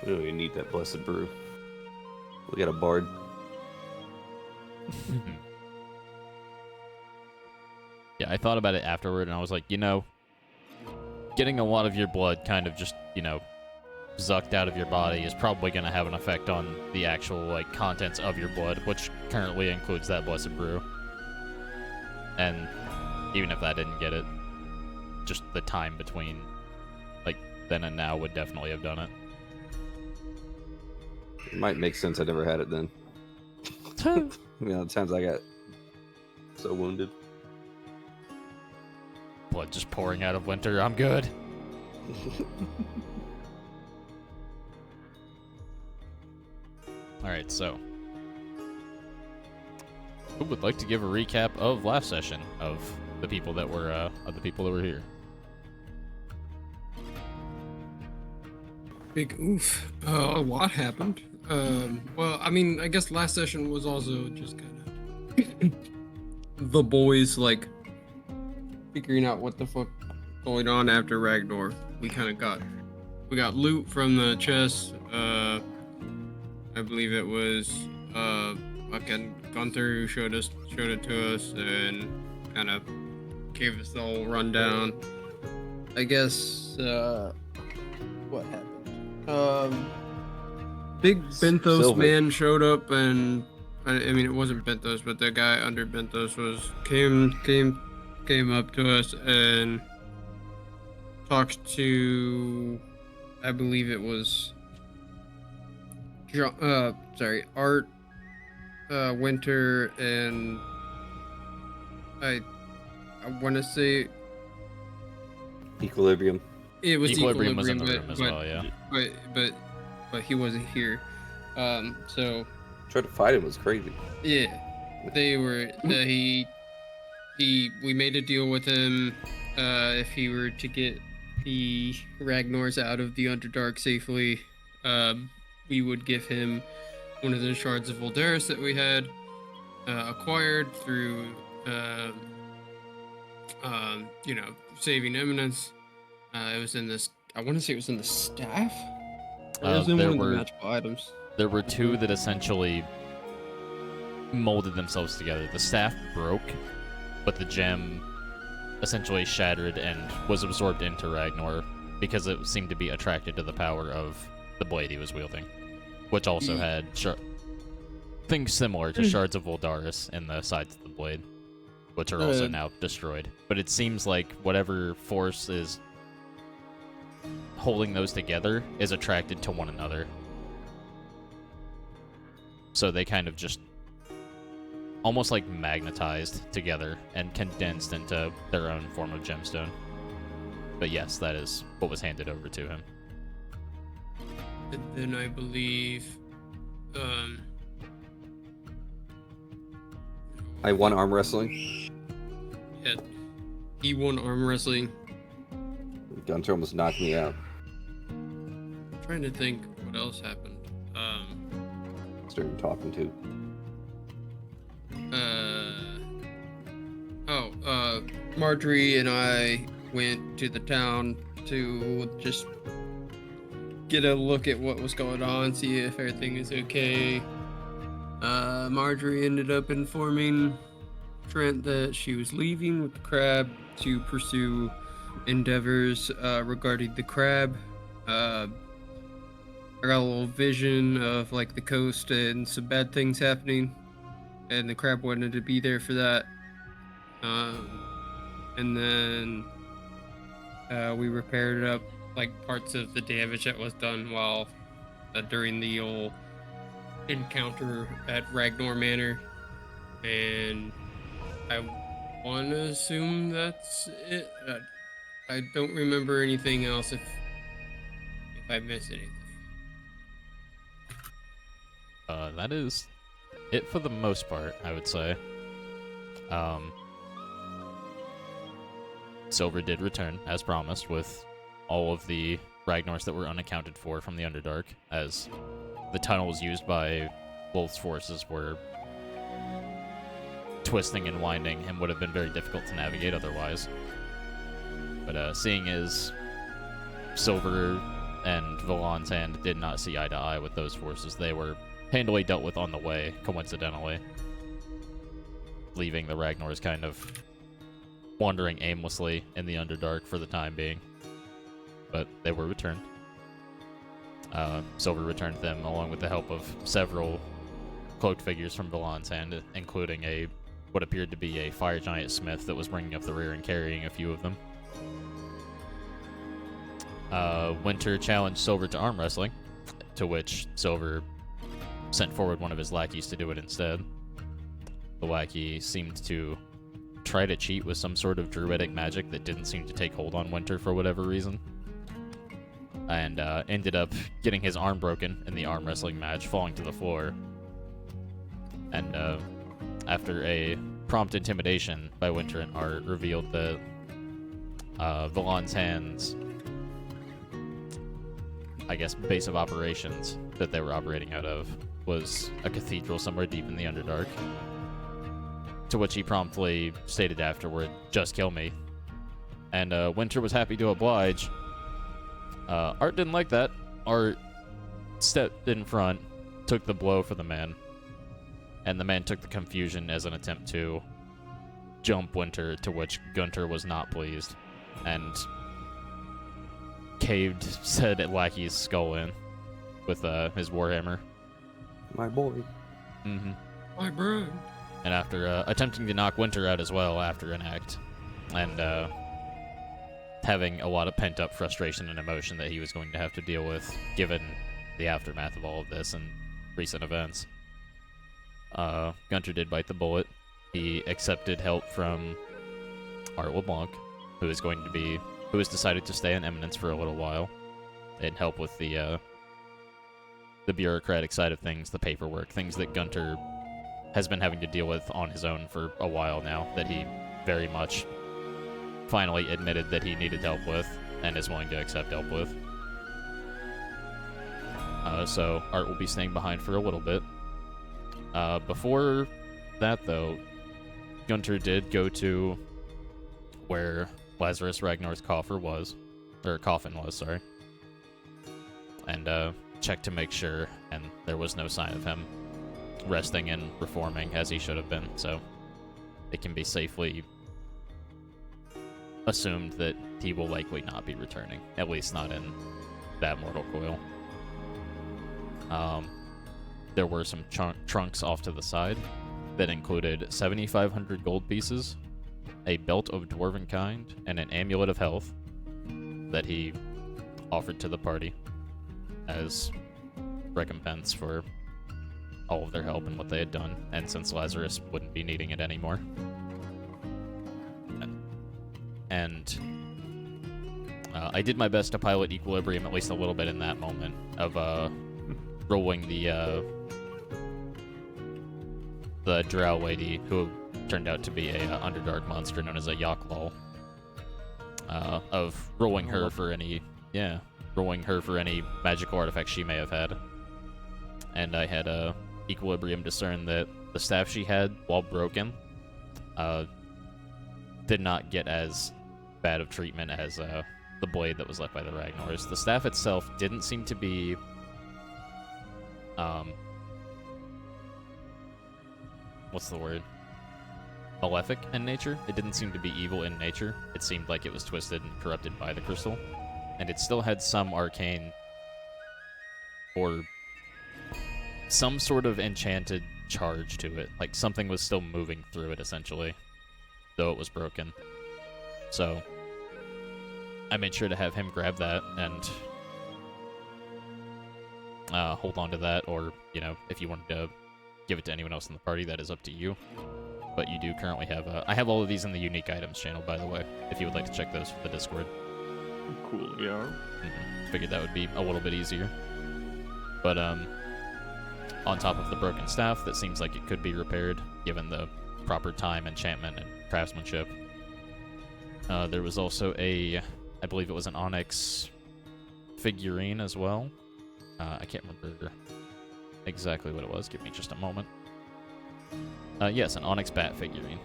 Oh, you need that blessed brew. Look at a bard. Yeah, I thought about it afterward, and I was like, getting a lot of your blood kind of just, zucked out of your body is probably going to have an effect on the actual, contents of your blood, which currently includes that blessed brew. And even if that didn't get it, just the time between, then and now would definitely have done it. It might make sense I never had it then. The times I got so wounded. Blood just pouring out of winter. I'm good. Alright, so. Who would like to give a recap of last session of the people that were here? Big oof. A lot happened. Well, I mean, I guess last session was also just kind of the boys, figuring out what the fuck going on after Ragnar. We got loot from the chest. I believe it was, fucking Gunther who showed it to us and kind of gave us the whole rundown. I guess, what happened? Big Benthos Silver. man showed up, and I mean it wasn't Benthos, but the guy under Benthos came up to us and talked to, I believe it was Art, Winter, and I want to say Equilibrium. it was Equilibrium was in the but- room as but- well, yeah. but he wasn't here. So Trying to fight him was crazy. yeah, they were. We made a deal with him. If he were to get the Ragnars out of the Underdark safely, we would give him one of the shards of Voldaris that we had acquired through, saving Eminence. It was in this. I want to say it was in the staff. Or it was in There one of were- the magical items. There were two that essentially molded themselves together. The staff broke, but the gem essentially shattered and was absorbed into Ragnar because it seemed to be attracted to the power of the blade he was wielding, which also had things similar to shards of Voldaris in the sides of the blade, which are also now destroyed. But it seems like whatever force is holding those together is attracted to one another. So they kind of just almost like magnetized together and condensed into their own form of gemstone. But yes, that is what was handed over to him. And then I believe, I won arm wrestling. yeah, he won arm wrestling. Gunter almost knocked me out. I'm trying to think what else happened. Started talking to. Marjorie and I went to the town to just get a look at what was going on, see if everything is okay. Marjorie ended up informing Trent that she was leaving with the crab to pursue endeavors regarding the crab. I got a little vision of the coast and some bad things happening, and the crab wanted to be there for that. And then we repaired up parts of the damage that was done while during the old encounter at Ragnar Manor, and I want to assume that's it. I don't remember anything else if I missed anything. That is it for the most part, I would say. Silver did return, as promised, with all of the Ragnars that were unaccounted for from the Underdark, as the tunnels used by Wolf's forces were twisting and winding and would have been very difficult to navigate otherwise. But seeing as Silver and Valan's hand did not see eye to eye with those forces. They were handily dealt with on the way, coincidentally, leaving the Ragnors kind of wandering aimlessly in the Underdark for the time being. But they were returned. Silver returned them along with the help of several cloaked figures from Valan's hand, including what appeared to be a fire giant smith that was bringing up the rear and carrying a few of them. Winter challenged Silver to arm wrestling, to which Silver sent forward one of his lackeys to do it instead. The lackey seemed to try to cheat with some sort of druidic magic that didn't seem to take hold on Winter for whatever reason, and ended up getting his arm broken in the arm wrestling match, falling to the floor. And after a prompt intimidation by Winter and Art, revealed that Valan's hand's, I guess, base of operations that they were operating out of was a cathedral somewhere deep in the Underdark. To which he promptly stated afterward, "Just kill me." And Winter was happy to oblige. Art didn't like that. Art stepped in front, took the blow for the man, and the man took the confusion as an attempt to jump Winter, to which Gunter was not pleased, and caved said lackey's skull in with his warhammer. My boy. Mm-hmm. My bro. And after attempting to knock Winter out as well after an act, and having a lot of pent-up frustration and emotion that he was going to have to deal with, given the aftermath of all of this and recent events, Gunter did bite the bullet. He accepted help from Art LeBlanc, who has decided to stay in Eminence for a little while, and help with the bureaucratic side of things, the paperwork, things that Gunter has been having to deal with on his own for a while now, that he very much finally admitted that he needed help with, and is willing to accept help with. So Art will be staying behind for a little bit. Before that, though, Gunter did go to where Lazarus Ragnar's coffin was, and checked to make sure, and there was no sign of him resting and reforming as he should have been, so it can be safely assumed that he will likely not be returning, at least not in that mortal coil. There were some trunks off to the side that included 7,500 gold pieces, a belt of dwarven kind, and an amulet of health that he offered to the party as recompense for all of their help and what they had done, and since Lazarus wouldn't be needing it anymore. And I did my best to pilot equilibrium at least a little bit in that moment of rolling the drow lady, who turned out to be a Underdark monster known as a Yaklal, of rolling her for any magical artifacts she may have had. And I had equilibrium discern that the staff she had, while broken, did not get as bad of treatment as the blade that was left by the Ragnars. The staff itself didn't seem to be what's the word? Malefic in nature. It didn't seem to be evil in nature. It seemed like it was twisted and corrupted by the crystal. And it still had some arcane or some sort of enchanted charge to it. Like something was still moving through it, essentially, though it was broken. So I made sure to have him grab that and hold on to that, or, you know, if you wanted to give it to anyone else in the party, that is up to you. But you do currently have I have all of these in the unique items channel, by the way, if you would like to check those for the Discord. Cool, yeah. Figured that would be a little bit easier. But on top of the broken staff, that seems like it could be repaired given the proper time, enchantment, and craftsmanship. There was also I believe it was an onyx figurine as well. I can't remember exactly what it was. Give me just a moment. Yes, an onyx bat figurine,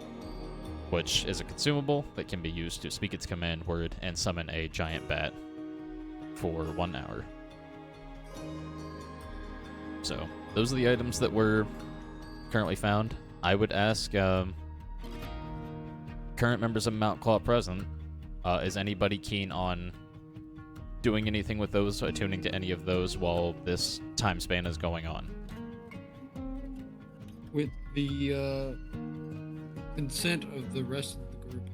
which is a consumable that can be used to speak its command word and summon a giant bat. for 1 hour. So, those are the items that were currently found. I would ask current members of Mount Claw present, is anybody keen on doing anything with those, attuning to any of those while this time span is going on? With the consent of the rest of the group,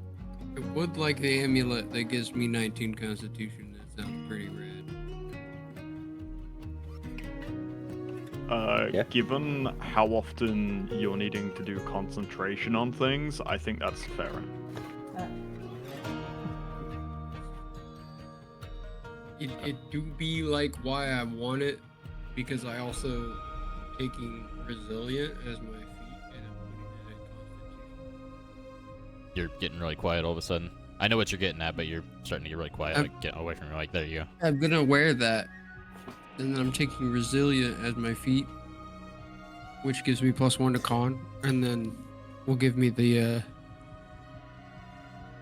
I would like the amulet that gives me 19 constitution. That sounds pretty rad. Yeah. Given how often you're needing to do concentration on things, I think that's fair. It do be like why I want it, because I also taking resilient as my feat and I'm putting it at constitution. You're getting really quiet all of a sudden. I know what you're getting at, but you're starting to get really quiet. Like, get away from me. Like, there you go. I'm gonna wear that, and then I'm taking resilient as my feat, which gives me +1 to con, and then will give me the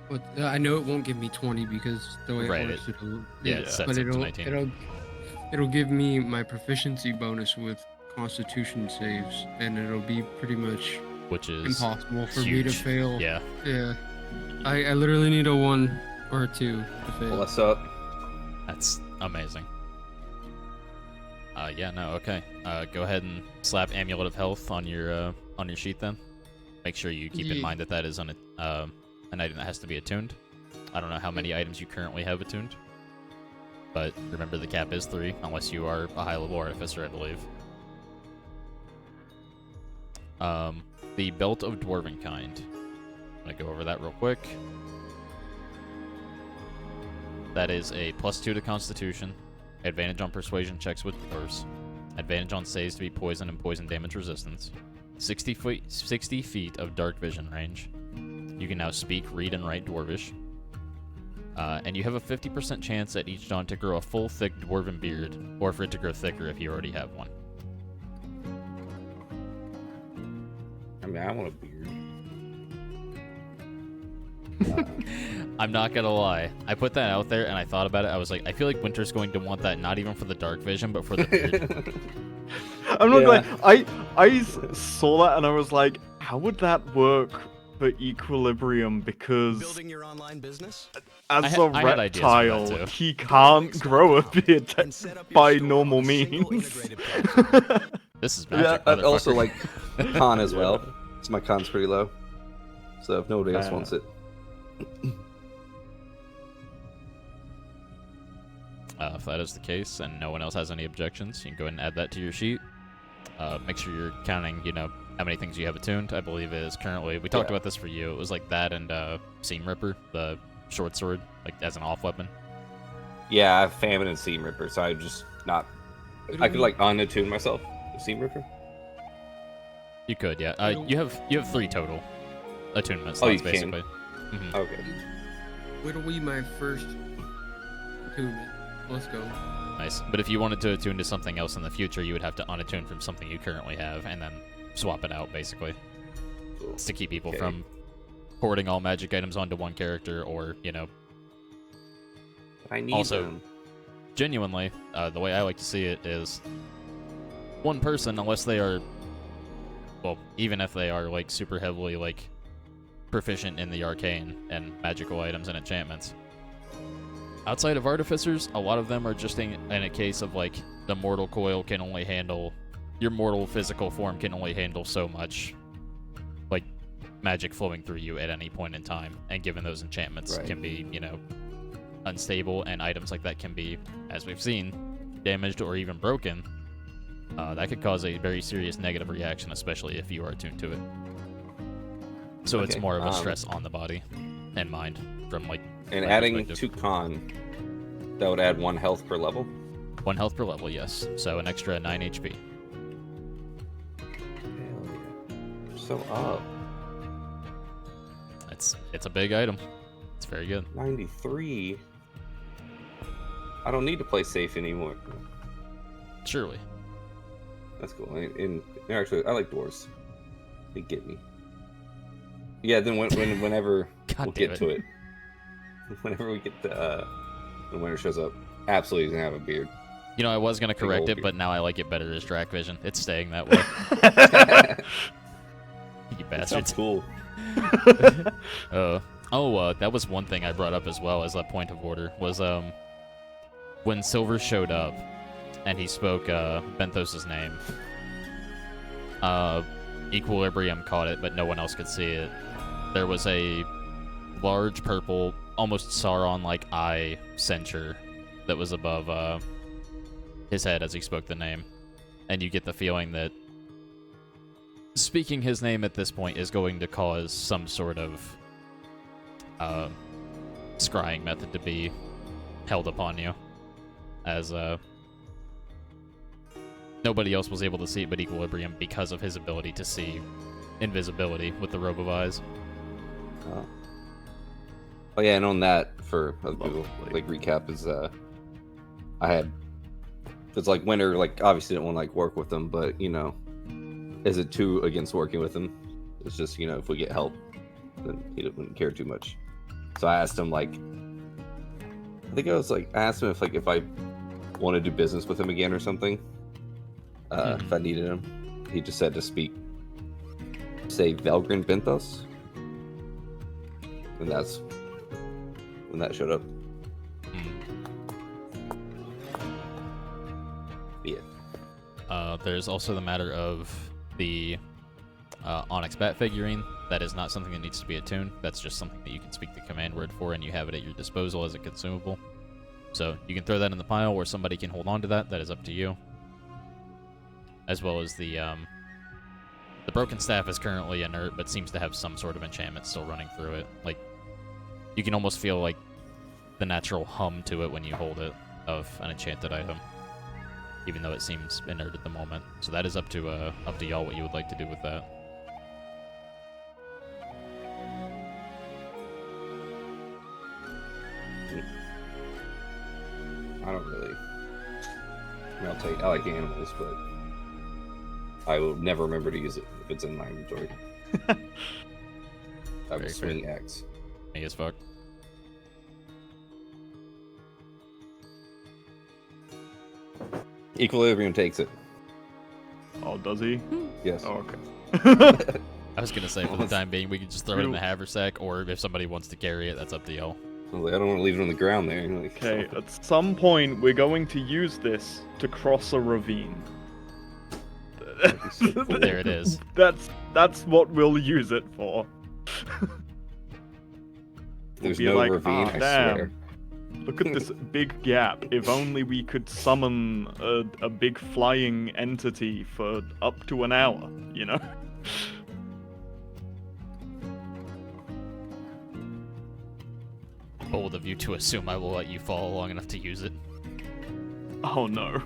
what I know it won't give me 20 because the way Right, it works, it'll, Yeah, it sets but it to 19. it'll give me my proficiency bonus with Constitution saves, and it'll be pretty much Which is impossible for me to huge. fail. Yeah. Yeah. I literally need a 1 or a 2 to fail. What's up? That's amazing. Yeah, no, okay. Go ahead and slap Amulet of Health on your sheet then. Make sure you keep in Yeah. mind that that is an item that has to be attuned. I don't know how many items you currently have attuned, but remember the cap is 3, unless you are a high-level artificer, I believe. The Belt of Dwarven Kind. I'm gonna go over that real quick. That is a +2 to Constitution, advantage on Persuasion checks with Dwarves, advantage on saves to be poison and poison damage resistance, 60 feet of dark vision range. You can now speak, read, and write Dwarvish. And you have a 50% chance at each dawn to grow a full, thick Dwarven beard, or for it to grow thicker if you already have one. I mean, I want a beard. I'm not gonna lie. I put that out there and I thought about it. I was like, I feel like Winter's going to want that not even for the dark vision, but for the beard. I'm not Yeah. going. I saw that and I was like, how would that work for equilibrium? Because Building your online business? as I a had ideas for that reptile, too. he can't grow a beard And set up your by store normal on a single means. integrated platform. This is Yeah, magic, I'd also motherfucker. like con as well. So my con's pretty low. So if nobody else Fair. wants it. If that is the case and no one else has any objections, you can go ahead and add that to your sheet. Make sure you're counting, how many things you have attuned. I believe it is currently, we talked Yeah. about this for you. It was like that and Seam Ripper, the short sword, like as an off weapon. Yeah, I have Famine and Seam Ripper, so I just not. I could like unattune myself to Seam Ripper. You could, yeah. You have 3 total attunement Oh, you slots, can? basically. Mhm. Okay. What'll be my first attunement? Let's go. Nice. But if you wanted to attune to something else in the future, you would have to unattune from something you currently have and then swap it out, basically. Cool. It's to keep people Okay. from hoarding all magic items onto one character or, I need Also- them. genuinely, the way I like to see it is one person, unless they are, well, even if they are, like, super heavily, like, proficient in the arcane and magical items and enchantments. Outside of artificers, a lot of them are just in a case of, like, the mortal coil can only handle, your mortal physical form can only handle so much, like, magic flowing through you at any point in time, and given those enchantments Right. can be, unstable, and items like that can be, as we've seen, damaged or even broken, that could cause a very serious negative reaction, especially if you are attuned to it. So it's Okay, more of a stress on the body and mind from, like, And my adding perspective. 2 con, that would add 1 health per level. 1 health per level, yes. So an extra 9 HP. Hell yeah. So up. It's a big item. It's very good. 93. I don't need to play safe anymore. Surely. That's cool. And actually, I like dwarves. They get me. Yeah. Then whenever God we'll damn get to it, whenever we get to when winter shows up, absolutely doesn't have a beard. You know, I was gonna correct old it, beard. but now I like it better as Drac Vision. It's staying that way. You That sounds bastards. cool. That was one thing I brought up as well as a point of order, was when Silver showed up and he spoke Benthos' name, Equilibrium caught it, but no one else could see it. There was a large purple, almost Sauron-like eye censure that was above his head as he spoke the name. And you get the feeling that speaking his name at this point is going to cause some sort of scrying method to be held upon you, as nobody else was able to see it but Equilibrium because of his ability to see invisibility with the robe of eyes. Oh yeah, and on that, for other people, Lovely. like recap is I had, it's like Winter, like obviously didn't want to like work with them, but you know, is it too against working with him? It's just, you know, if we get help, then he wouldn't care too much. So I asked him like, I asked him if I want to do business with him again or something, if I needed him. He just said to say Velgrin Benthos, and that's when that showed up. Yeah. There's also the matter of the Onyx Bat figurine. That is not something that needs to be attuned. That's just something that you can speak the command word for, and you have it at your disposal as a consumable. So you can throw that in the pile, or somebody can hold on to that. That is up to you. As well as the broken staff is currently inert, but seems to have some sort of enchantment still running through it. Like, you can almost feel like the natural hum to it when you hold it of an enchanted item, even though it seems inert at the moment. So that is up to y'all what you would like to do with that. I don't really. I mean, I like animals, but I will never remember to use it if it's in my inventory. I Very would swing X. Me as fuck. Equilibrium takes it. Oh, does he? Yes. Oh, okay. I was gonna say, for the time being, we could just throw it in the haversack, or if somebody wants to carry it, that's up to y'all. I was like, I don't want to leave it on the ground there. Like, Okay, at some point we're going to use this to cross a ravine. There it is. That's what we'll use it for. There's be no like, ravine, "Ah, I damn. swear. Look at this big gap. If only we could summon a big flying entity for up to an hour, you know? Bold of you to assume I will let you fall long enough to use it. Oh no.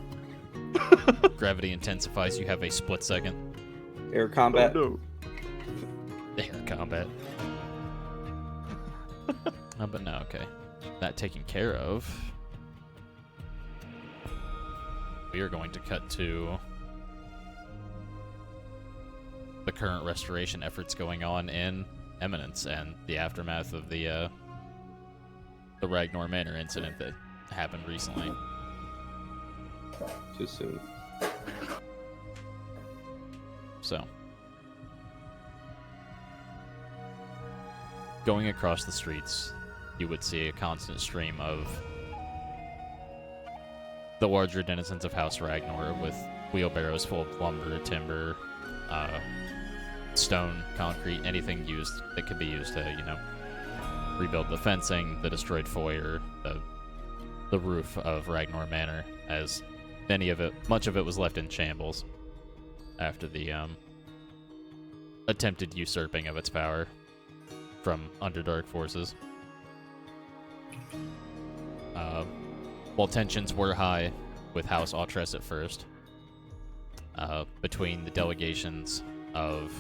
Gravity intensifies, you have a split second. Air Oh combat. no. Air combat. But no, okay. That taken care of. We are going to cut to the current restoration efforts going on in Eminence and the aftermath of the Ragnar Manor incident that happened recently. Too soon. So, going across the streets, you would see a constant stream of the larger denizens of House Ragnar with wheelbarrows full of lumber, timber, stone, concrete, anything used that could be used to, you know, rebuild the fencing, the destroyed foyer, the roof of Ragnar Manor, as much of it was left in shambles after the attempted usurping of its power from Underdark forces. While tensions were high with House Autres at first, between the delegations of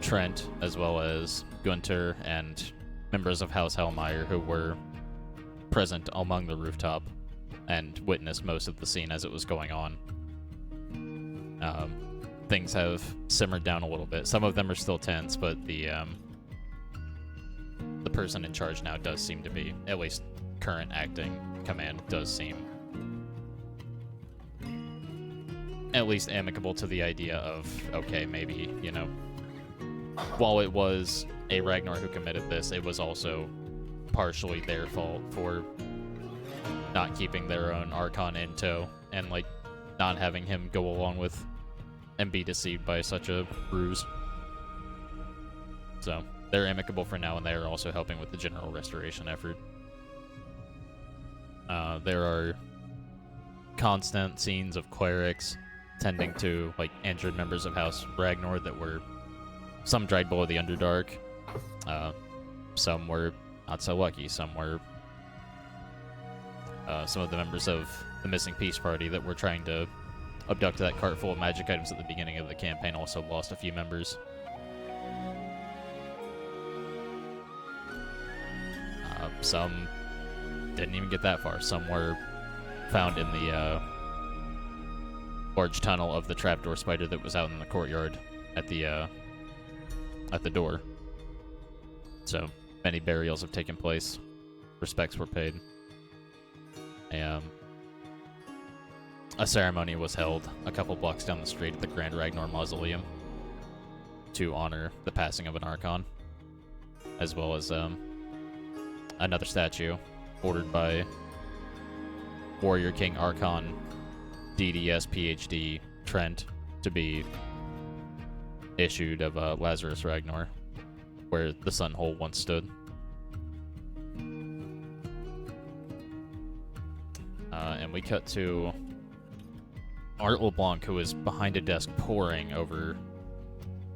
Trent, as well as Gunter and members of House Hellmeyer who were present among the rooftop and witnessed most of the scene as it was going on. Things have simmered down a little bit. Some of them are still tense, but the the person in charge now does seem to be, at least current acting command does seem at least amicable to the idea of, okay, maybe, you know, while it was a Ragnar who committed this, it was also partially their fault for not keeping their own Archon in tow and, like, not having him go along with and be deceived by such a ruse. So, they're amicable for now, and they are also helping with the general restoration effort. There are constant scenes of clerics tending to, like, injured members of House Ragnar that were some dried below the Underdark. Some were not so lucky. Some were some of the members of the missing peace party that were trying to abduct that cart full of magic items at the beginning of the campaign also lost a few members. Some didn't even get that far. Some were found in the large tunnel of the trapdoor spider that was out in the courtyard at the door. So many burials have taken place. Respects were paid. A ceremony was held a couple blocks down the street at the Grand Ragnar Mausoleum to honor the passing of an Archon, as well as another statue ordered by Warrior King Archon DDS PhD Trent to be issued of Lazarus Ragnar, where the Sun Hole once stood. And we cut to Art LeBlanc, who is behind a desk poring over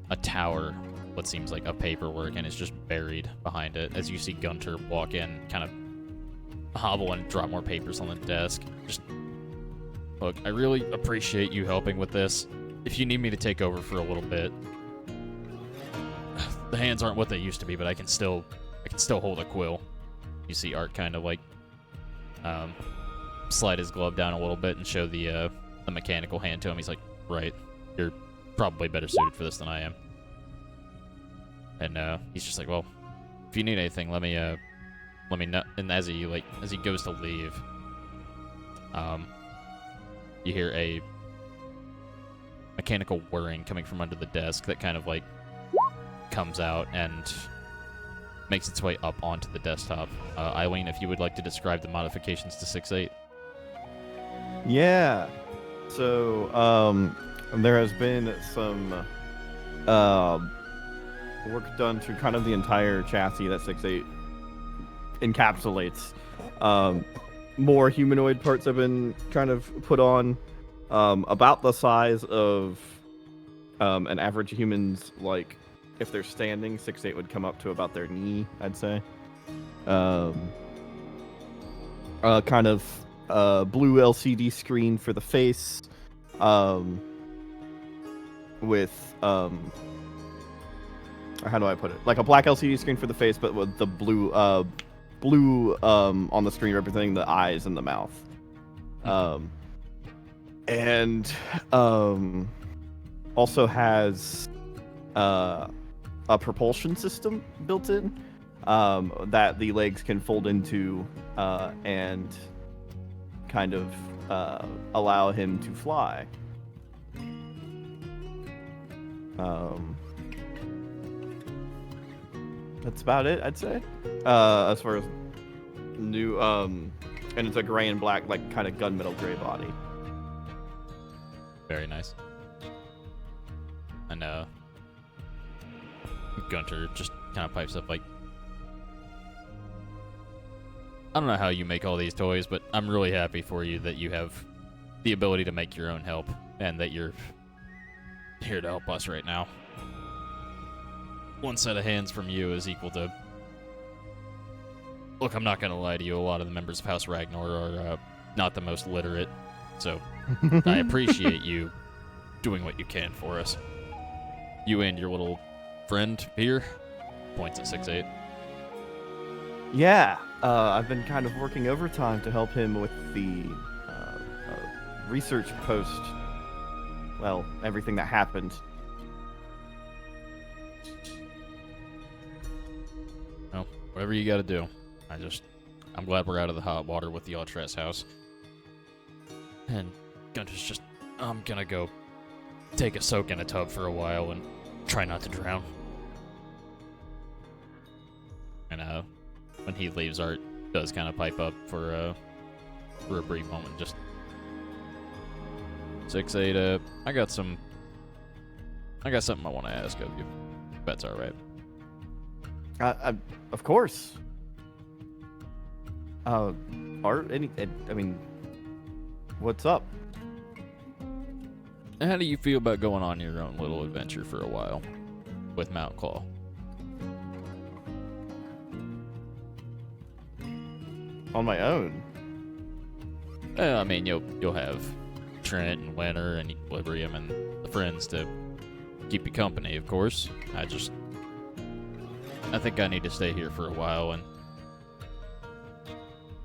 a tower, what seems like, of paperwork, and is just buried behind it, as you see Gunter walk in, kind of hobble and drop more papers on the desk. Just, look, I really appreciate you helping with this. If you need me to take over for a little bit, the hands aren't what they used to be, but I can still hold a quill. You see Art kind of like slide his glove down a little bit and show the mechanical hand to him. He's like, right, you're probably better suited for this than I am. And he's just like, well, if you need anything, let me know. And as he goes to leave, you hear a mechanical whirring coming from under the desk that kind of like comes out and makes its way up onto the desktop. Eileen, if you would like to describe the modifications to 6.8. Yeah. So, there has been some work done to kind of the entire chassis that 6.8 encapsulates. More humanoid parts have been kind of put on, about the size of an average human's, like, if they're standing, 6.8 would come up to about their knee, I'd say. Kind of blue LCD screen for the face, with how do I put it? Like a black LCD screen for the face, but with the blue on the screen representing the eyes and the mouth. And also has a propulsion system built in, that the legs can fold into and kind of allow him to fly. That's about it, I'd say. As far as new, and it's a gray and black, like kind of gunmetal gray body. Very nice. And Gunter just kind of pipes up like, I don't know how you make all these toys, but I'm really happy for you that you have the ability to make your own help and that you're here to help us right now. One set of hands from you is equal to... Look, I'm not going to lie to you, a lot of the members of House Ragnar are not the most literate, so I appreciate you doing what you can for us. You and your little friend here, points at 6.8. Yeah, I've been kind of working overtime to help him with the research post. Well, everything that happened. Whatever you gotta do. I'm glad we're out of the hot water with the Altress house. And I'm gonna go take a soak in a tub for a while and try not to drown. And when he leaves, Art does kind of pipe up for a brief moment. Just 6-8. I got something I want to ask of you. If that's all right. Of course. Art, I mean, what's up? How do you feel about going on your own little adventure for a while with Mount Claw? On my own? I mean, you'll have Trent and Winter and Equilibrium and the friends to keep you company, of course. I think I need to stay here for a while and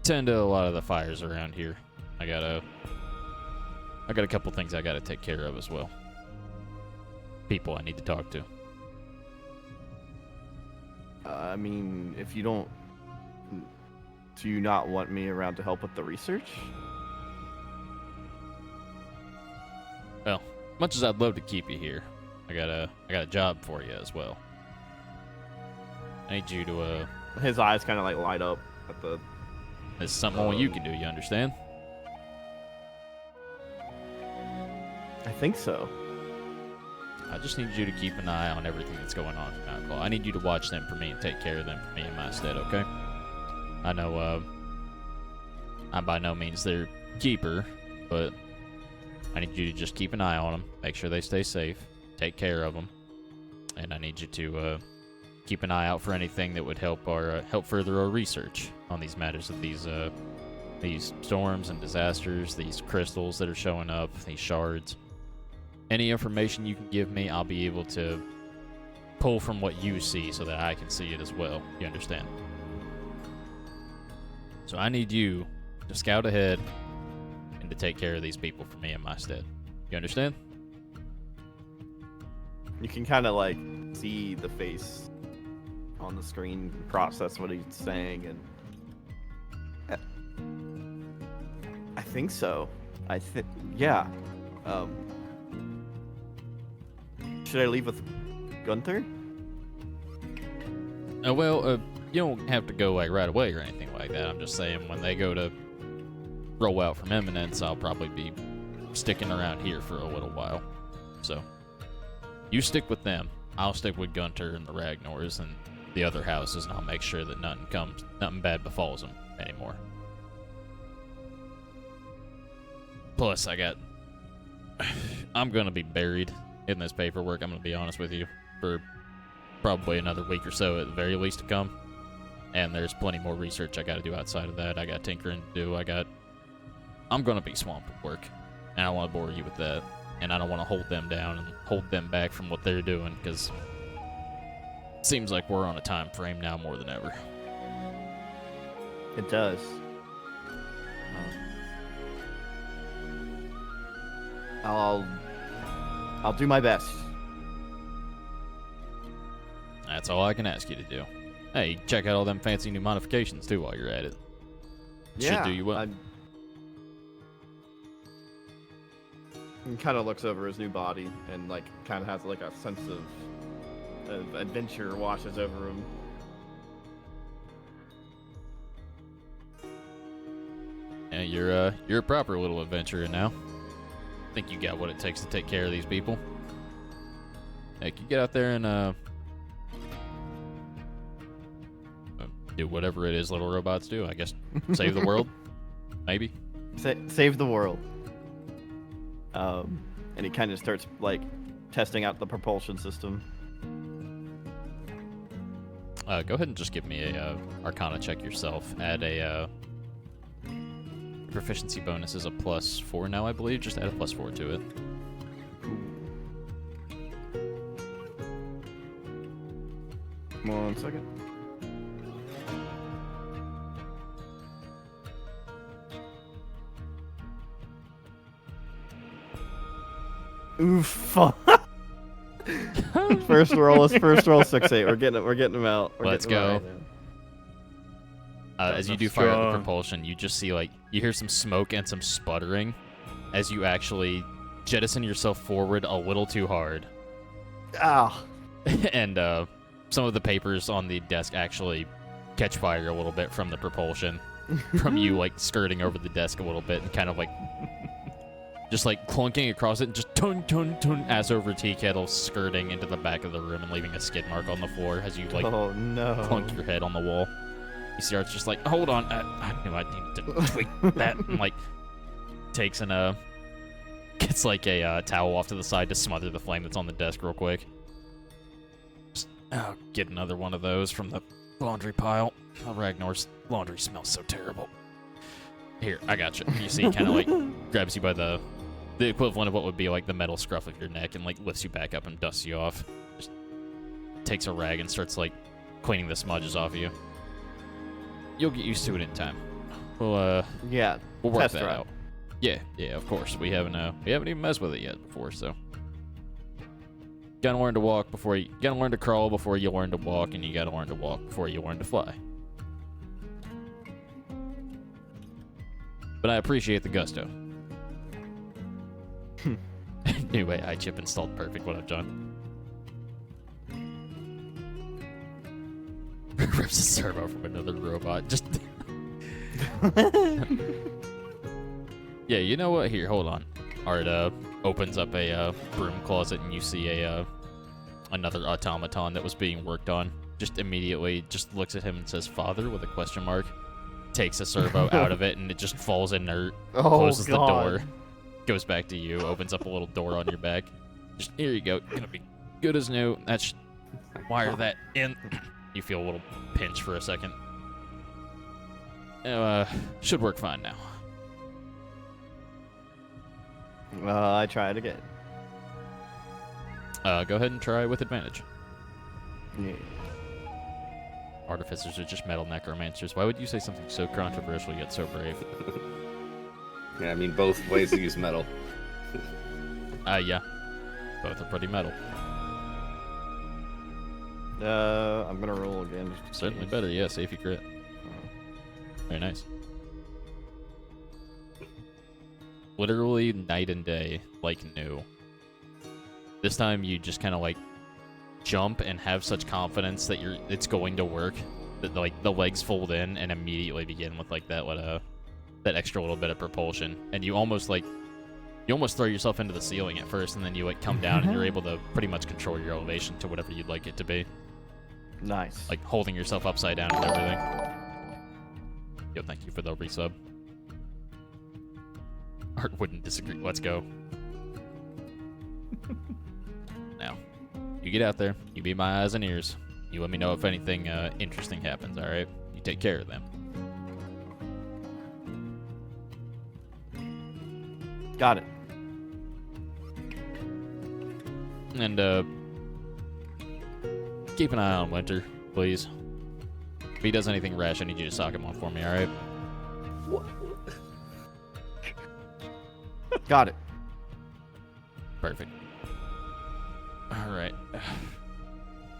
tend to a lot of the fires around here. I got a couple things I gotta take care of as well. People I need to talk to. I mean, if you don't... Do you not want me around to help with the research? Well, much as I'd love to keep you here, I got a job for you as well. I need you to His eyes kind of like light up at the... There's something only you can do, you understand? I think so. I just need you to keep an eye on everything that's going on from Mount Claw. I need you to watch them for me and take care of them for me in my stead, okay? I know, I'm by no means their keeper, but I need you to just keep an eye on them, make sure they stay safe, take care of them, and I need you to keep an eye out for anything that would help further our research on these matters of these storms and disasters, these crystals that are showing up, these shards. Any information you can give me, I'll be able to pull from what you see so that I can see it as well. You understand? So I need you to scout ahead and to take care of these people for me in my stead. You understand? You can kind of like see the face on the screen, process what he's saying, and I think so. Yeah. Should I leave with Gunther? Well, you don't have to go like right away or anything like that. I'm just saying when they go to roll out from Eminence, I'll probably be sticking around here for a little while. So you stick with them. I'll stick with Gunter and the Ragnors and the other houses, and I'll make sure that nothing bad befalls them anymore. Plus, I'm gonna be buried in this paperwork, I'm gonna be honest with you, for probably another week or so at the very least to come. And there's plenty more research I gotta do outside of that. I got tinkering to do. I'm gonna be swamped with work, and I don't want to bore you with that. And I don't want to hold them down and hold them back from what they're doing, because it seems like we're on a time frame now more than ever. It does. I'll do my best. That's all I can ask you to do. Hey, check out all them fancy new modifications too while you're at it. Yeah, should do you well. He kind of looks over his new body and like kind of has like a sense of adventure washes over him. Yeah, you're a proper little adventurer now. Think you got what it takes to take care of these people. Heck, you get out there and do whatever it is little robots do. I guess save the world, maybe. Save the world. And he kind of starts like testing out the propulsion system. Go ahead and just give me a Arcana check yourself. Add a proficiency bonus is a +4 now, I believe. Just add a +4 to it. One second. Oof. First roll 6-8. We're getting him out. Let's go. As you do fire up the propulsion, you just see, like, you hear some smoke and some sputtering as you actually jettison yourself forward a little too hard. Ah. And some of the papers on the desk actually catch fire a little bit from the propulsion, from you, like, skirting over the desk a little bit and kind of, like, just, like, clunking across it and just ass over tea kettle, skirting into the back of the room and leaving a skid mark on the floor as you, like, Oh no. clunk your head on the wall. You see Art's just like, hold on, I knew I needed to tweak that, and, like, takes and, gets, like, a towel off to the side to smother the flame that's on the desk real quick. Just, get another one of those from the laundry pile. Oh, Ragnar's laundry smells so terrible. Here, I got you. You see, he kind of, like, grabs you by the equivalent of what would be, like, the metal scruff of your neck and, like, lifts you back up and dusts you off. Just takes a rag and starts, like, cleaning the smudges off you. You'll get used to it in time. We'll Yeah. we'll work test that drive. out. Yeah, of course. We haven't even messed with it yet before, so gotta learn to walk before you gotta learn to crawl before you learn to walk, and you gotta learn to walk before you learn to fly. But I appreciate the gusto. Anyway, iChip installed perfect. What up, John? Rips a servo from another robot. Just yeah, you know what? Here, hold on. Art opens up a broom closet, and you see a another automaton that was being worked on. Just immediately, just looks at him and says, "Father," with a question mark. Takes a servo out of it, and it just falls inert. Oh, Closes the God. door. Goes back to you. Opens up a little door on your back. Just here you go. Gonna be good as new. That's wire that in. You feel a little pinch for a second. Should work fine now. I try it again. Go ahead and try with advantage. Yeah. Artificers are just metal necromancers. Why would you say something so controversial yet so brave? Yeah, I mean, both ways to use metal. Yeah. Both are pretty metal. I'm gonna roll again. Just in Certainly case. better, yeah. Safety crit. Very nice. Literally night and day, like new. This time you just kind of like jump and have such confidence that it's going to work that like the legs fold in and immediately begin with like that extra little bit of propulsion, and you almost throw yourself into the ceiling at first, and then you like come down and you're able to pretty much control your elevation to whatever you'd like it to be. Nice. Like holding yourself upside down and everything. Yo, thank you for the resub. Art wouldn't disagree. Let's go. Now, you get out there. You be my eyes and ears. You let me know if anything interesting happens, alright? You take care of them. Got it. And, keep an eye on Winter, please. If he does anything rash, I need you to sock him on for me, alright? Got it. Perfect. Alright.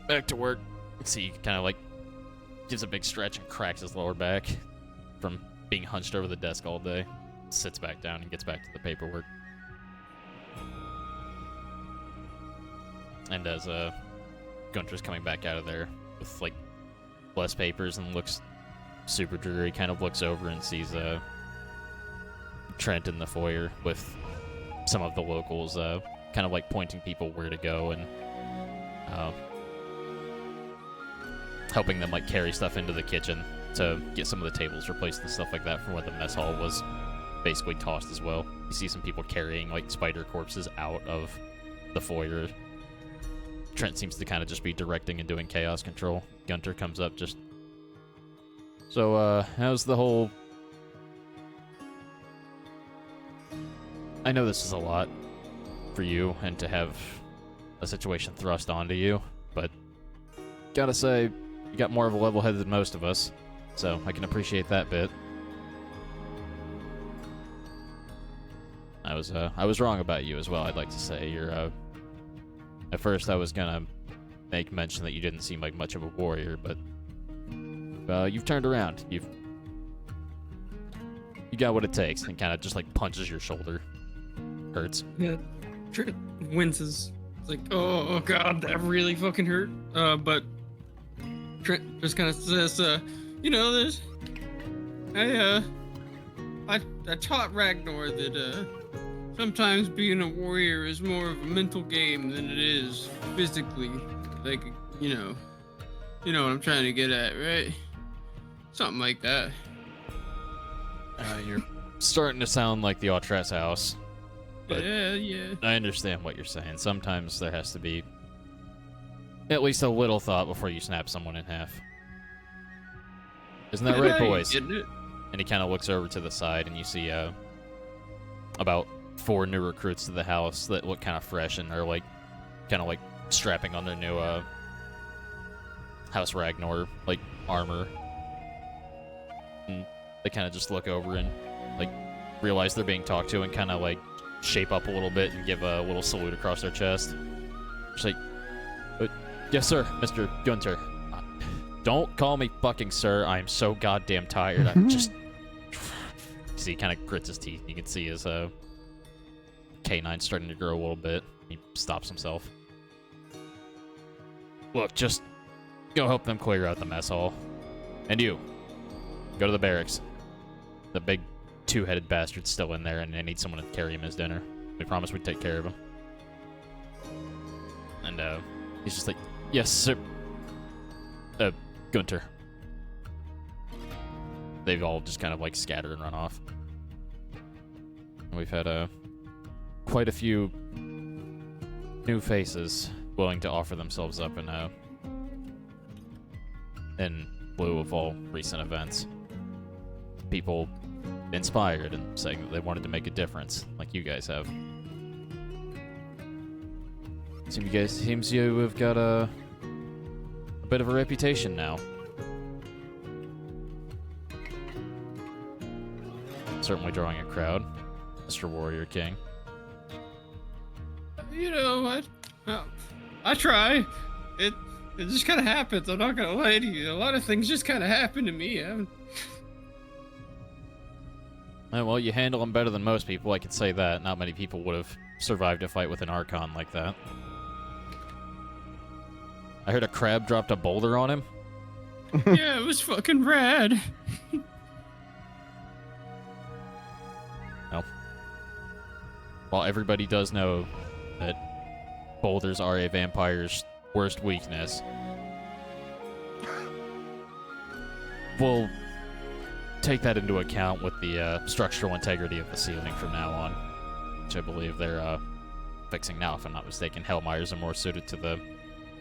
Back to work. See, he kind of like gives a big stretch and cracks his lower back from being hunched over the desk all day. Sits back down and gets back to the paperwork. And as Gunter's coming back out of there with like less papers and looks super dreary, kind of looks over and sees Trent in the foyer with some of the locals kind of like pointing people where to go and helping them like carry stuff into the kitchen to get some of the tables replaced and stuff like that from where the mess hall was basically tossed as well. You see some people carrying like spider corpses out of the foyer. Trent seems to kind of just be directing and doing chaos control. Gunter comes up just... So, how's the whole... I know this is a lot for you and to have a situation thrust onto you, but gotta say, you got more of a level head than most of us, so I can appreciate that bit. I was wrong about you as well, I'd like to say. You're, at first I was gonna make mention that you didn't seem like much of a warrior, but you've turned around. You've You got what it takes, and kind of just like punches your shoulder. Hurts. Yeah. Trent winces. It's like, oh god, that really fucking hurt. But Trent just kind of says, you know, I taught Ragnar that sometimes being a warrior is more of a mental game than it is physically. Like, you know what I'm trying to get at, right? Something like that. You're starting to sound like the Autras house. But Yeah. I understand what you're saying. Sometimes there has to be at least a little thought before you snap someone in half. Isn't that right, boys? Getting it? And he kind of looks over to the side, and you see about 4 new recruits to the house that look kind of fresh and are like kind of like strapping on their new House Ragnar like armor. And they kind of just look over and like realize they're being talked to and kind of like shape up a little bit and give a little salute across their chest. Just like, yes, sir, Mr. Gunter. Don't call me fucking sir. I am so goddamn tired. I'm just. See, he kind of grits his teeth. You can see his canine starting to grow a little bit. He stops himself. Look, just go help them clear out the mess hall. And you, go to the barracks. The big 2-headed bastard's still in there, and I need someone to carry him his dinner. We promised we'd take care of him. And he's just like, yes, sir. Gunter. They've all just kind of like scattered and run off. We've had quite a few new faces willing to offer themselves up in lieu of all recent events. People inspired and saying that they wanted to make a difference, like you guys have. Seems you have got a bit of a reputation now. Certainly drawing a crowd, Mr. Warrior King. You know, I try. It just kind of happens. I'm not gonna lie to you. A lot of things just kind of happen to me. Well, you handle them better than most people, I could say that. Not many people would have survived a fight with an Archon like that. I heard a crab dropped a boulder on him. Yeah, it was fucking rad. Well, while everybody does know that boulders are a vampire's worst weakness, we'll take that into account with the structural integrity of the ceiling from now on, which I believe they're fixing now, if I'm not mistaken. Hellmeyers are more suited to the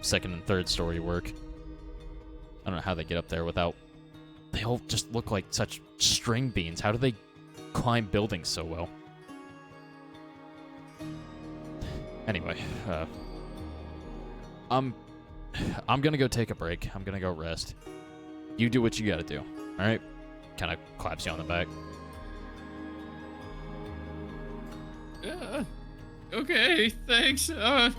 2nd and 3rd story work. I don't know how they get up there without... They all just look like such string beans. How do they climb buildings so well? Anyway, I'm gonna go take a break. I'm gonna go rest. You do what you gotta do, alright? Kind of claps you on the back. Yeah. Okay, thanks. So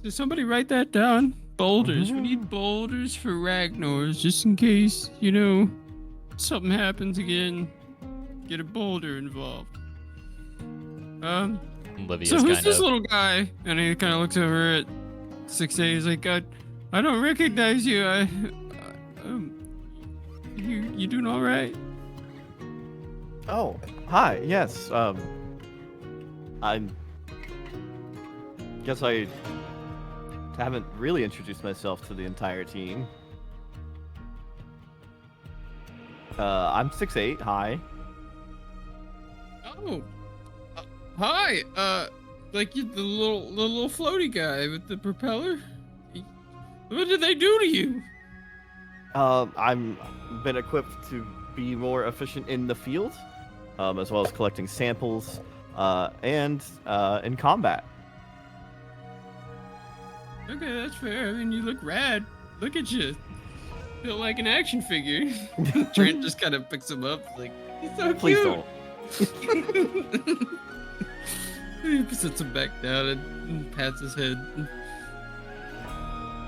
somebody write that down. Boulders. We need boulders for Ragnar's, just in case, you know, something happens again. Get a boulder involved. Olivia's So who's kind this of... little guy? And he kind of looks over at 6A. He's like, I don't recognize you. You doing all right? Oh, hi. Yes. I guess I haven't really introduced myself to the entire team. I'm 6'8". Hi. Oh, hi. Like you, the little floaty guy with the propeller. What did they do to you? I'm been equipped to be more efficient in the field, as well as collecting samples, and in combat. Okay, that's fair. I mean, you look rad. Look at you. Feel like an action figure. Trent just kind of picks him up, like, he's so Please cute. don't. He sits him back down and pats his head.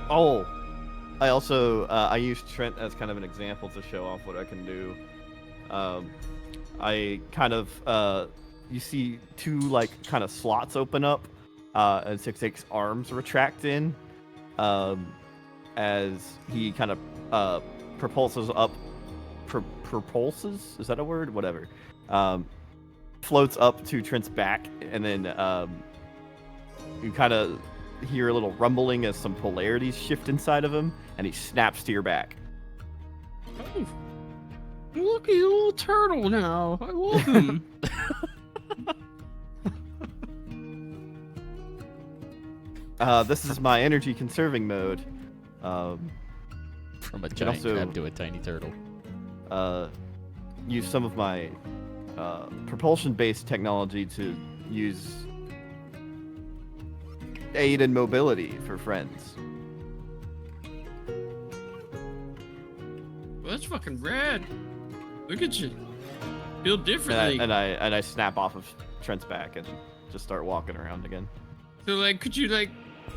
Oh, I also I use Trent as kind of an example to show off what I can do. I kind of you see two like kind of slots open up, and 6-6's arms retract in, as he kind of propulses up. Propulses? Is that a word? Whatever. Floats up to Trent's back, and then you kind of hear a little rumbling as some polarities shift inside of him, and he snaps to your back. Oh, look at the little turtle now. I love him. This is my energy conserving mode. From a can giant also- crab to a tiny turtle. Use some of my propulsion-based technology to use aid in mobility for friends. Well, that's fucking rad. Look at you. Feel differently. And I snap off of Trent's back and just start walking around again. So, like, could you, like,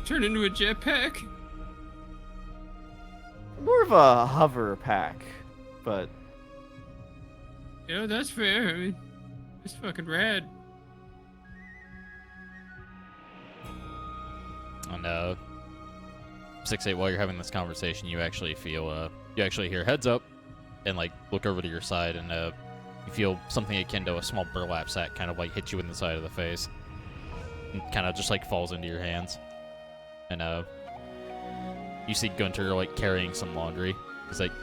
turn into a jetpack? More of a hover pack, but Yeah, that's fair. I mean, it's fucking rad. And 6-8, while you're having this conversation, you actually feel you actually hear heads up, and like look over to your side, and you feel something akin to a small burlap sack kind of like hit you in the side of the face, and kind of just like falls into your hands, and you see Gunter like carrying some laundry. He's like,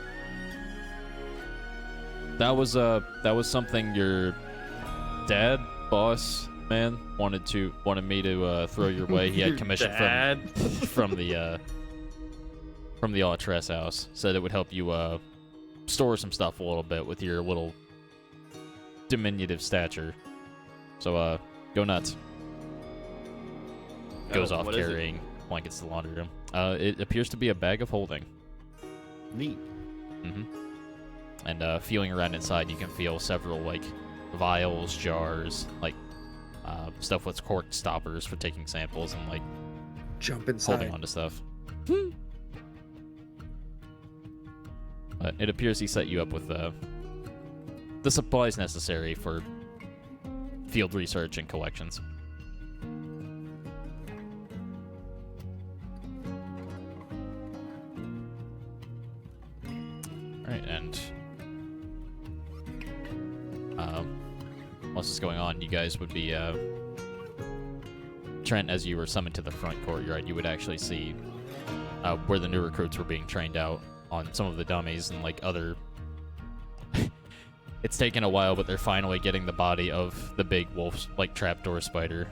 that was something your dad, boss man, wanted me to throw your way. He had commission from the Altress house. Said it would help you store some stuff a little bit with your little diminutive stature. So go nuts. Goes off what is it? carrying blankets to the laundry room. It appears to be a bag of holding. Neat. Mm-hmm. And feeling around inside, you can feel several like vials, jars, like stuff with cork stoppers for taking samples and like Jump inside. holding onto stuff. But it appears he set you up with the supplies necessary for field research and collections. Alright, and while this is going on, you guys would be Trent, as you were summoned to the front courtyard, you would actually see where the new recruits were being trained out on some of the dummies and like other. It's taken a while, but they're finally getting the body of the big wolf, like trapdoor spider,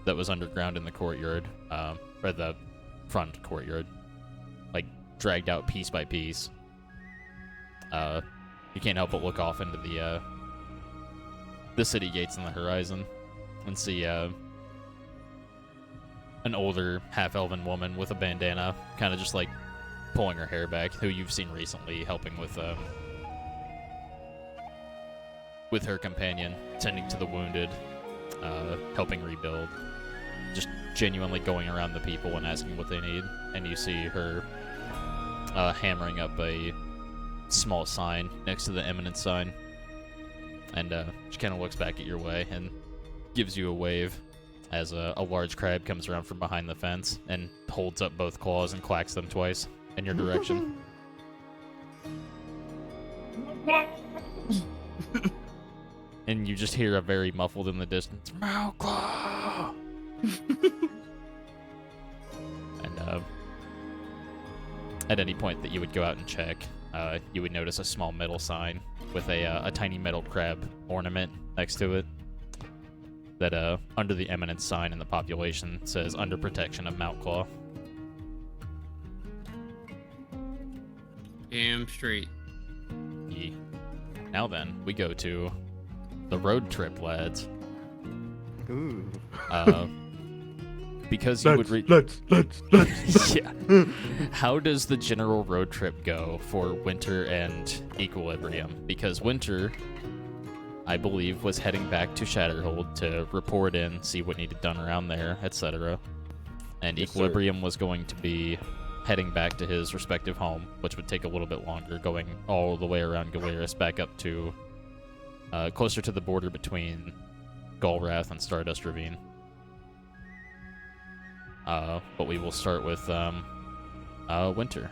that was underground in the courtyard, or the front courtyard, like dragged out piece by piece. You can't help but look off into the city gates on the horizon and see an older half-elven woman with a bandana, kind of just like pulling her hair back, who you've seen recently helping with her companion, tending to the wounded, helping rebuild, just genuinely going around the people and asking what they need. And you see her hammering up a small sign next to the Eminence sign, and she kind of looks back at your way and gives you a wave as a large crab comes around from behind the fence and holds up both claws and clacks them twice in your direction. And you just hear a very muffled in the distance, Malclaw! And at any point that you would go out and check, you would notice a small metal sign with a tiny metal crab ornament next to it that under the Eminence sign in the population says under protection of Malclaw. Damn straight. Yee. Now then, we go to the road trip, lads. Ooh. Because you would let's. yeah. How does the general road trip go for Winter and Equilibrium? Because Winter, I believe, was heading back to Shatterhold to report in, see what needed done around there, etc. And Yes, sir. Equilibrium was going to be heading back to his respective home, which would take a little bit longer, going all the way around Galerius back up to closer to the border between Golrath and Stardust Ravine. But we will start with Winter.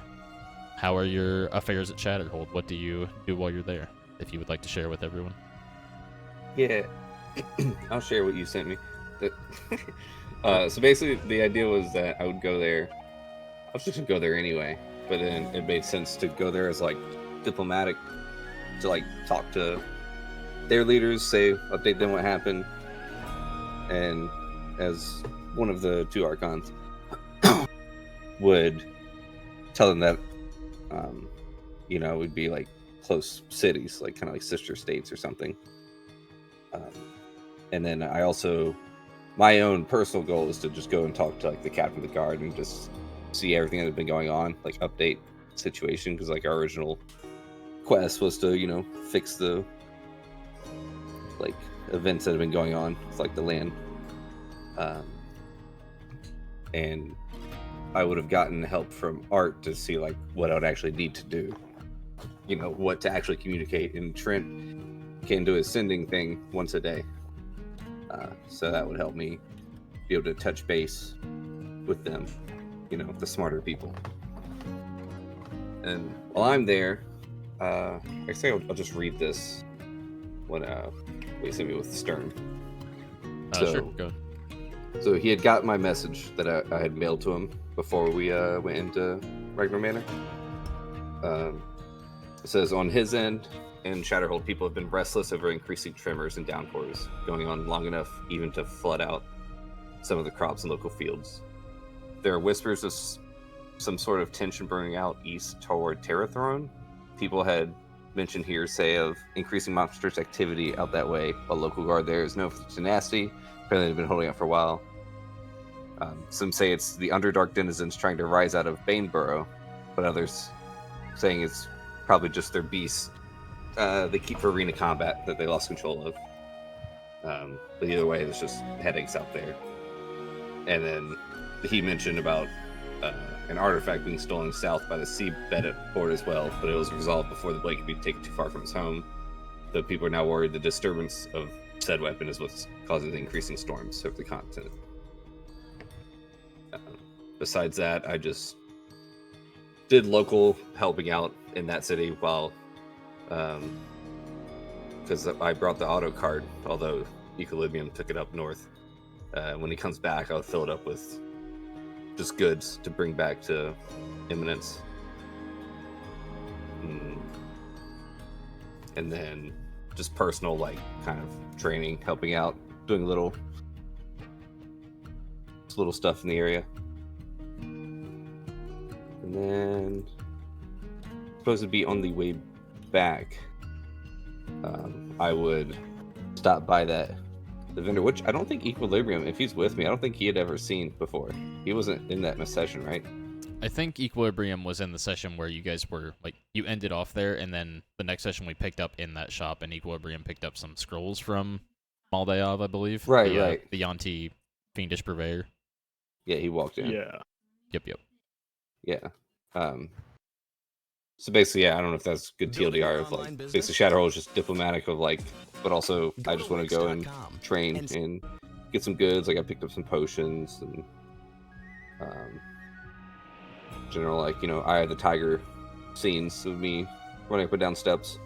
How are your affairs at Shatterhold? What do you do while you're there, if you would like to share with everyone? Yeah, I'll share what you sent me. So basically, the idea was that I would go there. I was just gonna go there anyway, but then it made sense to go there as like diplomatic, to like talk to their leaders, say, update them what happened, and as one of the two archons would tell them that, it would be like close cities, like kind of like sister states or something. And then I also, my own personal goal is to just go and talk to like the captain of the guard and just see everything that had been going on, like update situation, because like our original quest was to, fix the like events that have been going on with like the land. And I would have gotten help from Art to see like what I would actually need to do, what to actually communicate. And Trent can do his sending thing once a day, so that would help me be able to touch base with them, the smarter people. And while I'm there, I say I'll just read this when we sent me with Stern. Sure, go ahead. So he had got my message that I had mailed to him before we went into Ragnar Manor. It says, on his end, in Shatterhold, people have been restless over increasing tremors and downpours, going on long enough even to flood out some of the crops in local fields. There are whispers of some sort of tension burning out east toward Terrathrone. People had mentioned hearsay of increasing monstrous activity out that way. A local guard there is known for tenacity. Apparently they've been holding out for a while. Some say it's the Underdark denizens trying to rise out of Baneburrow, but others saying it's probably just their beasts they keep for arena combat that they lost control of. But either way, there's just headaches out there. And then he mentioned about an artifact being stolen south by the seabed at port as well, but it was resolved before the blade could be taken too far from his home. The people are now worried the disturbance of said weapon is what's causing the increasing storms over the continent. Besides that, I just did local helping out in that city while, because I brought the auto card, although Equilibrium took it up north. When he comes back, I'll fill it up with just goods to bring back to Eminence. And then just personal, like, kind of training, helping out, doing little stuff in the area. And then supposed to be on the way back, I would stop by the vendor, which I don't think Equilibrium, if he's with me, I don't think he had ever seen before. He wasn't in that session, right? I think Equilibrium was in the session where you guys were, like, you ended off there, and then the next session we picked up in that shop, and Equilibrium picked up some scrolls from Maldaev, I believe. Right, the, right. The Yanti Fiendish Purveyor. Yeah, he walked in. Yeah. Yep. Yeah. So basically, yeah, I don't know if that's good TLDR of like basically Shatterhold is just diplomatic of like, but also I just want to go and train and get some goods. Like I picked up some potions and general like Eye of the Tiger scenes of me running up and down steps.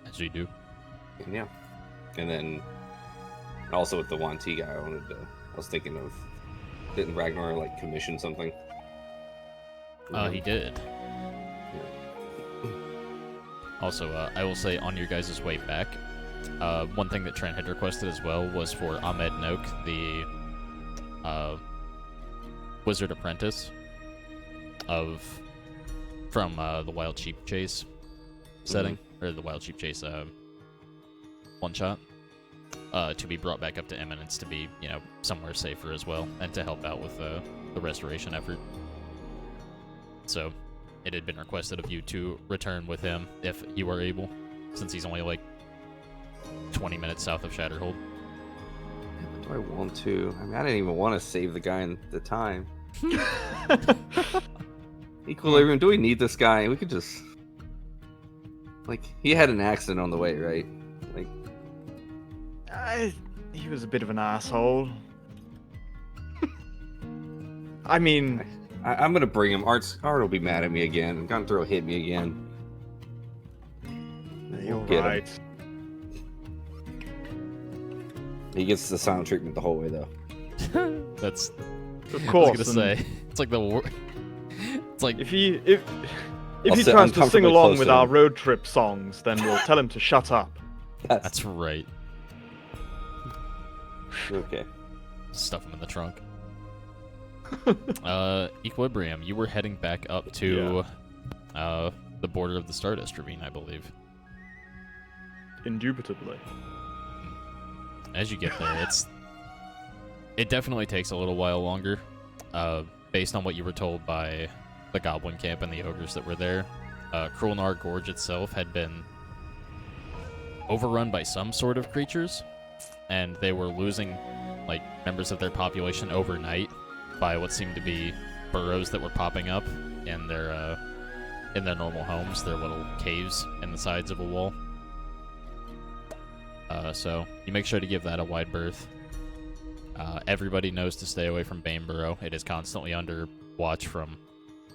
As you do. And yeah, and then also with the Wanti guy, I was thinking of, didn't Ragnar like commission something? He did. Also, I will say on your guys' way back, one thing that Trent had requested as well was for Ahmed Noak, the wizard apprentice from the Wild Sheep Chase setting, or the Wild Sheep Chase one shot, to be brought back up to Eminence to be, somewhere safer as well, and to help out with the restoration effort. So, it had been requested of you to return with him if you were able, since he's only like 20 minutes south of Shatterhold. Do I want to? I mean, I didn't even want to save the guy in the time. Equilibrium, do we need this guy? We could just... Like, he had an accident on the way, right? Like, He was a bit of an asshole. I mean, I'm gonna bring him. Art will be mad at me again. Gonthro hit me again. you're Get him. right. He gets the silent treatment the whole way, though. That's. Of I course. was gonna say it's like the. It's like If he I'll he sit tries to sing uncomfortably along close with to our him. road trip songs, then we'll tell him to shut up. that's right. Okay. Stuff him in the trunk. Equilibrium, you were heading back up to the border of the Stardust Ravine, I believe. Indubitably. As you get there, it definitely takes a little while longer, based on what you were told by the Goblin Camp and the ogres that were there. Krulnar Gorge itself had been overrun by some sort of creatures, and they were losing like members of their population overnight by what seemed to be burrows that were popping up in their normal homes, their little caves in the sides of a wall. So you make sure to give that a wide berth. Everybody knows to stay away from Baneburrow. It is constantly under watch from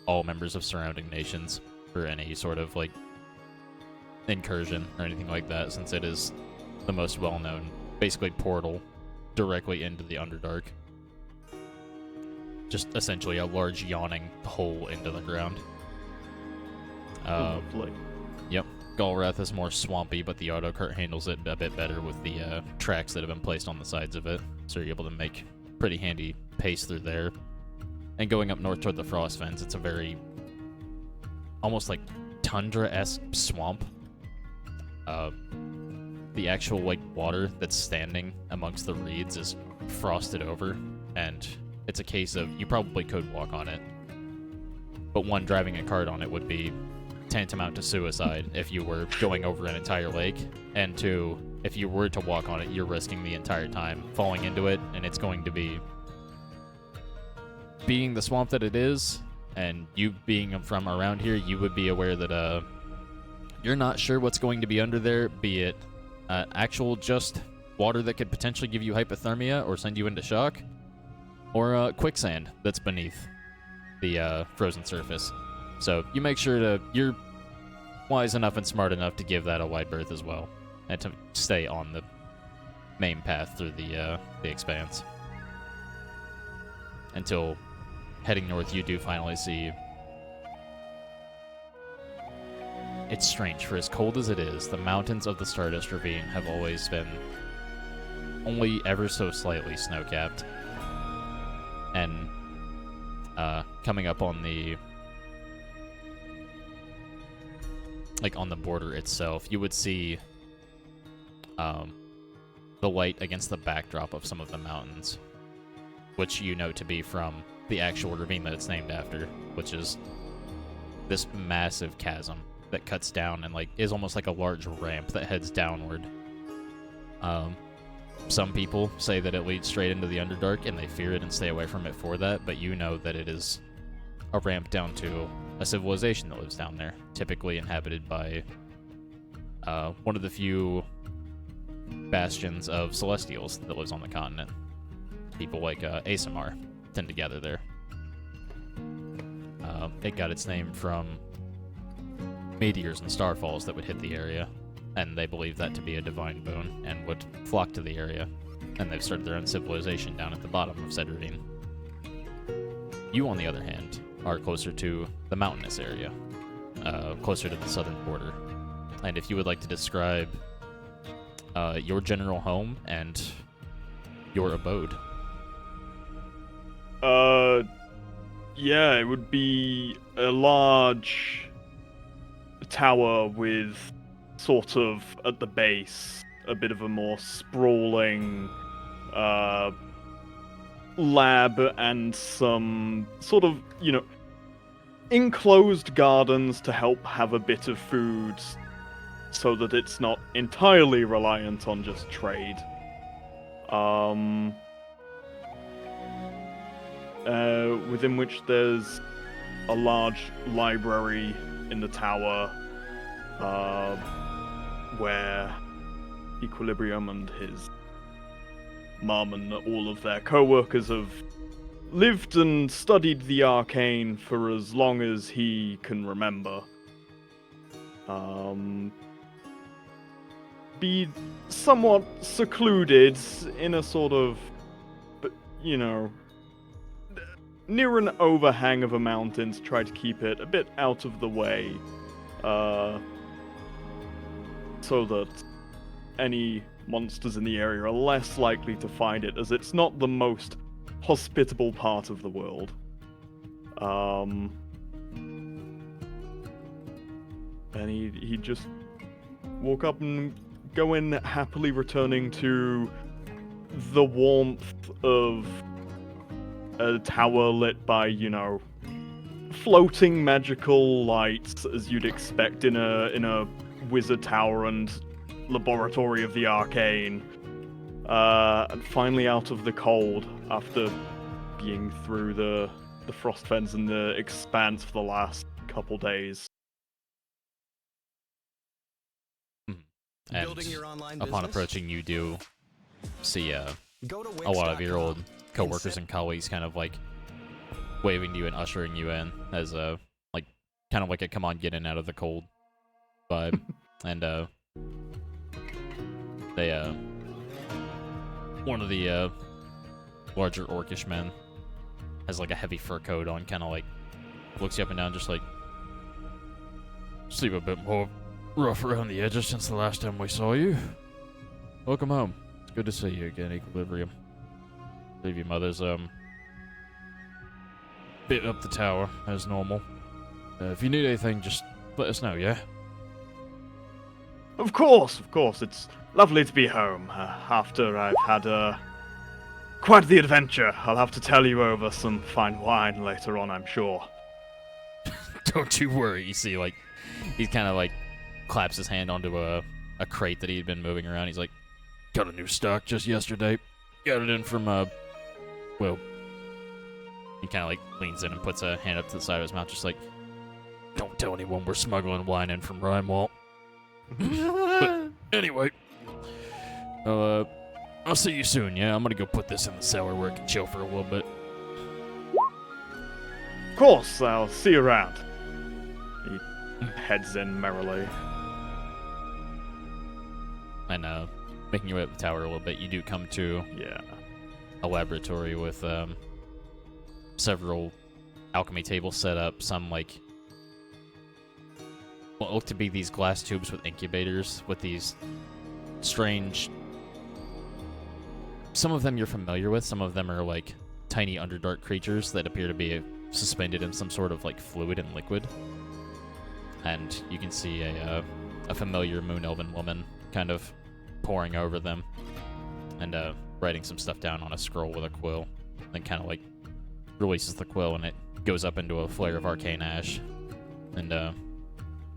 all members of surrounding nations for any sort of like incursion or anything like that, since it is the most well-known, basically portal directly into the Underdark. Just essentially a large yawning hole into the ground. Lovely. Yep. Galrath is more swampy, but the autocart handles it a bit better with the tracks that have been placed on the sides of it, so you're able to make pretty handy pace through there. And going up north toward the Frost Fens, it's a very almost like tundra-esque swamp. The actual like water that's standing amongst the reeds is frosted over, and it's a case of you probably could walk on it, but one, driving a cart on it would be tantamount to suicide if you were going over an entire lake, and two, if you were to walk on it, you're risking the entire time falling into it, and it's going to be, being the swamp that it is, and you being from around here, you would be aware that you're not sure what's going to be under there, be it actual just water that could potentially give you hypothermia or send you into shock, or quicksand that's beneath the frozen surface. So you make sure you're wise enough and smart enough to give that a wide berth as well, and to stay on the main path through the expanse. Until heading north, you do finally see. It's strange, for as cold as it is, the mountains of the Stardust Ravine have always been only ever so slightly snow-capped. And coming up on the on the border itself, you would see the light against the backdrop of some of the mountains, which you know to be from the actual ravine that it's named after, which is this massive chasm that cuts down and is almost like a large ramp that heads downward. Some people say that it leads straight into the Underdark, and they fear it and stay away from it for that, but you know that it is a ramp down to a civilization that lives down there, typically inhabited by one of the few bastions of Celestials that lives on the continent. People like Asimar tend to gather there. It got its name from meteors and starfalls that would hit the area, and they believe that to be a divine boon and would flock to the area, and they've started their own civilization down at the bottom of said ravine. You, on the other hand, are closer to the mountainous area, closer to the southern border. And if you would like to describe your general home and your abode. Yeah, it would be a large tower with sort of at the base a bit of a more sprawling lab and some sort of, enclosed gardens to help have a bit of food so that it's not entirely reliant on just within which there's a large library in the tower, where Equilibrium and his mum and all of their co-workers have lived and studied the arcane for as long as he can remember. Be somewhat secluded in a sort of, near an overhang of a mountain to try to keep it a bit out of the way, so that any monsters in the area are less likely to find it, as it's not the most hospitable part of the world. And he just woke up and going happily returning to the warmth of a tower lit by, floating magical lights as you'd expect in a wizard tower and laboratory of the arcane. And finally out of the cold after being through the frost fens and the expanse for the last couple days. And Building your online upon business? approaching, you do see Go to a lot of your old Wix.com coworkers and colleagues kind of like waving to you and ushering you in as a kind of like a come on, get in out of the cold vibe. And they one of the larger orcish men has like a heavy fur coat on, kind of like looks you up and down, just like seem a bit more rough around the edges since the last time we saw you. Welcome home. It's good to see you again, Equilibrium. Believe your mother's bit up the tower as normal. If you need anything, just let us know, yeah? Of course. It's lovely to be home after I've had quite the adventure. I'll have to tell you over some fine wine later on, I'm sure. Don't you worry. You see, like, he kind of like claps his hand onto a crate that he'd been moving around. He's like, got a new stock just yesterday. Got it in from, well, he kind of like leans in and puts a hand up to the side of his mouth, just like, don't tell anyone we're smuggling wine in from Rhymewalt. But anyway, I'll see you soon, yeah? I'm gonna go put this in the cellar where it can chill for a little bit. Of course, I'll see you around. He heads in merrily. And, making your way up the tower a little bit, you do come to Yeah. a laboratory with, several alchemy tables set up, some, like, what look to be these glass tubes with incubators, with these strange... Some of them you're familiar with, some of them are, like, tiny Underdark creatures that appear to be suspended in some sort of, like, fluid and liquid. And you can see a familiar Moon Elven woman kind of poring over them and writing some stuff down on a scroll with a quill. Then kind of, like, releases the quill and it goes up into a flare of arcane ash. And,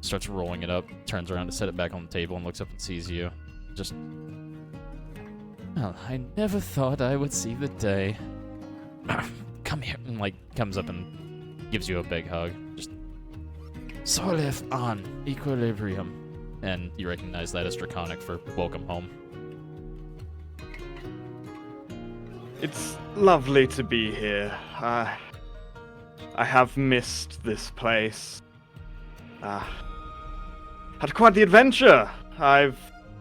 starts rolling it up, turns around to set it back on the table and looks up and sees you. Just... Well, I never thought I would see the day. Come here, and like comes up and gives you a big hug. Just Solif on Equilibrium, and you recognize that as Draconic for welcome home. It's lovely to be here. I have missed this place. Had quite the adventure. I've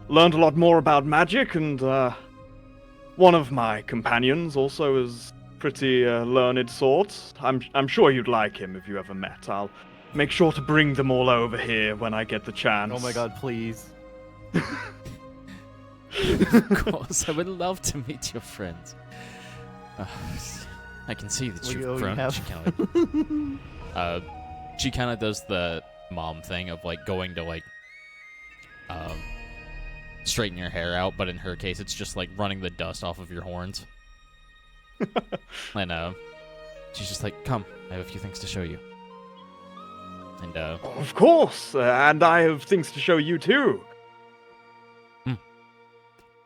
learned a lot more about magic, and one of my companions also is pretty learned sort. I'm sure you'd like him if you ever met. I'll make sure to bring them all over here when I get the chance. Oh my god, please. Of course, I would love to meet your friends. I can see that you've grown. She kind of does the mom thing of like going to like straighten your hair out, but in her case, it's just like running the dust off of your horns. And she's just like, "Come, I have a few things to show you." And Of course, and I have things to show you too.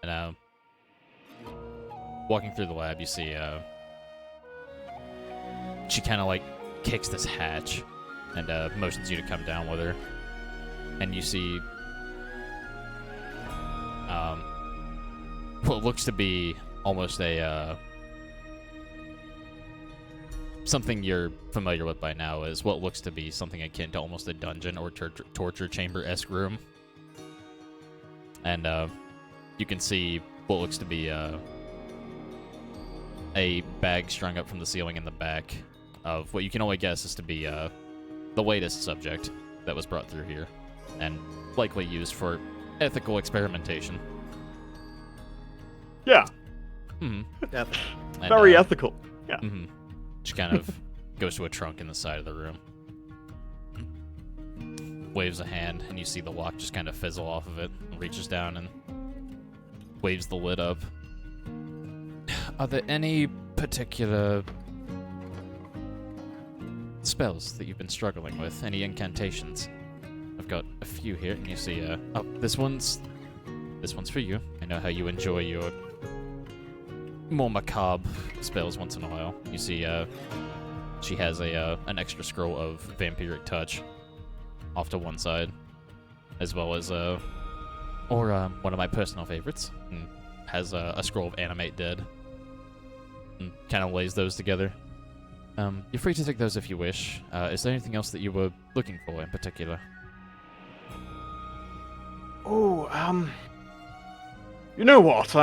And walking through the lab, you see she kind of like kicks this hatch and motions you to come down with her. And you see what looks to be almost a something you're familiar with by now is what looks to be something akin to almost a dungeon or torture chamber-esque room. And you can see what looks to be a bag strung up from the ceiling in the back of what you can only guess is to be the latest subject that was brought through here, and likely used for ethical experimentation. Yeah. Mm-hmm. And, Very ethical. Yeah. Mm-hmm. She kind of goes to a trunk in the side of the room. Waves a hand, and you see the lock just kind of fizzle off of it, and reaches down and waves the lid up. Are there any particular spells that you've been struggling with? Any incantations? I've got a few here, and you see, oh, this one's for you. I know how you enjoy your more macabre spells once in a while. You see, she has an extra scroll of vampiric touch off to one side, as well as one of my personal favorites, has a scroll of animate dead, and kind of lays those together. You're free to take those if you wish. Is there anything else that you were looking for in particular? Oh, you know what?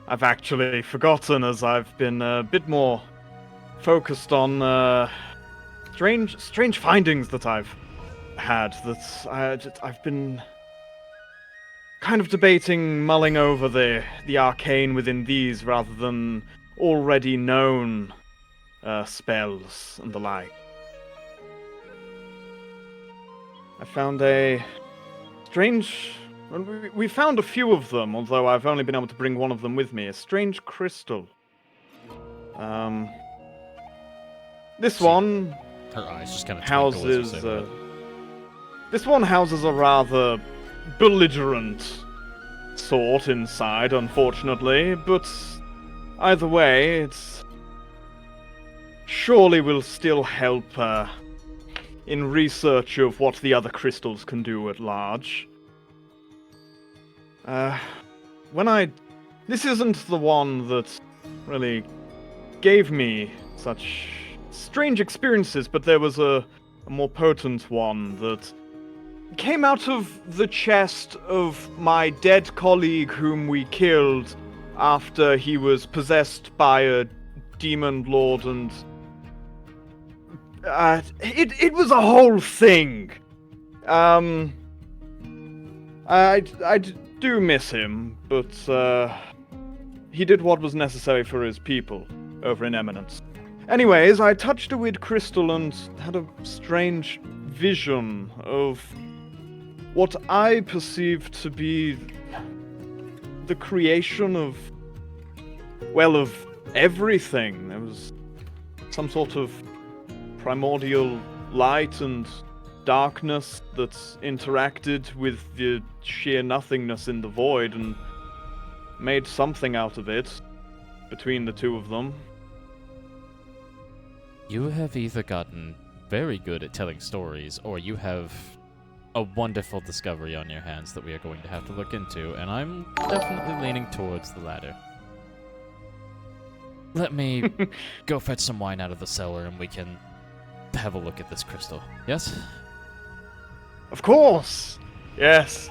I've actually forgotten, as I've been a bit more focused on strange findings that I've had. I've been kind of debating, mulling over the arcane within these rather than already known spells and the like. I found a strange... We found a few of them, although I've only been able to bring one of them with me. A strange crystal. This one Her eyes just kind of houses... this one houses a rather belligerent sort inside, unfortunately, but either way, it's surely will still help in research of what the other crystals can do at large. This isn't the one that really gave me such strange experiences, but there was a more potent one that came out of the chest of my dead colleague whom we killed after he was possessed by a demon lord, and it was a whole thing. I do miss him, but he did what was necessary for his people over in Eminence. Anyways, I touched a weird crystal and had a strange vision of what I perceived to be the creation of, well, of everything. There was some sort of primordial light and darkness that interacted with the sheer nothingness in the void and made something out of it between the two of them. You have either gotten very good at telling stories, or you have a wonderful discovery on your hands that we are going to have to look into, and I'm definitely leaning towards the latter. Let me go fetch some wine out of the cellar, and we can have a look at this crystal. Yes? Of course! Yes!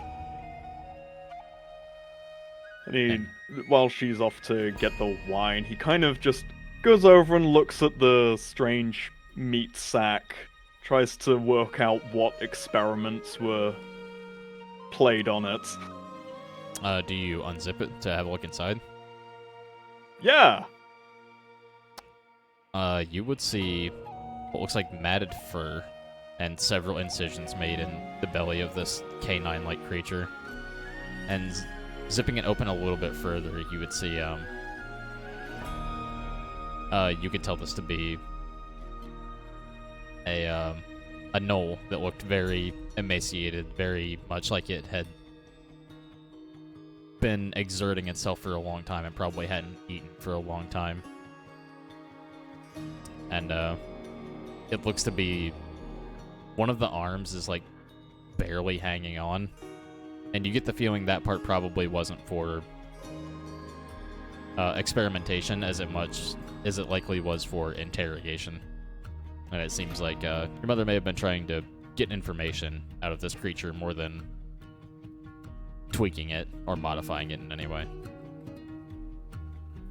And while she's off to get the wine, he kind of just goes over and looks at the strange meat sack, tries to work out what experiments were played on it. Do you unzip it to have a look inside? Yeah! You would see what looks like matted fur and several incisions made in the belly of this canine-like creature. And zipping it open a little bit further, you would see, you could tell this to be a gnoll that looked very emaciated, very much like it had been exerting itself for a long time and probably hadn't eaten for a long time. and it looks to be one of the arms is like barely hanging on, and you get the feeling that part probably wasn't for experimentation as much as it likely was for interrogation. And it seems like your mother may have been trying to get information out of this creature more than tweaking it or modifying it in any way.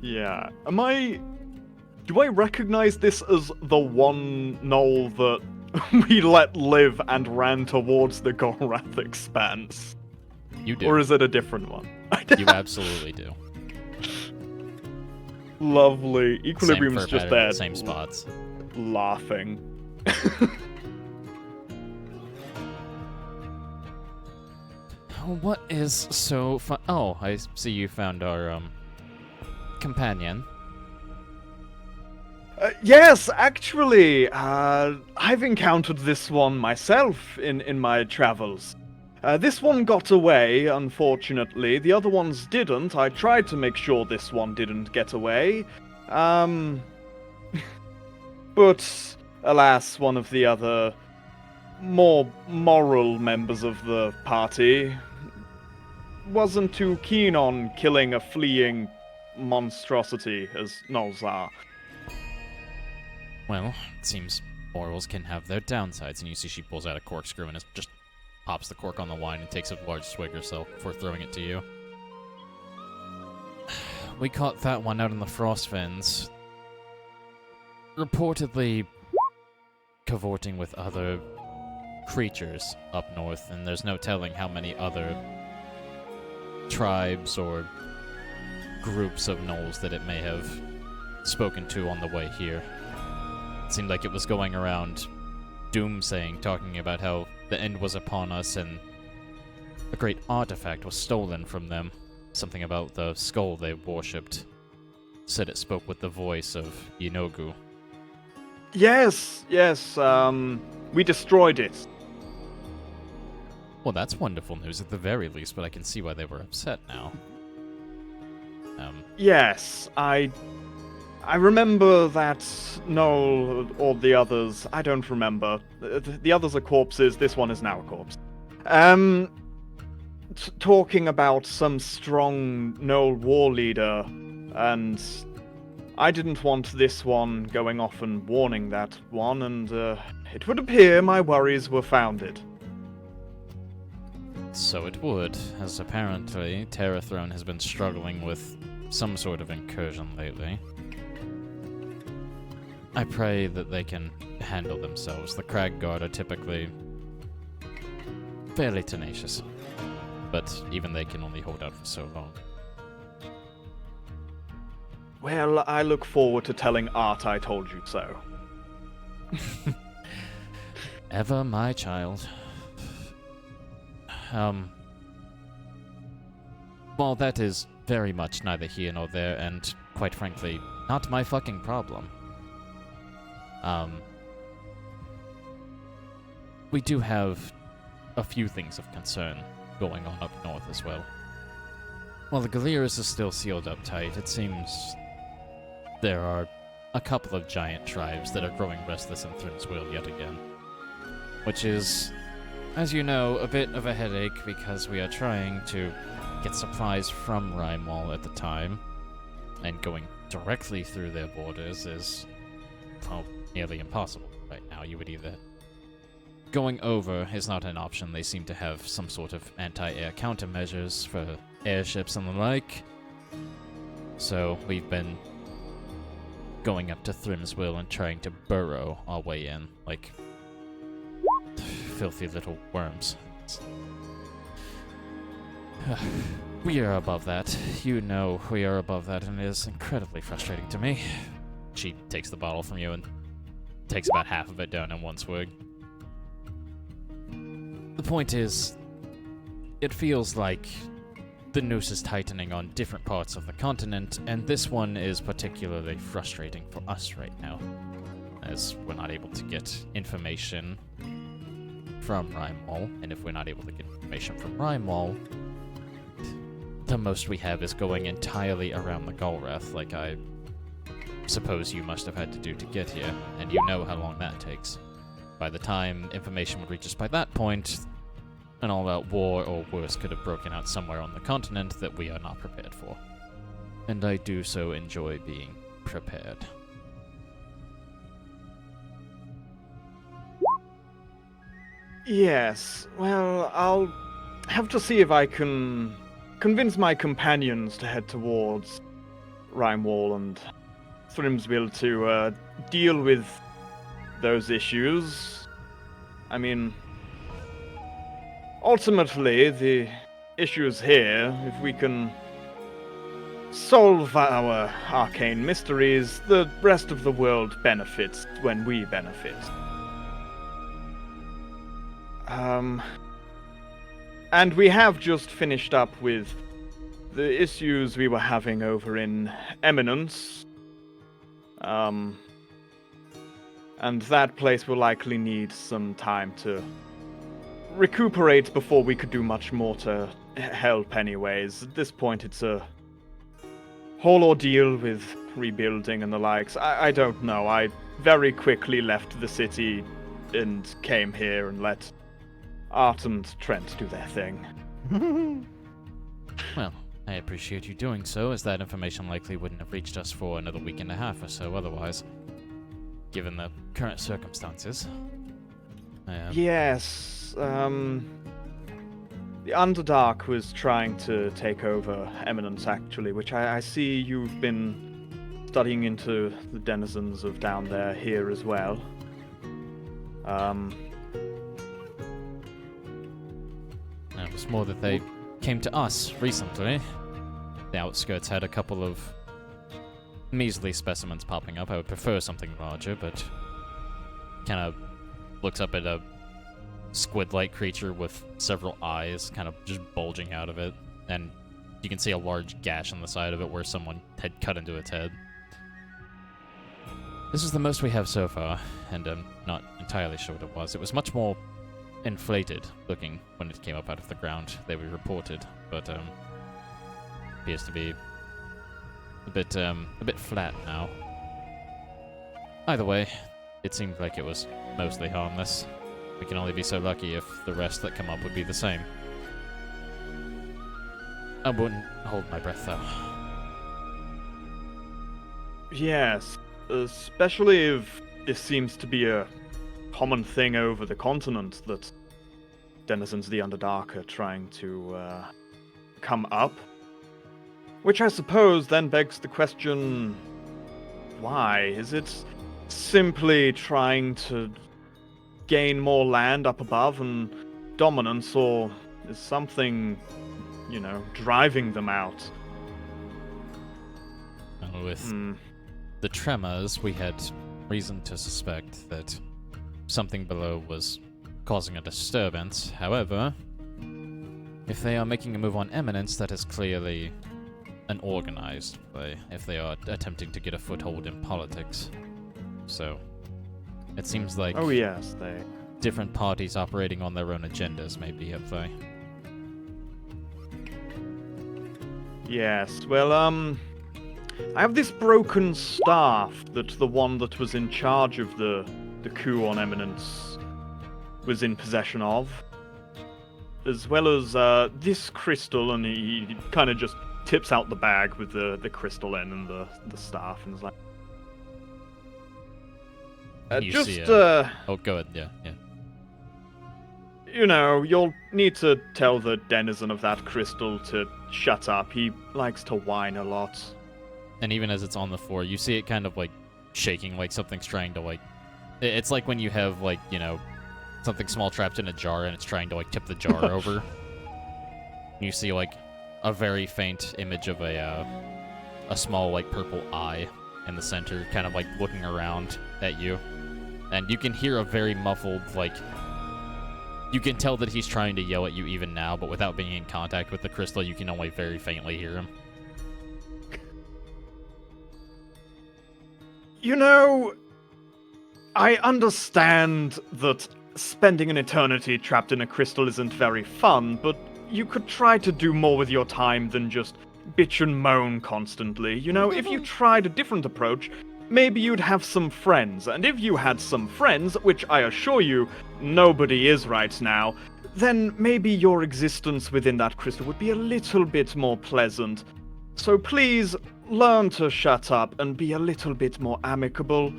Yeah. Do I recognize this as the one Knoll that we let live and ran towards the Golrath expanse? You do. Or is it a different one? You absolutely do. Lovely. Equilibrium's Same fur just pattern, there. same spots. Laughing. What is so fun? Oh, I see you found our companion. Yes, actually, I've encountered this one myself in my travels. This one got away, unfortunately. The other ones didn't. I tried to make sure this one didn't get away. But, alas, one of the other more moral members of the party wasn't too keen on killing a fleeing monstrosity, as gnolls are. Well, it seems morals can have their downsides, and you see she pulls out a corkscrew and just pops the cork on the wine and takes a large swig herself before throwing it to you. We caught that one out in the Frostfens. Reportedly cavorting with other creatures up north, and there's no telling how many other tribes or groups of gnolls that it may have spoken to on the way here. It seemed like it was going around doomsaying, talking about how the end was upon us and a great artifact was stolen from them. Something about the skull they worshipped. Said it spoke with the voice of Yinogu. Yes, we destroyed it. Well, that's wonderful news at the very least, but I can see why they were upset now. Yes, I remember that Noel or the others. I don't remember. The others are corpses. This one is now a corpse. Talking about some strong Noel war leader, and I didn't want this one going off and warning that one, and it would appear my worries were founded. So it would, as apparently Terrathrone has been struggling with some sort of incursion lately. I pray that they can handle themselves. The Crag Guard are typically fairly tenacious, but even they can only hold out for so long. Well, I look forward to telling Art I told you so. Ever my child. Well, that is very much neither here nor there, and quite frankly, not my fucking problem. We do have a few things of concern going on up north as well. While the Galeras is still sealed up tight, it seems there are a couple of giant tribes that are growing restless in Thrimswil yet again. Which is, as you know, a bit of a headache because we are trying to get supplies from Rymwall at the time, and going directly through their borders is, well, nearly impossible right now. You would either... Going over is not an option. They seem to have some sort of anti-air countermeasures for airships and the like. So we've been going up to Thrimswil and trying to burrow our way in, like filthy little worms. We are above that. You know we are above that, and it is incredibly frustrating to me. She takes the bottle from you and takes about half of it down in one swig. The point is, it feels like the noose is tightening on different parts of the continent, and this one is particularly frustrating for us right now, as we're not able to get information from Rymwall, and if we're not able to get information from Rymwall, the most we have is going entirely around the Golrath, like I suppose you must have had to do to get here, and you know how long that takes. By the time information would reach us by that point, an all-out war or worse could have broken out somewhere on the continent that we are not prepared for. And I do so enjoy being prepared. Yes, well, I'll have to see if I can convince my companions to head towards Rhymewall and Thrimsville to deal with those issues. I mean, ultimately, the issues here, if we can solve our arcane mysteries, the rest of the world benefits when we benefit. And we have just finished up with the issues we were having over in Eminence. And that place will likely need some time to recuperate before we could do much more to help anyways. At this point, it's a whole ordeal with rebuilding and the likes. I don't know. I very quickly left the city and came here and let Art and Trent do their thing. Well, I appreciate you doing so, as that information likely wouldn't have reached us for another week and a half or so otherwise, given the current circumstances. Yes, the Underdark was trying to take over Eminence, actually, which I see you've been studying into the denizens of down there here as well. It was more that they came to us recently. The outskirts had a couple of measly specimens popping up. I would prefer something larger, but kind of looks up at a squid-like creature with several eyes kind of just bulging out of it, and you can see a large gash on the side of it where someone had cut into its head. This is the most we have so far, and I'm not entirely sure what it was. It was much more inflated looking when it came up out of the ground, they were reported, but appears to be a bit flat now. Either way, it seemed like it was mostly harmless. We can only be so lucky if the rest that come up would be the same. I wouldn't hold my breath though. Yes, especially if this seems to be a common thing over the continent that denizens of the Underdark are trying to come up. Which I suppose then begs the question, why? Is it simply trying to gain more land up above and dominance, or is something, driving them out? And with the tremors, we had reason to suspect that something below was causing a disturbance. However, if they are making a move on Eminence, that is clearly an organized play, if they are attempting to get a foothold in politics. So, it seems like oh yes, they different parties operating on their own agendas may be at play. Yes, well, I have this broken staff that the one that was in charge of the coup on Eminence was in possession of, as well as this crystal, and he kind of just tips out the bag with the crystal in and the staff, and is like, You just see oh, go ahead. Yeah. You'll need to tell the denizen of that crystal to shut up. He likes to whine a lot. And even as it's on the floor, you see it kind of like shaking, like something's trying to like. It's like when you have like something small trapped in a jar and it's trying to like tip the jar over. You see like a very faint image of a small like purple eye in the center, kind of like looking around at you, and you can hear a very muffled like. You can tell that he's trying to yell at you even now, but without being in contact with the crystal, you can only very faintly hear him. I understand that spending an eternity trapped in a crystal isn't very fun, but you could try to do more with your time than just bitch and moan constantly. If you tried a different approach, maybe you'd have some friends. And if you had some friends, which I assure you nobody is right now, then maybe your existence within that crystal would be a little bit more pleasant. So please, learn to shut up and be a little bit more amicable.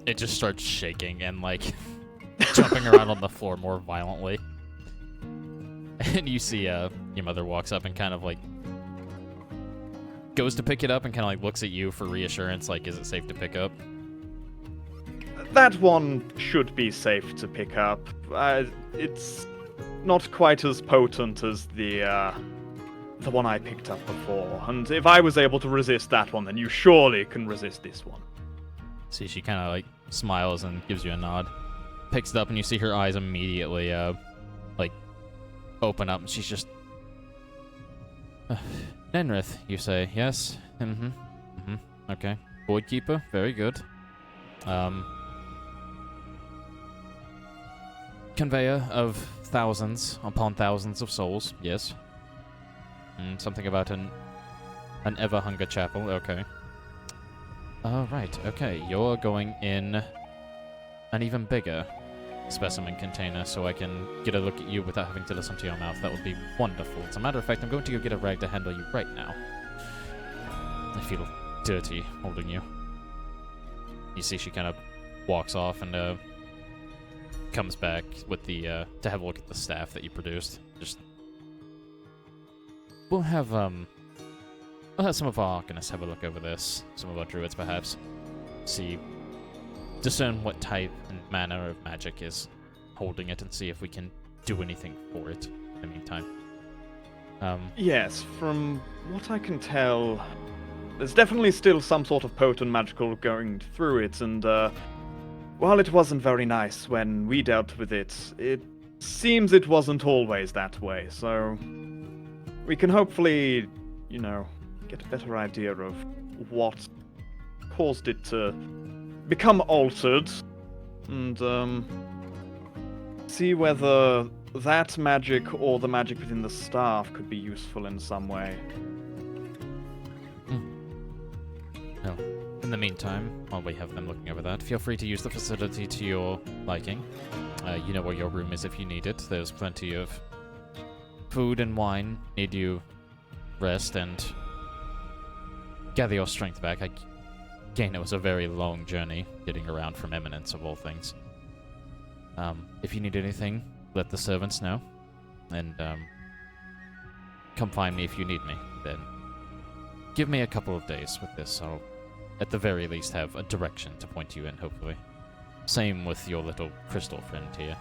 It just starts shaking and, like, jumping around on the floor more violently. And you see your mother walks up and kind of, like, goes to pick it up and kind of, like, looks at you for reassurance, like, is it safe to pick up? That one should be safe to pick up. It's not quite as potent as the one I picked up before. And if I was able to resist that one, then you surely can resist this one. See, she kind of, like, smiles and gives you a nod. Picks it up and you see her eyes immediately, like, open up. And she's just... Nenrith, you say, yes? Okay. Void Keeper, very good. Conveyor of thousands upon thousands of souls, yes. Something about an Everhunger chapel, okay. Right, okay, you're going in an even bigger specimen container so I can get a look at you without having to listen to your mouth. That would be wonderful. As a matter of fact, I'm going to go get a rag to handle you right now. I feel dirty holding you. You see she kind of walks off and comes back with the to have a look at the staff that you produced. Just we'll have some of our arcanists have a look over this. Some of our druids perhaps. Discern what type and manner of magic is holding it and see if we can do anything for it in the meantime. Yes, from what I can tell, there's definitely still some sort of potent magical going through it, and while it wasn't very nice when we dealt with it, it seems it wasn't always that way, so we can hopefully, get a better idea of what caused it to become altered, and see whether that magic or the magic within the staff could be useful in some way. No. In the meantime, while we have them looking over that, feel free to use the facility to your liking. You know where your room is if you need it. There's plenty of food and wine. Need you rest and gather your strength back. Again, it was a very long journey getting around from Eminence of all things. If you need anything, let the servants know. And come find me if you need me. Then give me a couple of days with this. I'll at the very least have a direction to point you in, hopefully. Same with your little crystal friend here.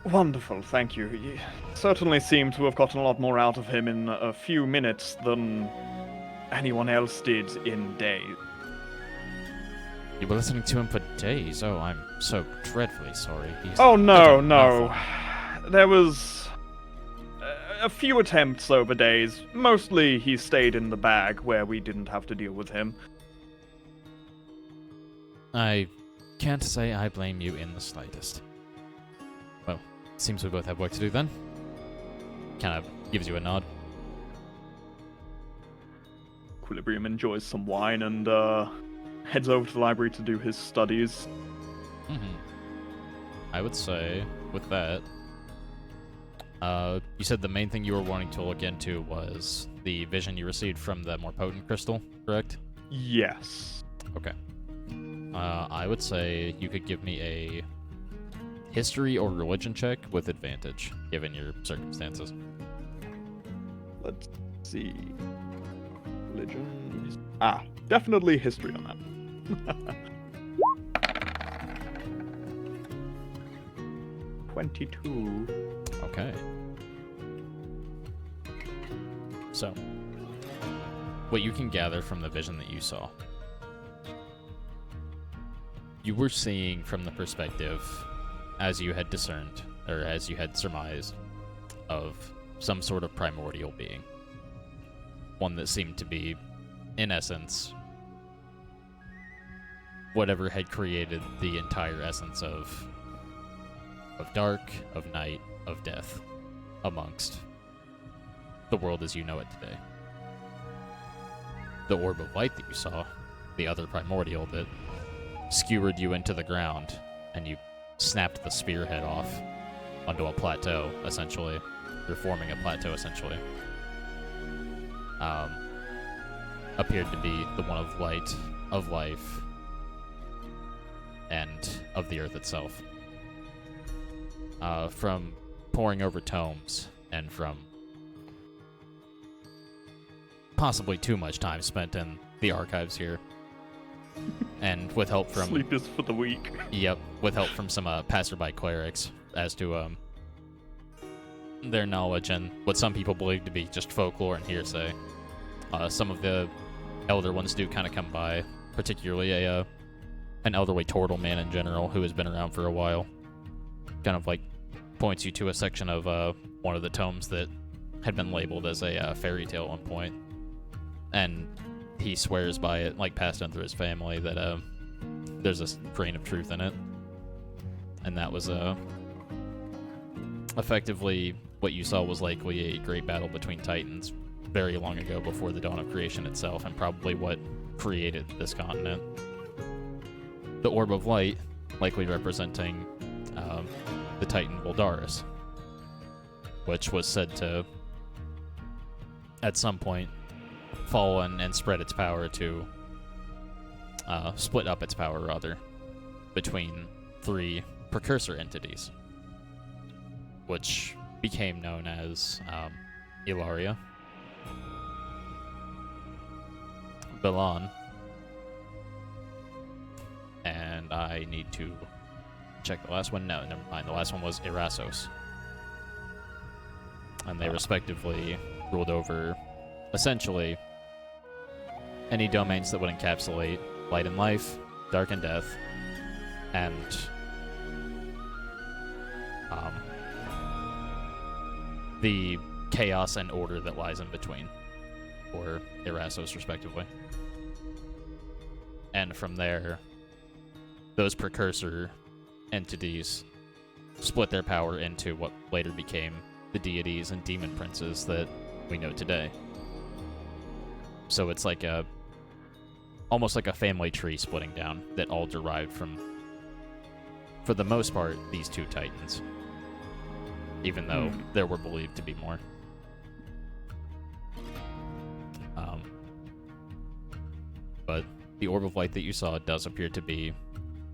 Wonderful, thank you. You certainly seem to have gotten a lot more out of him in a few minutes than anyone else did in days. You were listening to him for days? Oh, I'm so dreadfully sorry. Oh, no. There was a few attempts over days. Mostly he stayed in the bag where we didn't have to deal with him. I can't say I blame you in the slightest. Well, seems we both have work to do then. Kind of gives you a nod. Equilibrium enjoys some wine and heads over to the library to do his studies. I would say, with that, you said the main thing you were wanting to look into was the vision you received from the more potent crystal, correct? Yes. Okay. I would say you could give me a history or religion check with advantage, given your circumstances. Let's see. Religion. Definitely history on that. 22. Okay. So, what you can gather from the vision that you saw, you were seeing from the perspective, as you had discerned, or as you had surmised, of some sort of primordial being. One that seemed to be, in essence, whatever had created the entire essence of dark, of night, of death, amongst the world as you know it today. the orb of light that you saw, the other primordial that skewered you into the ground, and you snapped the spearhead off onto a plateau, essentially. You're forming a plateau, essentially. Appeared to be the one of light, of life, and of the earth itself. From poring over tomes, and from possibly too much time spent in the archives here, and with help from... Sleep is for the weak. Yep, with help from some passerby clerics as to their knowledge and what some people believe to be just folklore and hearsay. Some of the elder ones do kind of come by, particularly an elderly turtle man in general who has been around for a while. Kind of like points you to a section of one of the tomes that had been labeled as a fairy tale at one point. And he swears by it, like passed on through his family, that there's a grain of truth in it. And that was effectively what you saw was likely a great battle between titans very long ago before the dawn of creation itself, and probably what created this continent. The Orb of Light likely representing the titan Voldaris, which was said to, at some point, fall and spread its power to, split up its power, rather, between 3 precursor entities, which became known as Ilaria, Balan, and I need to check the last one. No, never mind. The last one was Erasos. And they respectively ruled over, essentially, any domains that would encapsulate light and life, dark and death, and the chaos and order that lies in between, or Erasos, respectively. And from there, those precursor entities split their power into what later became the deities and demon princes that we know today. So it's like almost like a family tree splitting down that all derived from, for the most part, these 2 titans. Even though there were believed to be more. But the Orb of Light that you saw does appear to be,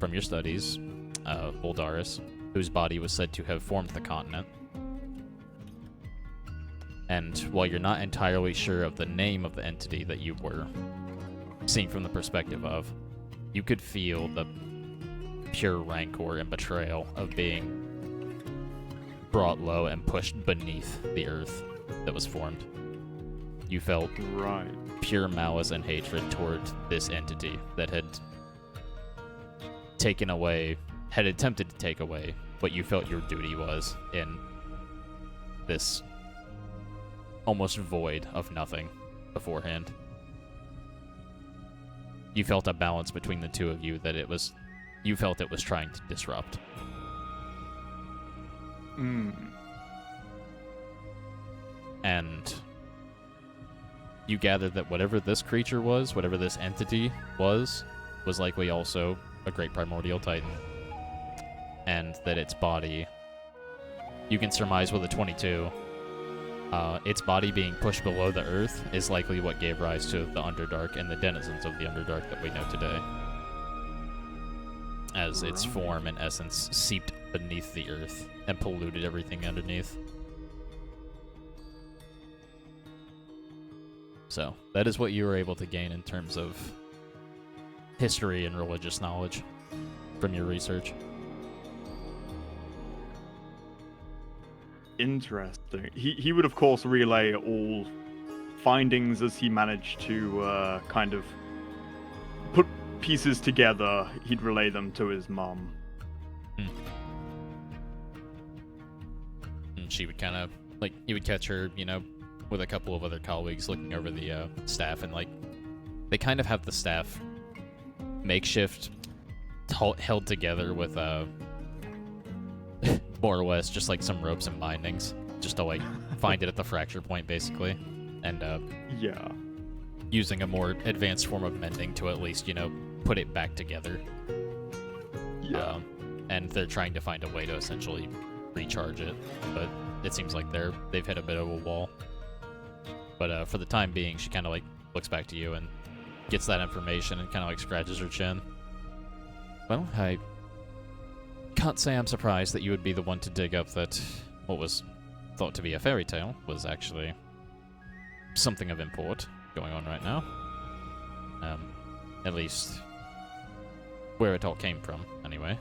from your studies, Voldaris, whose body was said to have formed the continent. And while you're not entirely sure of the name of the entity that you were seeing from the perspective of, you could feel the pure rancor and betrayal of being brought low and pushed beneath the earth that was formed. You felt pure malice and hatred toward this entity that had taken away, had attempted to take away what you felt your duty was in this almost void of nothing beforehand. You felt a balance between the 2 of you that you felt it was trying to disrupt. And you gathered that whatever this creature was, whatever this entity was likely also a great primordial titan. And that its body, you can surmise with a 22, its body being pushed below the earth is likely what gave rise to the Underdark and the denizens of the Underdark that we know today. As its form and essence seeped beneath the earth and polluted everything underneath. So, that is what you were able to gain in terms of history and religious knowledge from your research. Interesting. He would, of course, relay all findings as he managed to kind of put pieces together. He'd relay them to his mum. And she would kind of, like, you would catch her, with a couple of other colleagues looking over the staff, and, like, they kind of have the staff makeshift held together with, more or less just, like, some ropes and bindings, just to, like, find it at the fracture point, basically. And, yeah. using a more advanced form of mending to at least, put it back together. Yeah. And they're trying to find a way to essentially recharge it, but it seems like they've hit a bit of a wall. But for the time being, she kind of like looks back to you and gets that information and kind of like scratches her chin. Well, I can't say I'm surprised that you would be the one to dig up that what was thought to be a fairy tale was actually something of import going on right now. At least where it all came from, anyway.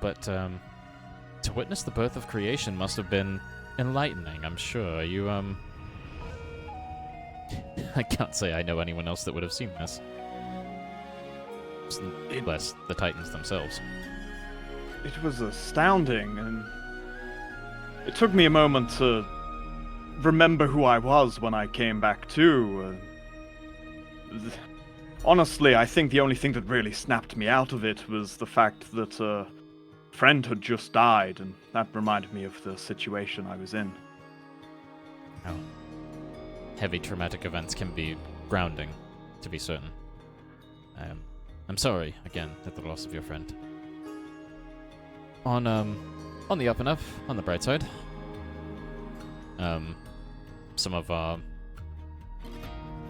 But to witness the birth of creation must have been enlightening, I'm sure. You, I can't say I know anyone else that would have seen this. Unless the Titans themselves. It was astounding, and it took me a moment to remember who I was when I came back to. Honestly, I think the only thing that really snapped me out of it was the fact that a friend had just died, and that reminded me of the situation I was in. Oh. Heavy traumatic events can be grounding, to be certain. I'm sorry, again, at the loss of your friend. On the up and up, on the bright side, some of our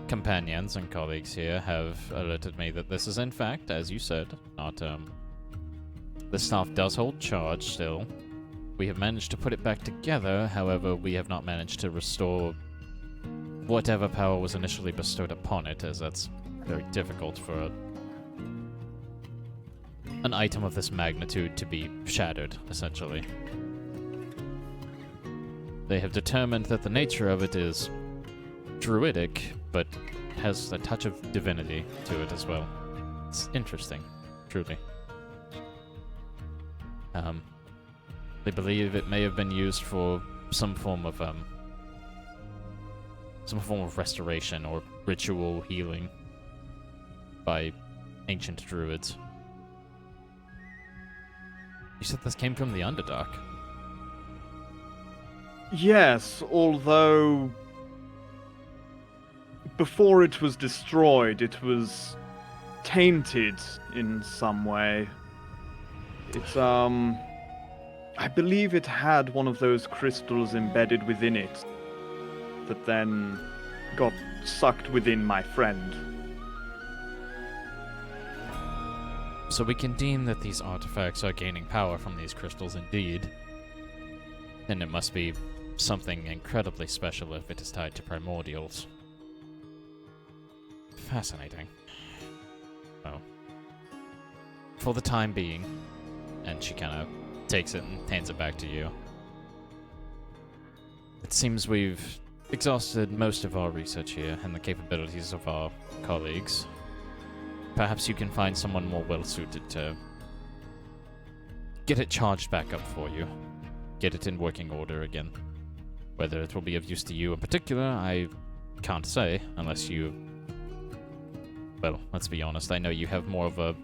companions and colleagues here have alerted me that this is in fact, as you said, not, the staff does hold charge still. We have managed to put it back together, however, we have not managed to restore whatever power was initially bestowed upon it, as that's very difficult for an item of this magnitude to be shattered, essentially. They have determined that the nature of it is druidic, but has a touch of divinity to it as well. It's interesting, truly. They believe it may have been used for some form of restoration or ritual healing by ancient druids. You said this came from the Underdark. Yes, although before it was destroyed, it was tainted in some way. It's, I believe it had one of those crystals embedded within it that then got sucked within my friend. So we can deem that these artifacts are gaining power from these crystals indeed. Then it must be something incredibly special if it is tied to primordials. Fascinating. Well, for the time being, and she kind of takes it and hands it back to you. It seems we've exhausted most of our research here and the capabilities of our colleagues. Perhaps you can find someone more well-suited to get it charged back up for you. Get it in working order again. Whether it will be of use to you in particular, I can't say, unless you... Well, let's be honest, I know you have more of a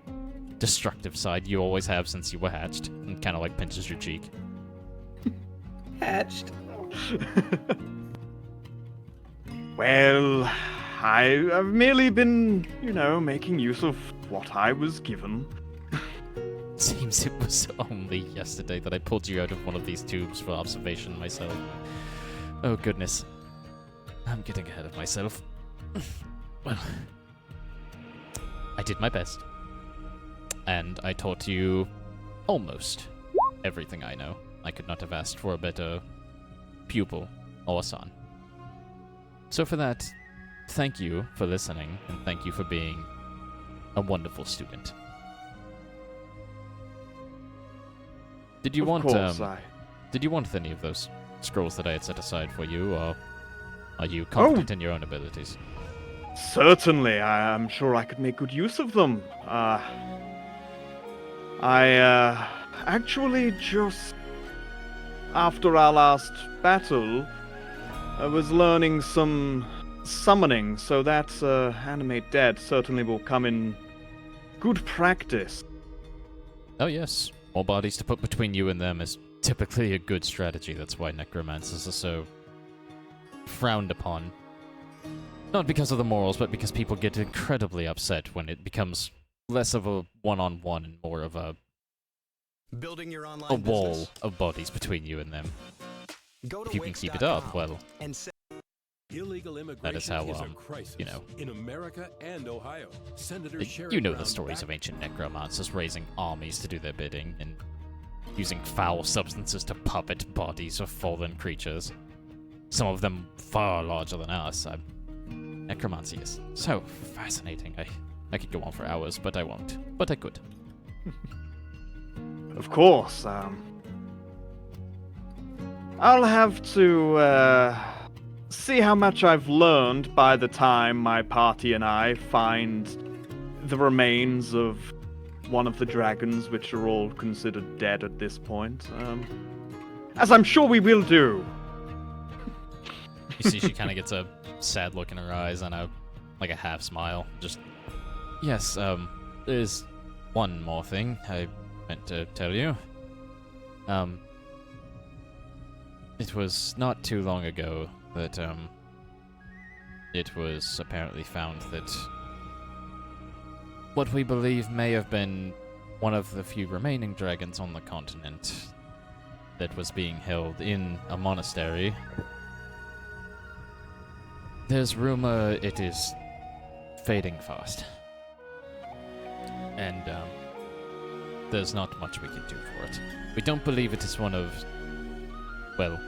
destructive side. You always have since you were hatched, and kind of like pinches your cheek. Hatched. Well, I've merely been, making use of what I was given. Seems it was only yesterday that I pulled you out of one of these tubes for observation myself. Oh goodness. I'm getting ahead of myself. Well, I did my best. And I taught you almost everything I know. I could not have asked for a better pupil or son. So for that, thank you for listening, and thank you for being a wonderful student. Did you want any of those scrolls that I had set aside for you, or are you confident in your own abilities? Certainly, I'm sure I could make good use of them. I actually just after our last battle, I was learning some summoning, so that animate dead certainly will come in good practice. Oh yes, more bodies to put between you and them is typically a good strategy. That's why necromancers are so frowned upon Not because of the morals, but because people get incredibly upset when it becomes less of a one-on-one and more of a Building your online a wall business? of bodies between you and them. Go to If you can keep it up, Wix.com well, and say Illegal immigration that is how, is a crisis you know. in America and Ohio. Senator Sherrod You know Brown the stories of backed ancient necromancers raising armies to do their bidding and using foul substances to puppet bodies of fallen creatures. Some of them far larger than us. Necromancy is so fascinating. I could go on for hours, but I won't. But I could. Of course. I'll have to see how much I've learned by the time my party and I find the remains of one of the dragons, which are all considered dead at this point. As I'm sure we will do. You see, she kind of gets a sad look in her eyes and a half smile. Just, yes. There's one more thing I meant to tell you. It was not too long ago that it was apparently found that what we believe may have been one of the few remaining dragons on the continent that was being held in a monastery. There's rumor it is fading fast. And, there's not much we can do for it. We don't believe it is one of... Well,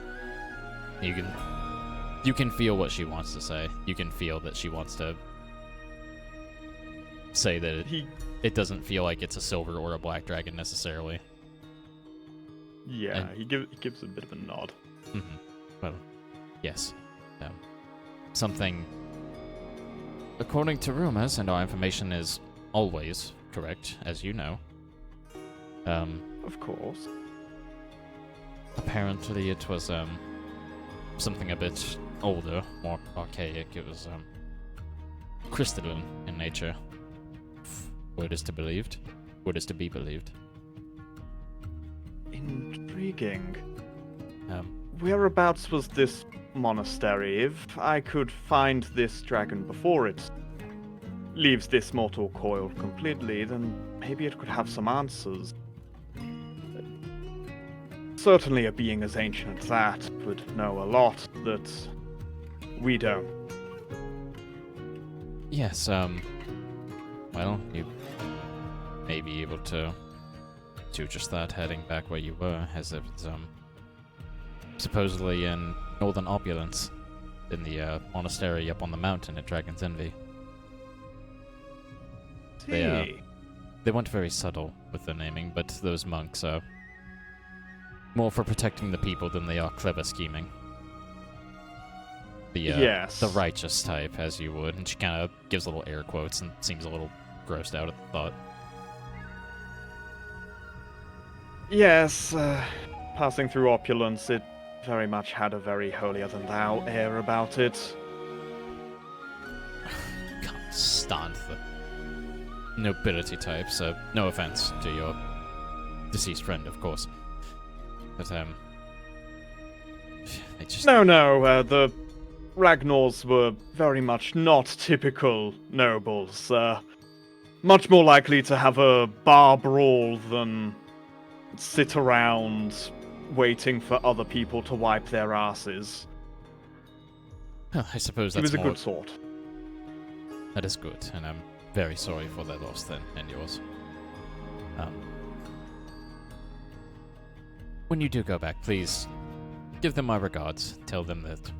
you can feel what she wants to say. You can feel that she wants to say that it doesn't feel like it's a silver or a black dragon necessarily. Yeah, And- he gives a bit of a nod. Mm-hmm. Well, yes. Something... According to rumors, and our information is always correct, as you know, Of course. apparently it was, something a bit older, more archaic. It was, crystalline in nature. Word is to believed. Word is to be believed. Intriguing. Um, Whereabouts was this monastery? If I could find this dragon before it leaves this mortal coil completely, then maybe it could have some answers. Certainly a being as ancient as that would know a lot that we don't. yes, well, you may be able to do just that, heading back where you were, as if it's, supposedly in northern opulence, in the, monastery up on the mountain at Dragon's Envy. They weren't very subtle with the naming, but those monks are more for protecting the people than they are clever scheming. Yes. The righteous type, as you would, and she kind of gives little air quotes and seems a little grossed out at the thought. Yes, passing through opulence, it very much had a very holier-than-thou air about it. Can't stand the nobility type, so no offense to your deceased friend, of course. But, it just... No, the Ragnors were very much not typical nobles. Much more likely to have a bar brawl than sit around waiting for other people to wipe their asses. Well, I suppose He that's was a more... good sort. That is good, and I'm very sorry for their loss then, and yours. When you do go back, please give them my regards. Tell them that,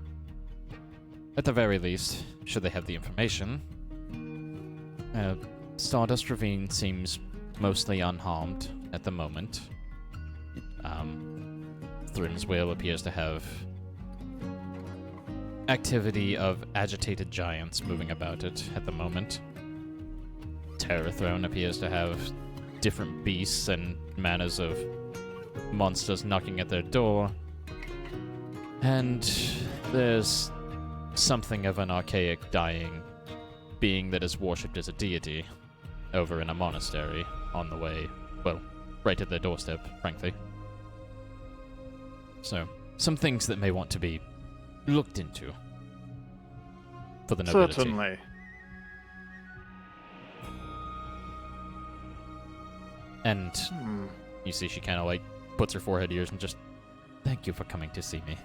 at the very least, should they have the information, Stardust Ravine seems mostly unharmed at the moment. Thrim's Will appears to have activity of agitated giants moving about it at the moment. Terror Throne appears to have different beasts and manners of monsters knocking at their door. And there's something of an archaic dying being that is worshipped as a deity over in a monastery on the way, well, right at their doorstep, frankly. So, some things that may want to be looked into. for the nobility. Certainly. And you see she kind of like puts her forehead to yours and just, thank you for coming to see me.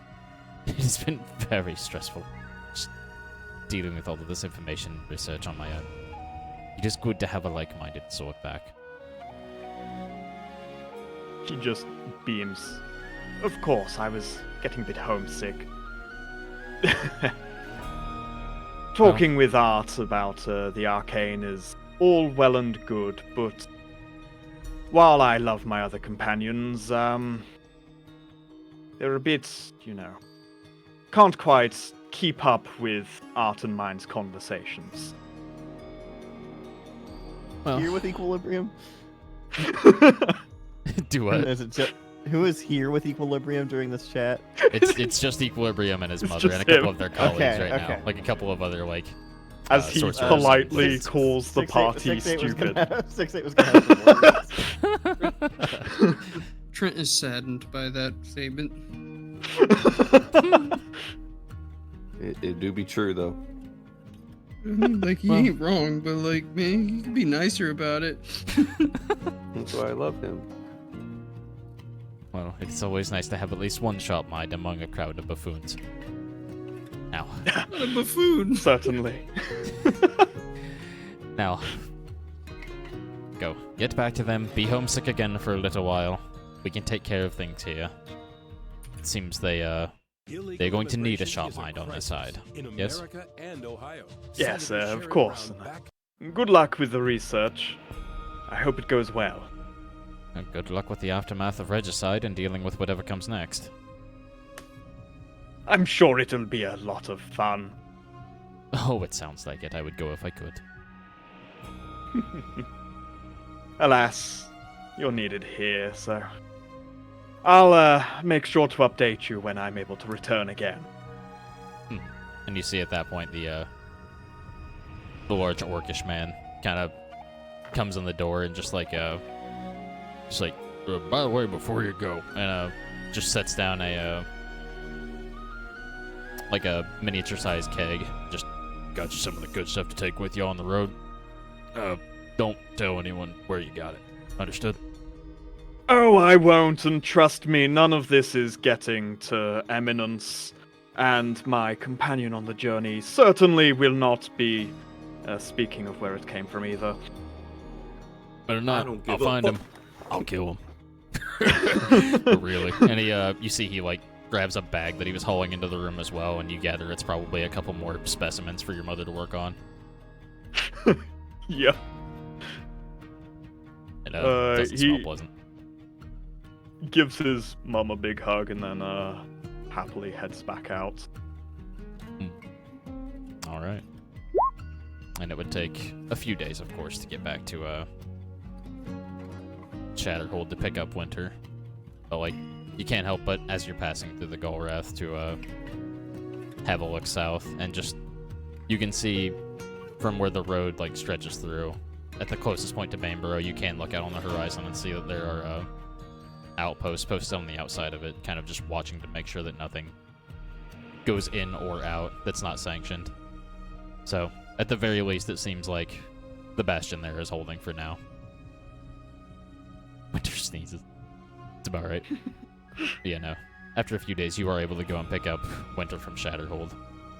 It has been very stressful, just dealing with all of this information and research on my own. It is good to have a like-minded sword back. She just beams. Of course, I was getting a bit homesick. Talking with Art about the arcane is all well and good, but while I love my other companions, they're a bit, can't quite keep up with Art and mine's conversations. Well, Here with Equilibrium? do what? Is it who is here with Equilibrium during this chat? It's just Equilibrium and his It's mother just and a couple him. of their colleagues Okay, right okay. now. Like a couple of other As he sorcerers politely and- calls the party 6-8 was stupid. gonna have 6-8 was gonna have some words. Trent is saddened by that statement. It do be true though. I mean, like, he Well- ain't wrong, but, like, man, you could be nicer about it. That's why I love him. Well, it's always nice to have at least one sharp mind among a crowd of buffoons. Now, What a buffoon. Certainly. now, go. Get back to them, be homesick again for a little while. We can take care of things here. It seems they're going to need a sharp mind on their side. Yes? America and Ohio. Yes, Senator of Sherry course. Brown back Good luck with the research. I hope it goes well. Good luck with the aftermath of regicide and dealing with whatever comes next. I'm sure it'll be a lot of fun. Oh, it sounds like it. I would go if I could. Alas, you're needed here, so I'll make sure to update you when I'm able to return again. And you see at that point the large orcish man kind of comes in the door and just like by the way, before you go, and just sets down a like a miniature-sized keg. Just got you some of the good stuff to take with you on the road. Don't tell anyone where you got it. Understood? Oh, I won't, and trust me, none of this is getting to Eminence, and my companion on the journey certainly will not be speaking of where it came from either. Better not. don't I'll give a find fuck. him. I'll kill him. Really? And you see he like grabs a bag that he was hauling into the room as well, and you gather it's probably a couple more specimens for your mother to work on. Yeah. It doesn't he- smell pleasant. Gives his mum a big hug and then happily heads back out. All right. And it would take a few days, of course, to get back to Shatterhold to pick up Winter. But like, you can't help but as you're passing through the Golrath to have a look south, and just you can see from where the road like stretches through. At the closest point to Baneborough, you can look out on the horizon and see that there are outposts posted on the outside of it, kind of just watching to make sure that nothing goes in or out that's not sanctioned. So, at the very least, it seems like the Bastion there is holding for now. Winter sneezes. It's about right. But yeah, no. After a few days, you are able to go and pick up Winter from Shatterhold,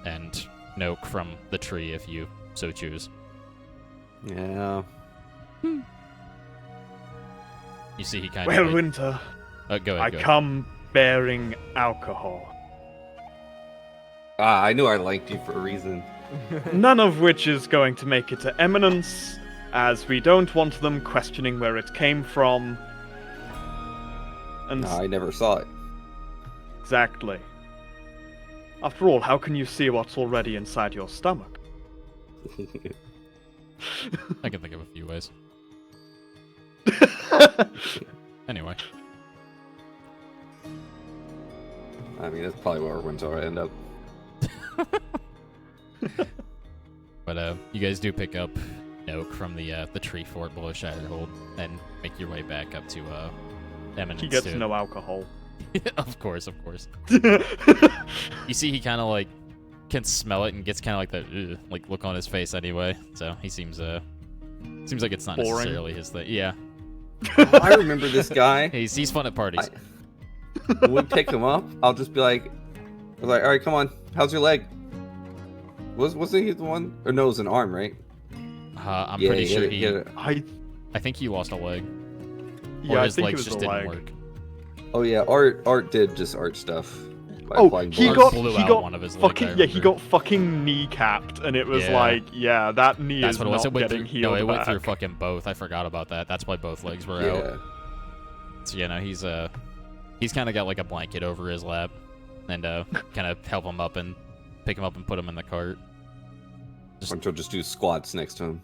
and Noak from the tree if you so choose. Yeah. You see he kind Well, of... like, Winter, go I ahead, go ahead. come bearing alcohol. I knew I liked you for a reason. None of which is going to make it to Eminence, as we don't want them questioning where it came from. And No, I never saw it. exactly. After all, how can you see what's already inside your stomach? I can think of a few ways. Anyway. I mean, that's probably where Winter end up. But you guys do pick up Noak from the tree fort below Shatterhold and make your way back up to Eminence. He gets to- no alcohol. Of course. You see he kind of like can smell it and gets kind of like that like look on his face anyway. So he seems like it's not Boring. necessarily his thing. Yeah, I remember this guy. he's fun at parties. When we pick him up, I'll just be like, all right, come on. How's your leg? Wasn't he the one? Or no, it was an arm, right? I'm Yeah, pretty he sure hit it. I think he lost a leg. Yeah, Or I his think it legs was just the didn't leg. work. Oh yeah, Art did just art stuff. by Oh, applying he blood. Art got blew he out got one of his legs, fucking I yeah, he remember. got fucking kneecapped, and it was Yeah. like, yeah, that knee That's is what it was. not It went getting through, healed no, it went back. through fucking both. I forgot about that. That's why both legs were out. Yeah. So you know, he's kind of got like a blanket over his lap, and kind of help him up and pick him up and put him in the cart. Or he'll just do squats next to him.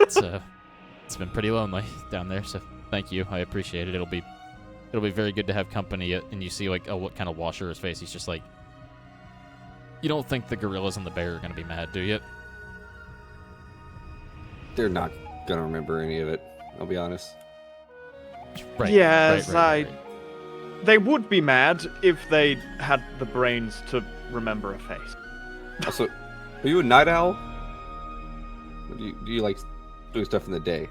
It's been pretty lonely down there. So thank you, I appreciate it. It'll be very good to have company. And you see like what kind of wash over his face. He's just like, you don't think the gorillas and the bear are gonna be mad, do you? They're not gonna remember any of it. I'll be honest. Right. Yes, right. They would be mad if they had the brains to remember a face. Also, are you a night owl? Or do you like doing stuff in the day?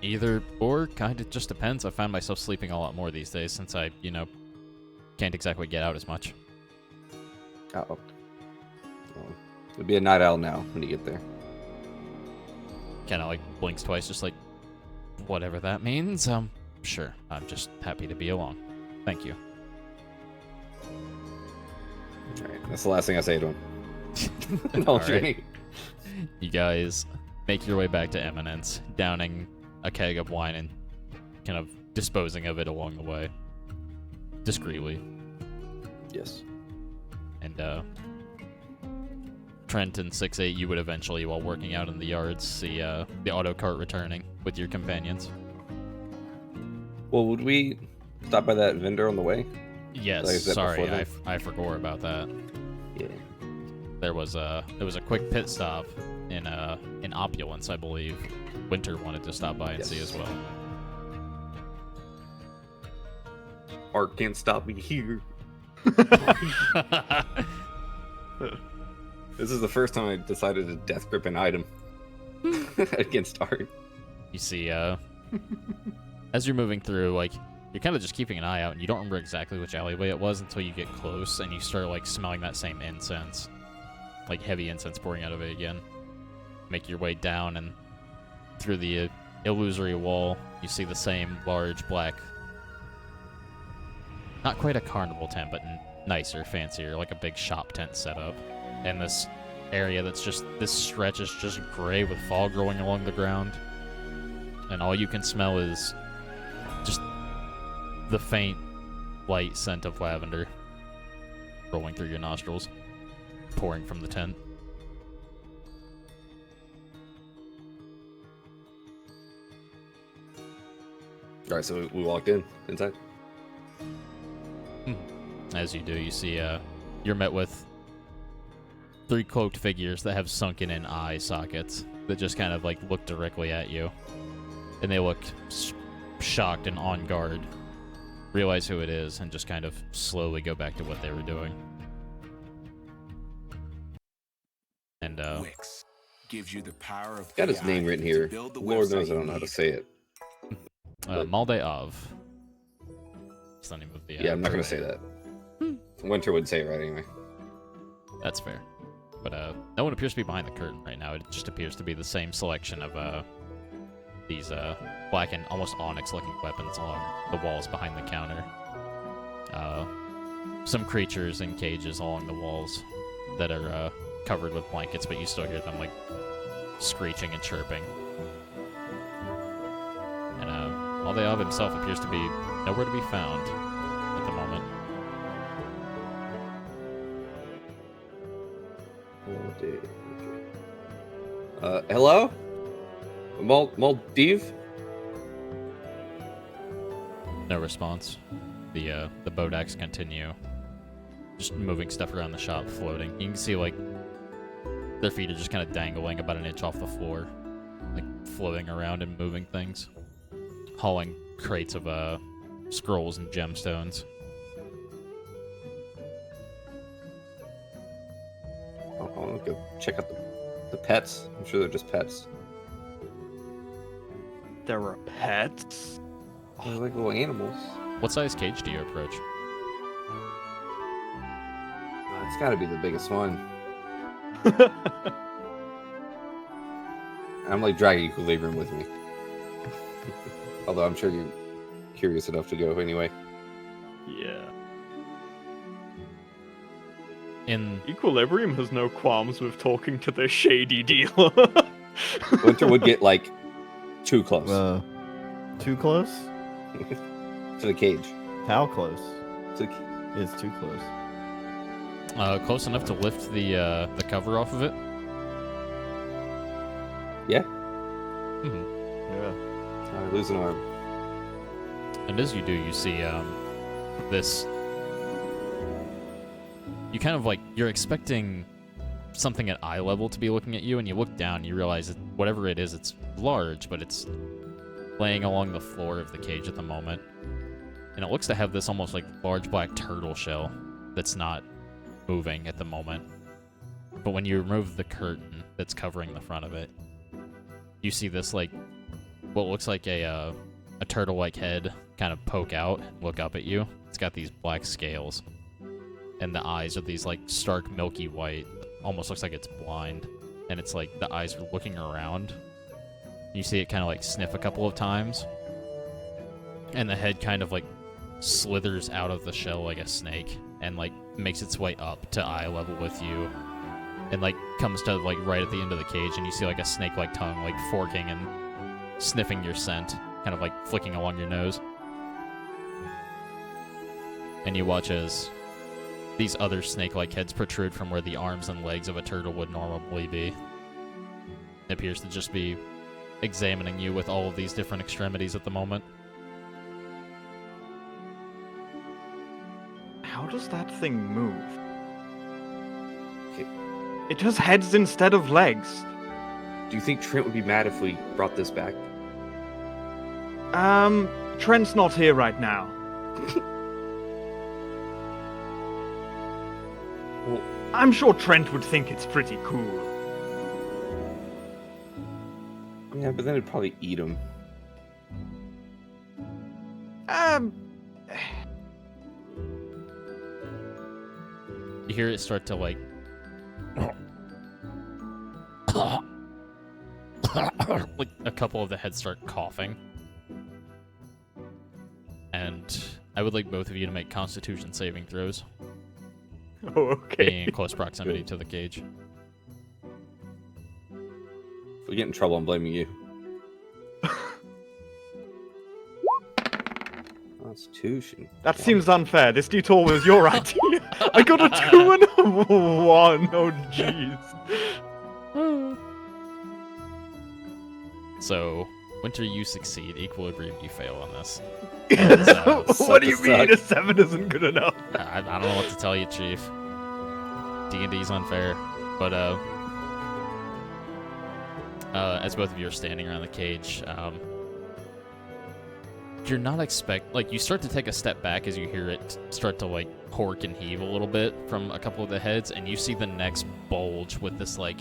Either or, kind of just depends. I find myself sleeping a lot more these days since I, can't exactly get out as much. Oh. Well, it'll be a night owl now when you get there. Kind of like blinks twice, just like, whatever that means. Sure. I'm just happy to be along. Thank you. Alright, that's the last thing I say to him. No, All right. Jenny. You guys make your way back to Eminence, downing a keg of wine and kind of disposing of it along the way. Discreetly. Yes. And, Trent and 6-8, you would eventually, while working out in the yards, see, the auto cart returning with your companions. Well, would we stop by that vendor on the way? Yes, Like, is that sorry, before I forgot about that. Yeah. There was a quick pit stop in Opulence, I believe. Winter wanted to stop by and see as well. Art can't stop me here. This is the first time I decided to death grip an item against Art. You see, as you're moving through, like, you're kind of just keeping an eye out, and you don't remember exactly which alleyway it was until you get close, and you start, like, smelling that same incense. Like, heavy incense pouring out of it again. Make your way down, and through the illusory wall, you see the same large black... Not quite a carnival tent, but nicer, fancier, like a big shop tent setup. And this area that's just... This stretch is just gray with fog growing along the ground. And all you can smell is just the faint, light scent of lavender rolling through your nostrils, pouring from the tent. Alright, so we walked inside. As you do, you see, you're met with 3 cloaked figures that have sunken in eye sockets that just kind of, like, look directly at you. And they look shocked and on guard, realize who it is, and just kind of slowly go back to what they were doing. And, Wix gives you the power of Got his AI name written to here. build the Lord website knows I you don't know how to need. say it. Malde Av. That's the name of the... Yeah, I'm not gonna say that. Winter would say it right anyway. That's fair. But no one appears to be behind the curtain right now. It just appears to be the same selection of these black and almost onyx-looking weapons along the walls behind the counter. Some creatures in cages along the walls that are covered with blankets, but you still hear them like screeching and chirping. And Maldeov himself appears to be nowhere to be found at the moment. Hello? Maldiv? No response. The Bodaks continue just moving stuff around the shop, floating. You can see, like, their feet are just kind of dangling about an inch off the floor, like, floating around and moving things. Hauling crates of, scrolls and gemstones. go check out the pets. I'm sure they're just pets. There are pets. They're like little animals. What size cage do you approach? It's got to be the biggest one. I'm like dragging Equilibrium with me. Although I'm sure you're curious enough to go anyway. Yeah. In Equilibrium has no qualms with talking to the shady dealer. Winter would get like too close Too close? to the cage. How close? To, It's too close. close enough to lift the cover off of it. yeah, Yeah. I lose an arm. And as you do, you see this. You kind of like you're expecting something at eye level to be looking at you, and you look down, and you realize that whatever it is, it's large, but it's laying along the floor of the cage at the moment, and it looks to have this almost like large black turtle shell that's not moving at the moment. But when you remove the curtain that's covering the front of it, you see this like what looks like a turtle-like head kind of poke out and look up at you. It's got these black scales, and the eyes are these like stark milky white. Almost looks like it's blind, and it's like the eyes are looking around. You see it kind of like sniff a couple of times, and the head kind of like slithers out of the shell like a snake and like makes its way up to eye level with you, and like comes to like right at the end of the cage, and you see like a snake-like tongue like forking and sniffing your scent, kind of like flicking along your nose. And you watch as these other snake-like heads protrude from where the arms and legs of a turtle would normally be. It appears to just be examining you with all of these different extremities at the moment. How does that thing move? Okay. It has heads instead of legs. Do you think Trent would be mad if we brought this back? Trent's not here right now. Well, I'm sure Trent would think it's pretty cool. yeah, but then it'd probably eat him. You hear it start to like like a couple of the heads start coughing. And I would like both of you to make Constitution saving throws, Oh, okay. being in close proximity to the cage. If we get in trouble, I'm blaming you. Constitution. That seems unfair. This detour was your idea. I got a 2 and a 1. Oh, jeez. So, Winter, you succeed. Equilibrium, you fail on this. What do you suck. mean a 7 isn't good enough? I don't know what to tell you, Chief. D&D's unfair. But, as both of you are standing around the cage, you're not you start to take a step back as you hear it start to, like, cork and heave a little bit from a couple of the heads, and you see the necks bulge with this, like...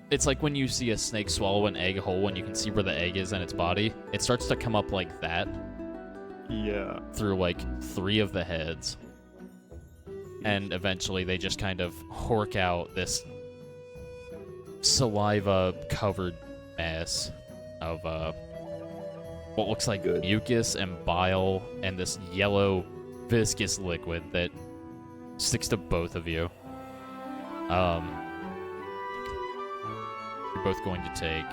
It's like when you see a snake swallow an egg whole and you can see where the egg is in its body. It starts to come up like that. Yeah. Through, like, 3 of the heads. And eventually they just kind of hork out this saliva-covered mess of, what looks like Good. mucus and bile and this yellow viscous liquid that sticks to both of you. You're both going to take...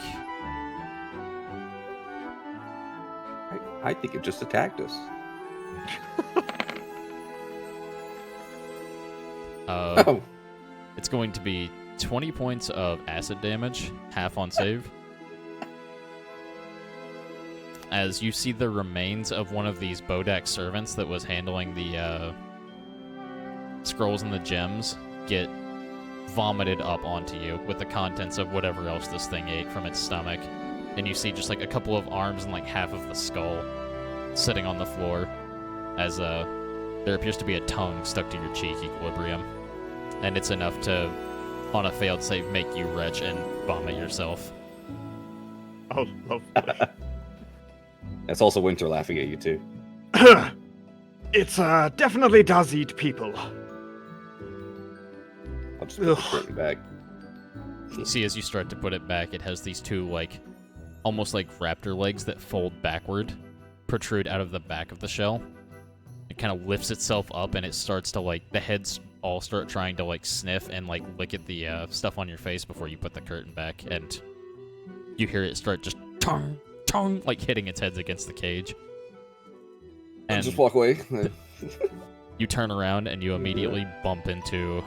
I think it just attacked us. Oh. It's going to be 20 points of acid damage, half on save. As you see the remains of one of these Bodak servants that was handling the scrolls and the gems get vomited up onto you with the contents of whatever else this thing ate from its stomach. And you see just like a couple of arms and like half of the skull sitting on the floor as there appears to be a tongue stuck to your cheek, Equilibrium. And it's enough to on a failed save, make you retch and vomit yourself. Oh, lovely. That's also Winter laughing at you too. It definitely does eat people. I'll just put the Ugh. curtain back. You see, as you start to put it back, it has these two, like, almost like raptor legs that fold backward, protrude out of the back of the shell. It kind of lifts itself up, and it starts to, like, the heads all start trying to, like, sniff and, like, lick at the stuff on your face before you put the curtain back, and you hear it start just tong, tong, like, hitting its heads against the cage. I'll And just walk away. you turn around, and you immediately bump into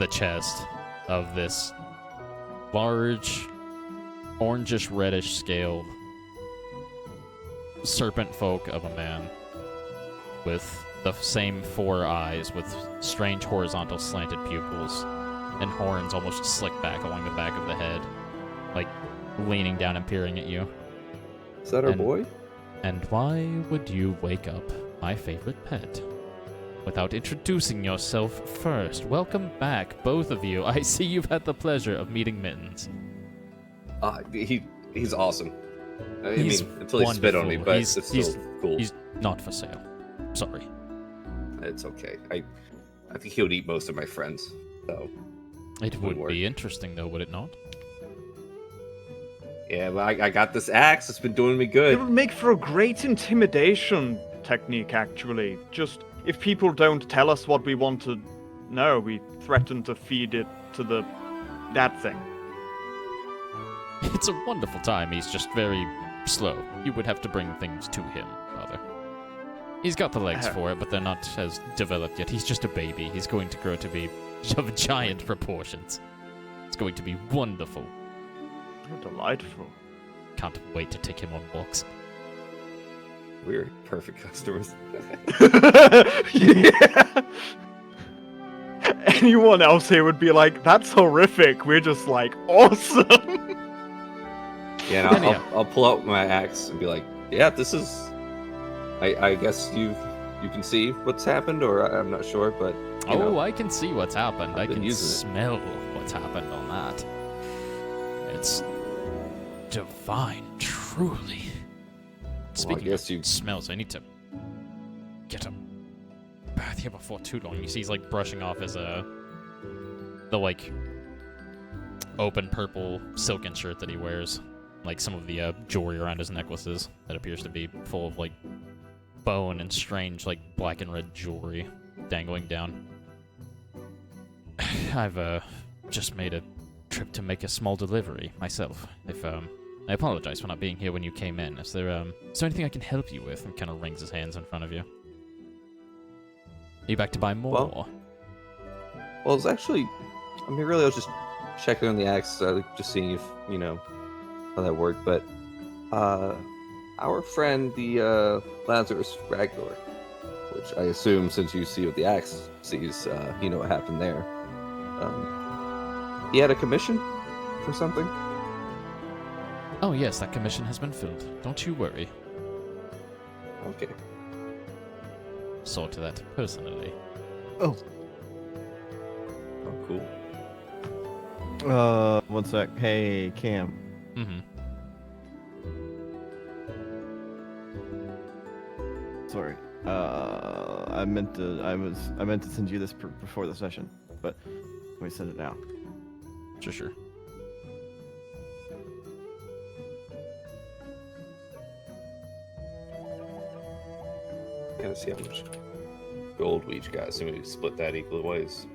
the chest of this large, orangish-reddish scaled serpent folk of a man with the same 4 eyes with strange horizontal slanted pupils and horns almost slicked back along the back of the head, like leaning down and peering at you. Is that our And- boy? And why would you wake up my favorite pet? Without introducing yourself first. Welcome back, both of you. I see you've had the pleasure of meeting Mittens. He's awesome. I He's mean, until he spit on me, wonderful. but He's- it's still cool. He's not for sale. Sorry. It's okay. I think he would eat most of my friends. So It would work. be interesting, though, would it not? yeah, but I got this axe. It's been doing me It good. would make for a great intimidation technique, actually. Just if people don't tell us what we want to know, we threaten to feed it to that thing. It's a wonderful time. He's just very slow. You would have to bring things to him, rather. He's got the legs for it, but they're not as developed yet. He's just a baby. He's going to grow to be of giant proportions. It's going to be wonderful. Oh, delightful. Can't wait to take him on walks. We're perfect customers. Yeah. Anyone else here would be like, that's horrific. We're just like, awesome. Yeah, and Anyhow. I'll pull out my axe and be like, yeah, this is. I guess you can see what's happened, or I'm not sure, but you know. I can see what's happened. I I've been can using it. smell what's happened on that. It's divine, truly. Speaking guess of you- smells, I need to get a bath here before too long. You see, he's like brushing off his the like open purple silken shirt that he wears, like some of the jewelry around his necklaces that appears to be full of like bone and strange like black and red jewelry dangling down. I've just made a trip to make a small delivery myself. If I apologize for not being here when you came in. Is there anything I can help you with? And kind of wrings his hands in front of you. Are you back to buy more? Well, it's actually. I mean, really, I was just checking on the axe, just seeing if you know how that worked. But our friend, the Lazarus Ragnar, which I assume, since you see what the axe sees, you know what happened there. He had a commission for something. Oh yes, that commission has been filled. Don't you worry. Okay. Saw to that personally. Oh, cool. One sec. Hey, Cam. Mm-hmm. Sorry. I meant to send you this before the session, but let me send it now. Sure. Gotta see how much gold we each got. So we split that equal ways.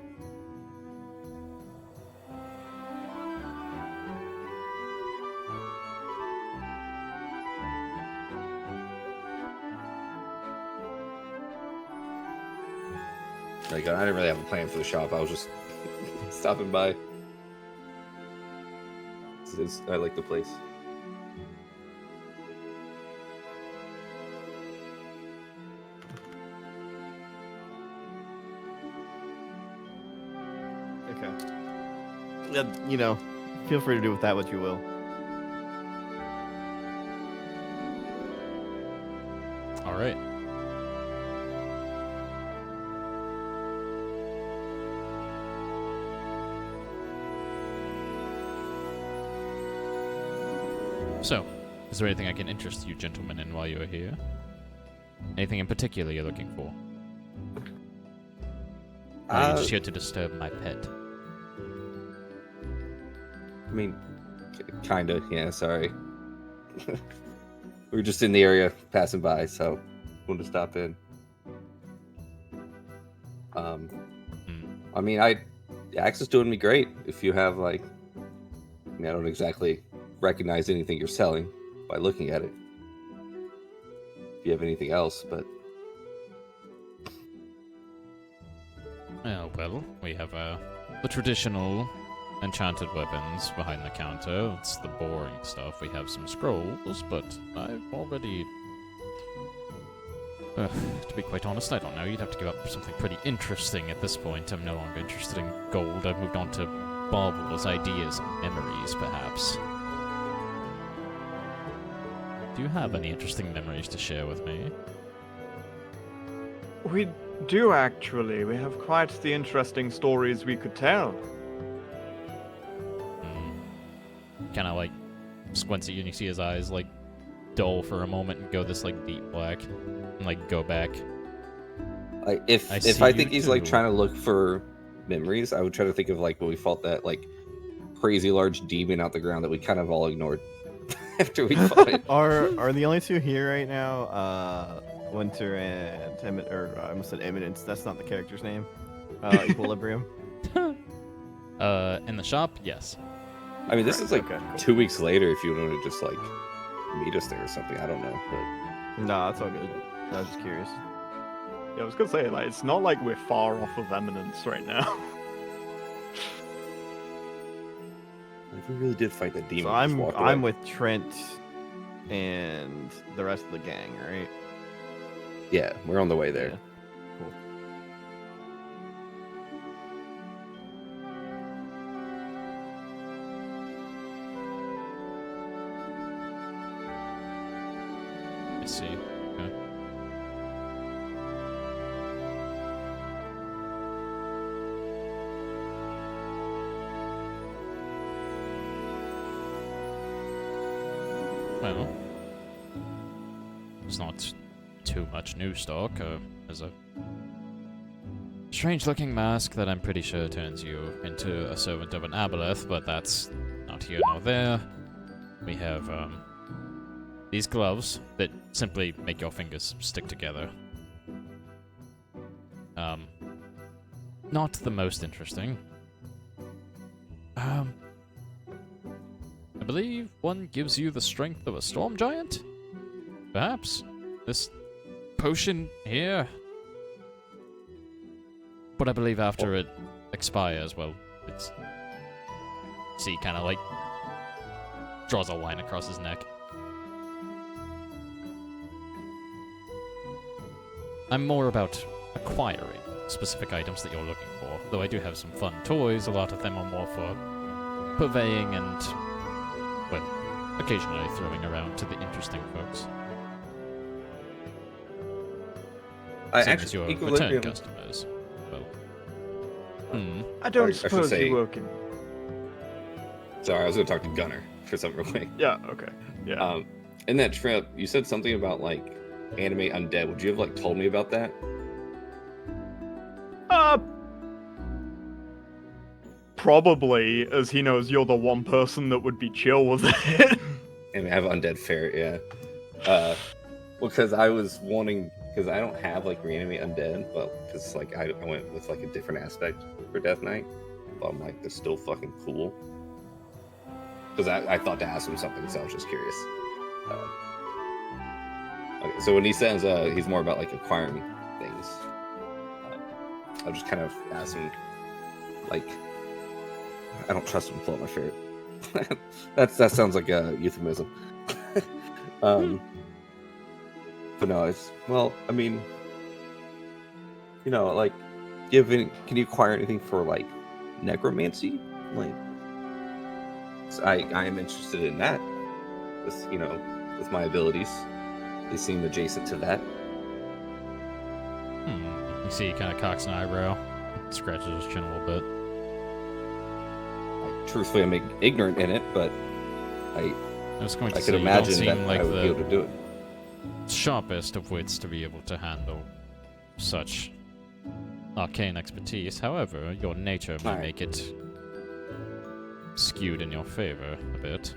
Like, I didn't really have a plan for the shop. I was just stopping by. I like the place. Okay. You know, feel free to do with that what you will. All right. So, is there anything I can interest you gentlemen in while you're here? Anything in particular you're looking for? Or are you just here to disturb my pet? I mean, kinda, yeah, sorry. We were just in the area passing by, so wanted to stop in. I mean, Axe is doing me great. If you have, like, I mean, I don't exactly recognize anything you're selling by looking at it. If you have anything else, but... Well, we have the traditional enchanted weapons behind the counter. It's the boring stuff. We have some scrolls, but I've already... to be quite honest, I don't know. You'd have to give up something pretty interesting at this point. I'm no longer interested in gold. I've moved on to baubles, ideas, and memories, perhaps. Do you have any interesting memories to share with me? We do actually. We have quite the interesting stories we could tell. Kind of like squints at you and you see his eyes like dull for a moment and go this like deep black and like go back. Like if I think he's like trying to look for memories, I would try to think of like when we fought that like crazy large demon out the ground that we kind of all ignored after we fought it. Are the only two here right now? Winter and I almost said Eminence. That's not the character's name. Equilibrium. In the shop, yes. I mean, this is like Okay, cool. 2 weeks later. If you want to just like meet us there or something, I don't know. But No, that's all good. I was just curious. Yeah, I was gonna say, like, it's not like we're far off of Eminence right now. we really did fight that demon. So and just walked I'm away. with Trent and the rest of the gang, right? Yeah, we're on the way there. Yeah. Cool. I see. Okay. Well, there's not too much new stock. There's a strange-looking mask that I'm pretty sure turns you into a servant of an aboleth, but that's not here nor there. We have these gloves that simply make your fingers stick together. Not the most interesting. I believe one gives you the strength of a storm giant? Perhaps. This potion here. But I believe after it expires, well, it's... See, kind of like... draws a line across his neck. I'm more about acquiring specific items that you're looking for, though I do have some fun toys. A lot of them are more for purveying and, well, occasionally throwing around to the interesting folks. Same as your return customers. Well, I don't I should suppose say- you work in... Sorry, I was gonna talk to Gunner for something real quick. Yeah, okay. Yeah. In that trip, you said something about like anime undead. Would you have like told me about that? Probably, as he knows you're the one person that would be chill with it. I mean, I have undead ferret, yeah. Well, because I was wanting, because I don't have like reanimate undead, but because like I went with like a different aspect for Death Knight, but I'm like, they're still fucking cool. Because I thought to ask him something, so I was just curious. Okay, so when he says he's more about like acquiring things, I'll just kind of ask him, like, I don't trust him to pull out my ferret. That sounds like a euphemism. But no, it's, well, I mean, you know, like, can you acquire anything for like necromancy? Like, so I am interested in that. With, you know, with my abilities, they seem adjacent to that. You see, he kind of cocks an eyebrow, scratches his chin a little bit. Truthfully, I'm ignorant in it, but I I was going to I say, could you don't imagine seem that like I would be able the to do it. sharpest of wits to be able to handle such arcane expertise. However, your nature may Alright. make it skewed in your favor a bit.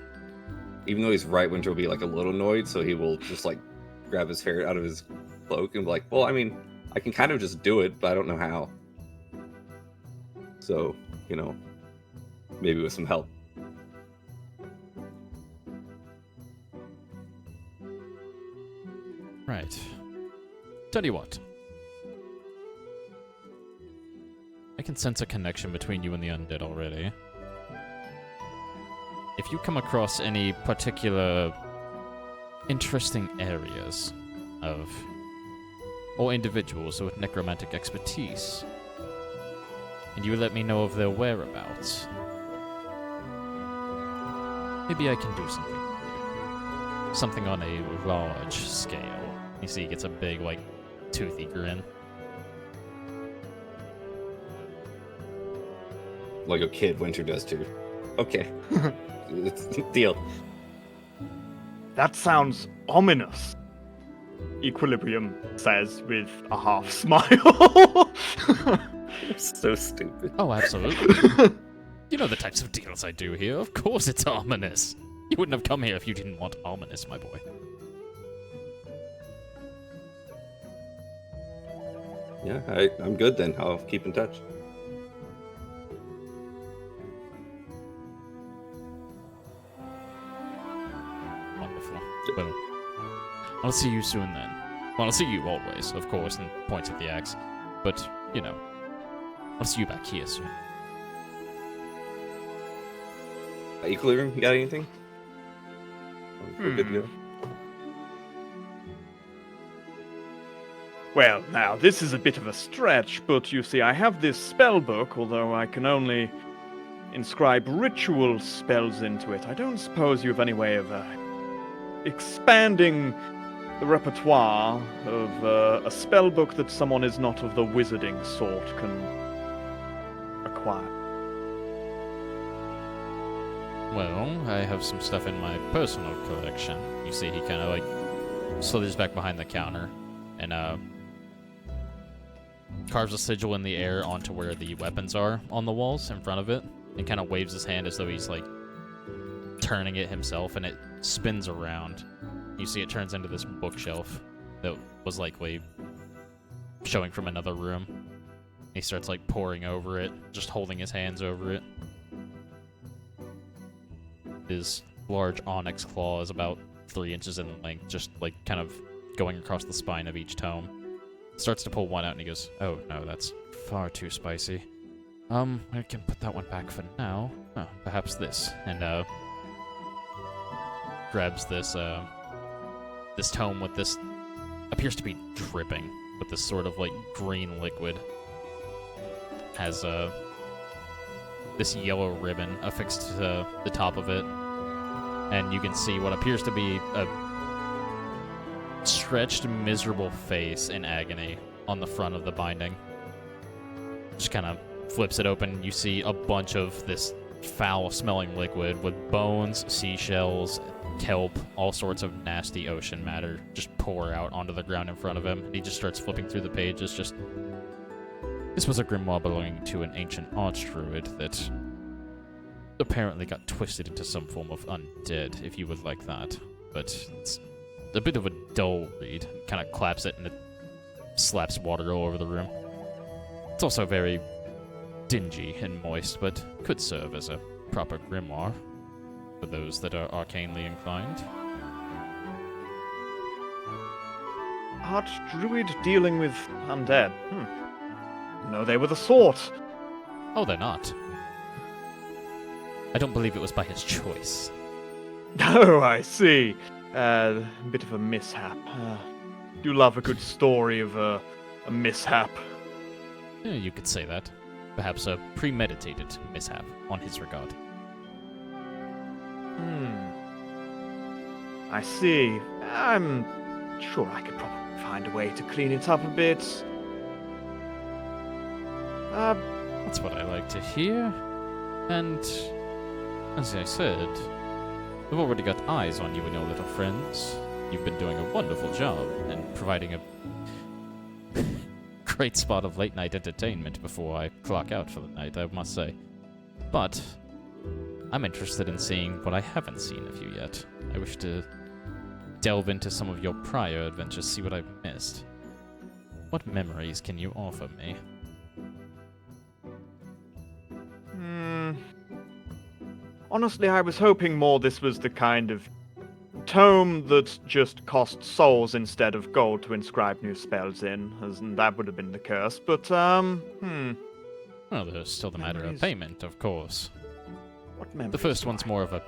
Even though he's right, Winter will be like a little annoyed, so he will just like grab his hair out of his cloak and be like, well, I mean, I can kind of just do it, but I don't know how. So, you know, maybe with some help. Right. Tell you what. I can sense a connection between you and the undead already. If you come across any particular interesting areas of or individuals with necromantic expertise, and you let me know of their whereabouts, maybe I can do something for you. Something on a large scale. You see, he gets a big, like, toothy grin. Like a kid, Winter does too. Okay. Deal. That sounds ominous, Equilibrium says with a half smile. So stupid. Oh, absolutely. You know the types of deals I do here. Of course it's ominous. You wouldn't have come here if you didn't want ominous, my boy. Yeah, I'm good then. I'll keep in touch. Wonderful. Well, I'll see you soon then. Well, I'll see you always, of course, and points at the axe. But, you know, I'll see you back here soon. Equilibrium, you got anything? We're good to go. Well, now, this is a bit of a stretch, but you see, I have this spell book, although I can only inscribe ritual spells into it. I don't suppose you have any way of expanding the repertoire of a spell book that someone is not of the wizarding sort can acquire. Well, I have some stuff in my personal collection. You see, he kind of, like, slithers back behind the counter and, carves a sigil in the air onto where the weapons are on the walls in front of it, and kind of waves his hand as though he's, like, turning it himself, and it spins around. You see it turns into this bookshelf that was likely showing from another room. He starts, like, poring over it, just holding his hands over it. His large onyx claw is about 3 inches in length, just, like, kind of going across the spine of each tome. Starts to pull one out, and he goes, "Oh, no, that's far too spicy. I can put that one back for now. Oh, perhaps this." And, grabs this, this tome with this, appears to be dripping with this sort of, like, green liquid. Has, this yellow ribbon affixed to the top of it. And you can see what appears to be a stretched, miserable face in agony on the front of the binding. Just kind of flips it open. You see a bunch of this foul-smelling liquid with bones, seashells, kelp, all sorts of nasty ocean matter just pour out onto the ground in front of him. And he just starts flipping through the pages. Just, this was a grimoire belonging to an ancient archdruid that apparently got twisted into some form of undead, if you would like that. But it's a bit of a dull read. Kind of claps it and it slaps water all over the room. It's also very dingy and moist, but could serve as a proper grimoire for those that are arcanely inclined. Archdruid dealing with undead. No, they were the sort. Oh, they're not. I don't believe it was by his choice. Oh, I see. A bit of a mishap. Do love a good story of a mishap. Yeah, you could say that. Perhaps a premeditated mishap on his regard. I see. I'm sure I could probably find a way to clean it up a bit. That's what I like to hear. And, as I said, We've already got eyes on you and your little friends. You've been doing a wonderful job and providing a great spot of late-night entertainment before I clock out for the night, I must say. But I'm interested in seeing what I haven't seen of you yet. I wish to delve into some of your prior adventures, see what I've missed. What memories can you offer me? Honestly, I was hoping more this was the kind of tome that just cost souls instead of gold to inscribe new spells in, as that would have been the curse, but, Well, there's still the matter of Memories. payment, of course. What memories The first do one's I- more of a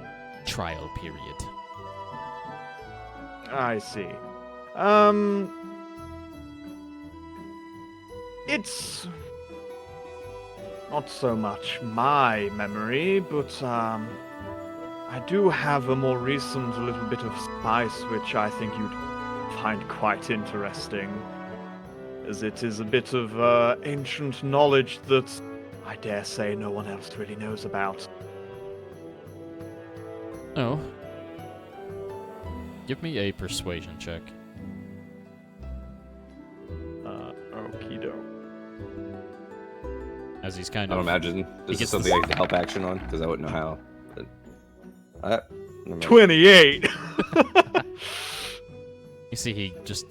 trial period. I see. It's not so much my memory, but, I do have a more recent little bit of spice which I think you'd find quite interesting, as it is a bit of, ancient knowledge that I dare say no one else really knows about. Oh. Give me a persuasion check. Okie doke. As he's kind I don't of... imagine this gets is something the- I can help action on because I wouldn't know how. But never mind. 28! You see he just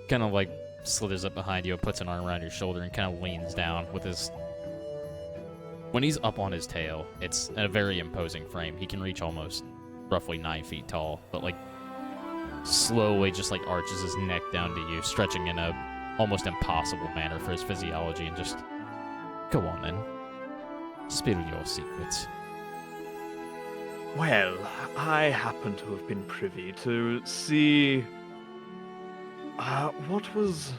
kind of like slithers up behind you and puts an arm around your shoulder and kind of leans down with his... When he's up on his tail, it's a very imposing frame. He can reach almost roughly 9 feet tall, but like slowly just like arches his neck down to you, stretching in a almost impossible manner for his physiology, and just... Go on then. Spill your secrets. Well, I happen to have been privy to see what was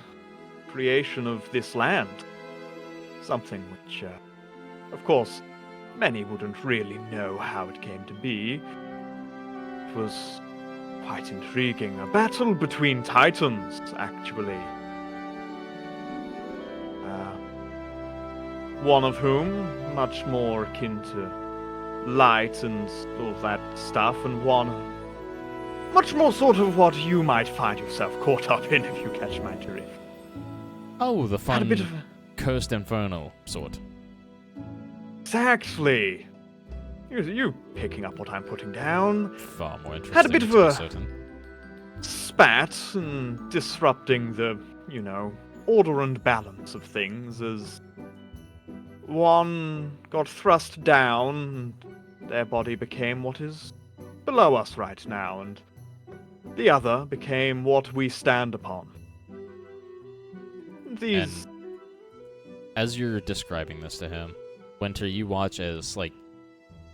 creation of this land. Something which, of course, many wouldn't really know how it came to be. It was quite intriguing. A battle between titans, actually. One of whom, much more akin to light and all that stuff, and one much more sort of what you might find yourself caught up in if you catch my drift. Oh, the Had a fun bit of cursed infernal sort. exactly. You picking up what I'm putting down? Far more interesting. Had a bit of to be a- certain. Spat and disrupting the, order and balance of things as one got thrust down and their body became what is below us right now, and the other became what we stand upon. These... As you're describing this to him, Winter, you watch as, like,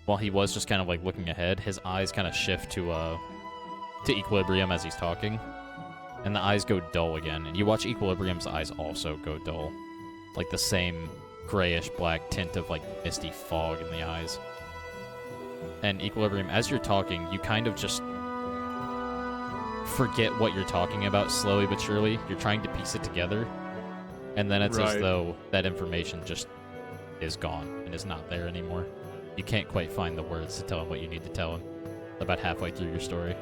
while he was just kind of, like, looking ahead, his eyes kind of shift to Equilibrium as he's talking, and the eyes go dull again, and you watch Equilibrium's eyes also go dull. Like, the same grayish-black tint of, like, misty fog in the eyes. And Equilibrium, as you're talking, you kind of just forget what you're talking about slowly but surely. You're trying to piece it together, and then it's as Right. though that information just is gone and is not there anymore. You can't quite find the words to tell him what you need to tell him about halfway through your story.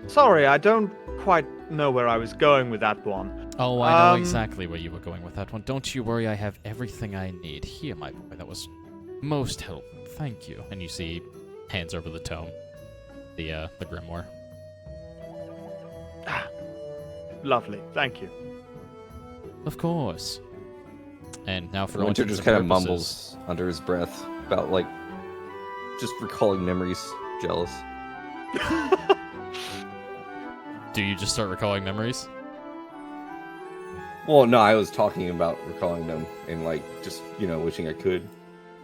Sorry, I don't quite know where I was going with that one. Oh, I know Um, exactly where you were going with that one. Don't you worry, I have everything I need. Here, my boy, that was most helpful. Thank you. And you see, hands over the tome, the grimoire. Lovely, thank you. Of course. And now for all Winter intents just and kind of purposes- mumbles under his breath about like just recalling memories. Jealous. Do you just start recalling memories? Well, no, I was talking about recalling them and like just wishing I could.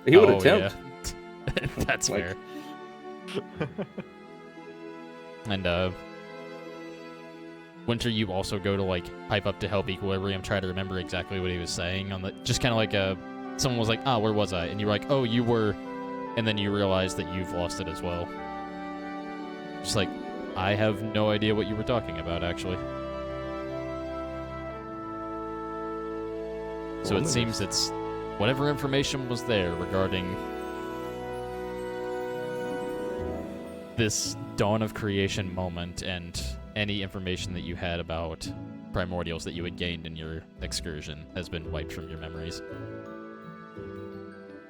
He would Oh, attempt. yeah. That's Like- fair. And Winter, you also go to like pipe up to help Equilibrium try to remember exactly what he was saying on the just kind of like someone was like, where was I? And you're like, oh, you were, and then you realize that you've lost it as well. Just like, I have no idea what you were talking about, actually. So it Ominous. seems it's whatever information was there regarding this dawn of creation moment and any information that you had about primordials that you had gained in your excursion has been wiped from your memories.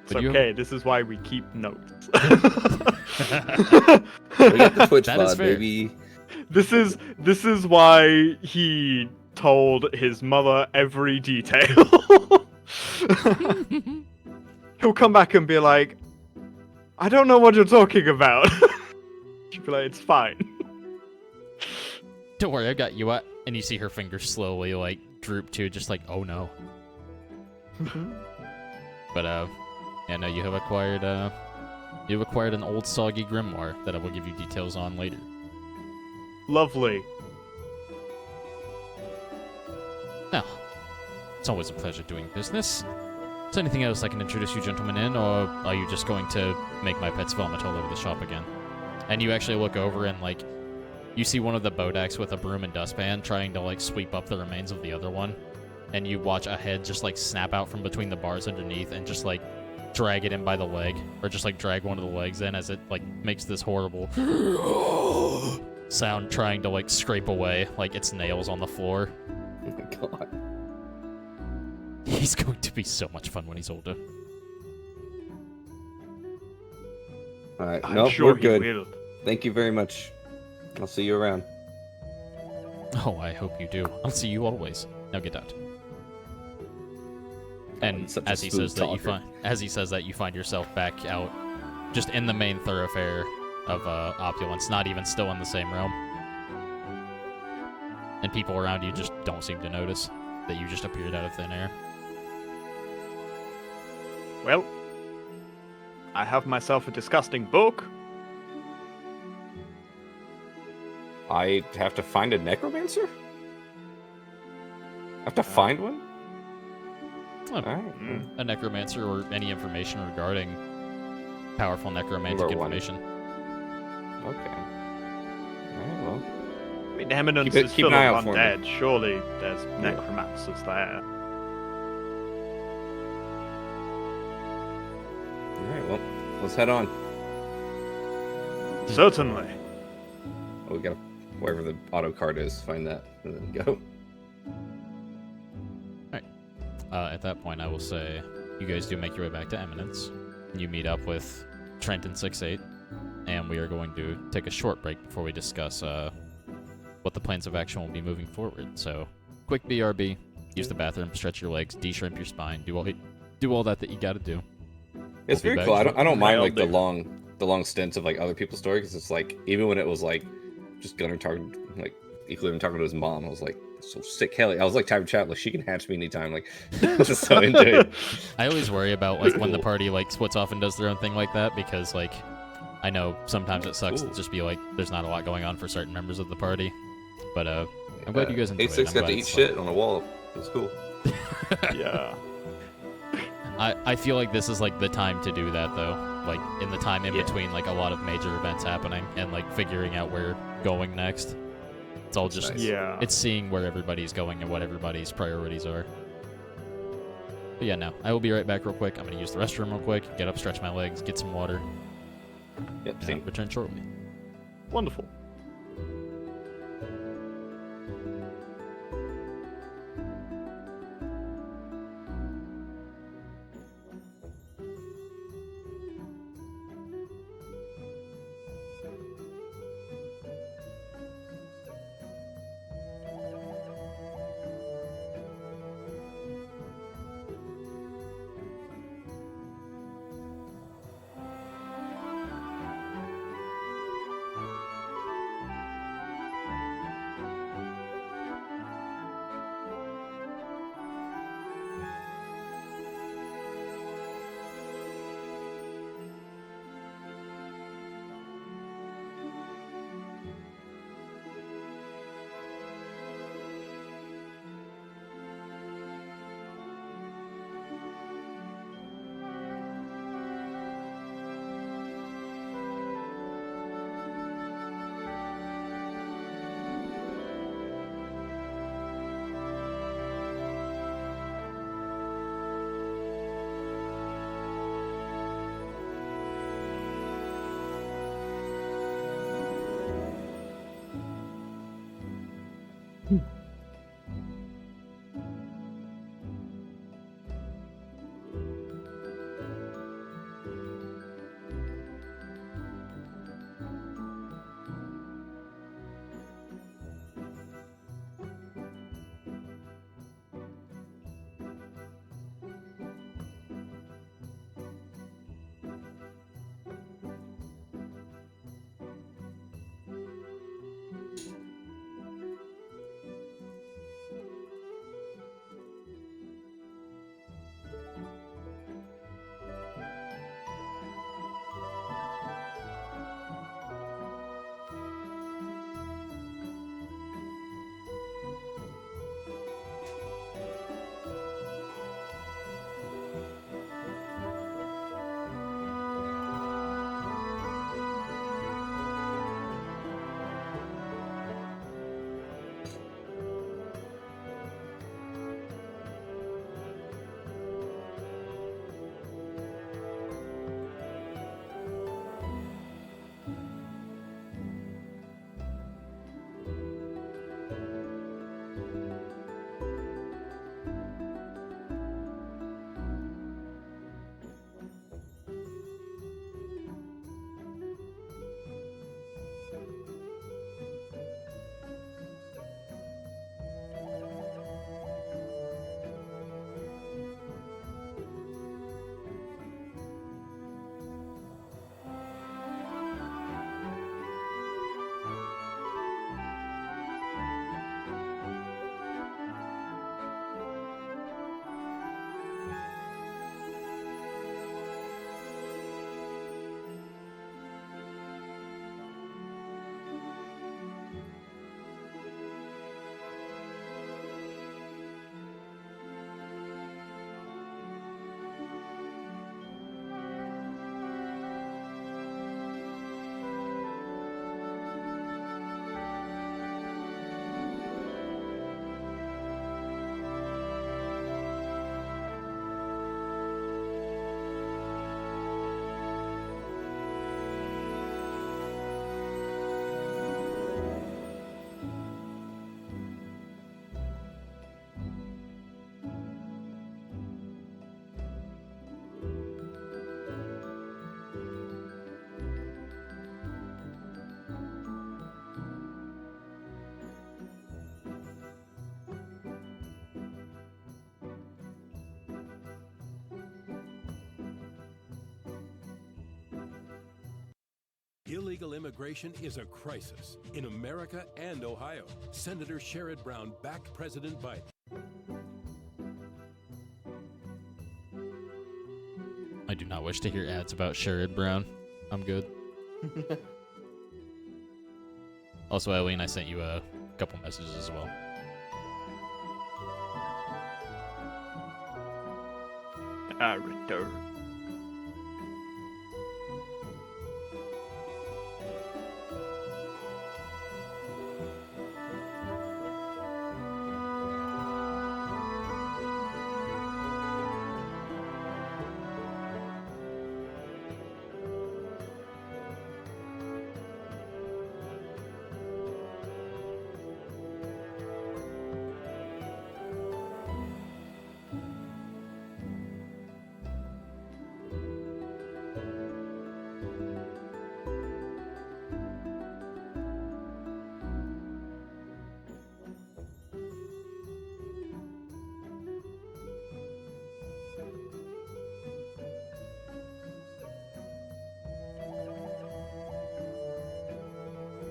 It's But you- okay. This is why we keep notes. We got the Twitch That is VOD, fair. baby. This is why he told his mother every detail. He'll come back and be like, I don't know what you're talking about. She'll be like, it's fine. Don't worry, I got you. And you see her fingers slowly like droop to just like, oh no. But yeah, no, you have acquired an old soggy grimoire that I will give you details on later. Lovely. Now, it's always a pleasure doing business. Is there anything else I can introduce you gentlemen in, or are you just going to make my pets vomit all over the shop again? And you actually look over and, like, you see one of the Bodaks with a broom and dustpan trying to, like, sweep up the remains of the other one. And you watch a head just, like, snap out from between the bars underneath and just, like, drag it in by the leg. Or just, like, drag one of the legs in as it, like, makes this horrible sound trying to, like, scrape away, like, its nails on the floor. Oh my god. He's going to be so much fun when he's older. Alright, I'm nope, sure we're good. he will. Thank you very much. I'll see you around. Oh, I hope you do. I'll see you always. Now get out. And such a as he smooth says that, you talker. find yourself back out, just in the main thoroughfare of Opulence, not even still in the same realm. And people around you just don't seem to notice that you just appeared out of thin air. Well, I have myself a disgusting book. I have to find a necromancer? I have to find one? Oh, Alright. a necromancer or any information regarding powerful necromantic Number one. information. Okay. Alright, well. I mean, Eminence Keep is an full eye of out for me. undead. Surely there's necromancers there. Alright, well. Let's head on. Certainly. Oh, we gotta, wherever the auto card is, find that, and then go. At that point, I will say you guys do make your way back to Eminence. You meet up with Trent and 6-8, and we are going to take a short break before we discuss what the plans of action will be moving forward. So, quick BRB, use the bathroom, stretch your legs, de-shrimp your spine, do all that you gotta do. It's We'll be very back cool. I don't mind Nailed like the it. long stints of like other people's stories, because it's like even when it was like just Gunnar talking like Equilibrium talking to his mom, I was like so sick. Kelly, I was like type chat like she can hatch me anytime. Like just so into it. I always worry about like when the party like splits off and does their own thing like that, because like I know sometimes it sucks Cool. to just be like there's not a lot going on for certain members of the party. But I'm glad you guys enjoyed it. 86 I'm got glad to eat it's, shit on a wall. It was cool. Yeah. I feel like this is like the time to do that though. Like in the time in Yeah. between like a lot of major events happening and like figuring out where going next. It's all just Nice. Yeah. it's seeing where everybody's going and what everybody's priorities are. But yeah, no. I will be right back real quick. I'm gonna use the restroom real quick, get up, stretch my legs, get some water, Yep, and same. return shortly. Wonderful. Illegal immigration is a crisis in America and Ohio. Senator Sherrod Brown backed President Biden. I do not wish to hear ads about Sherrod Brown. I'm good. Also, Eileen, I sent you a couple messages as well. I return.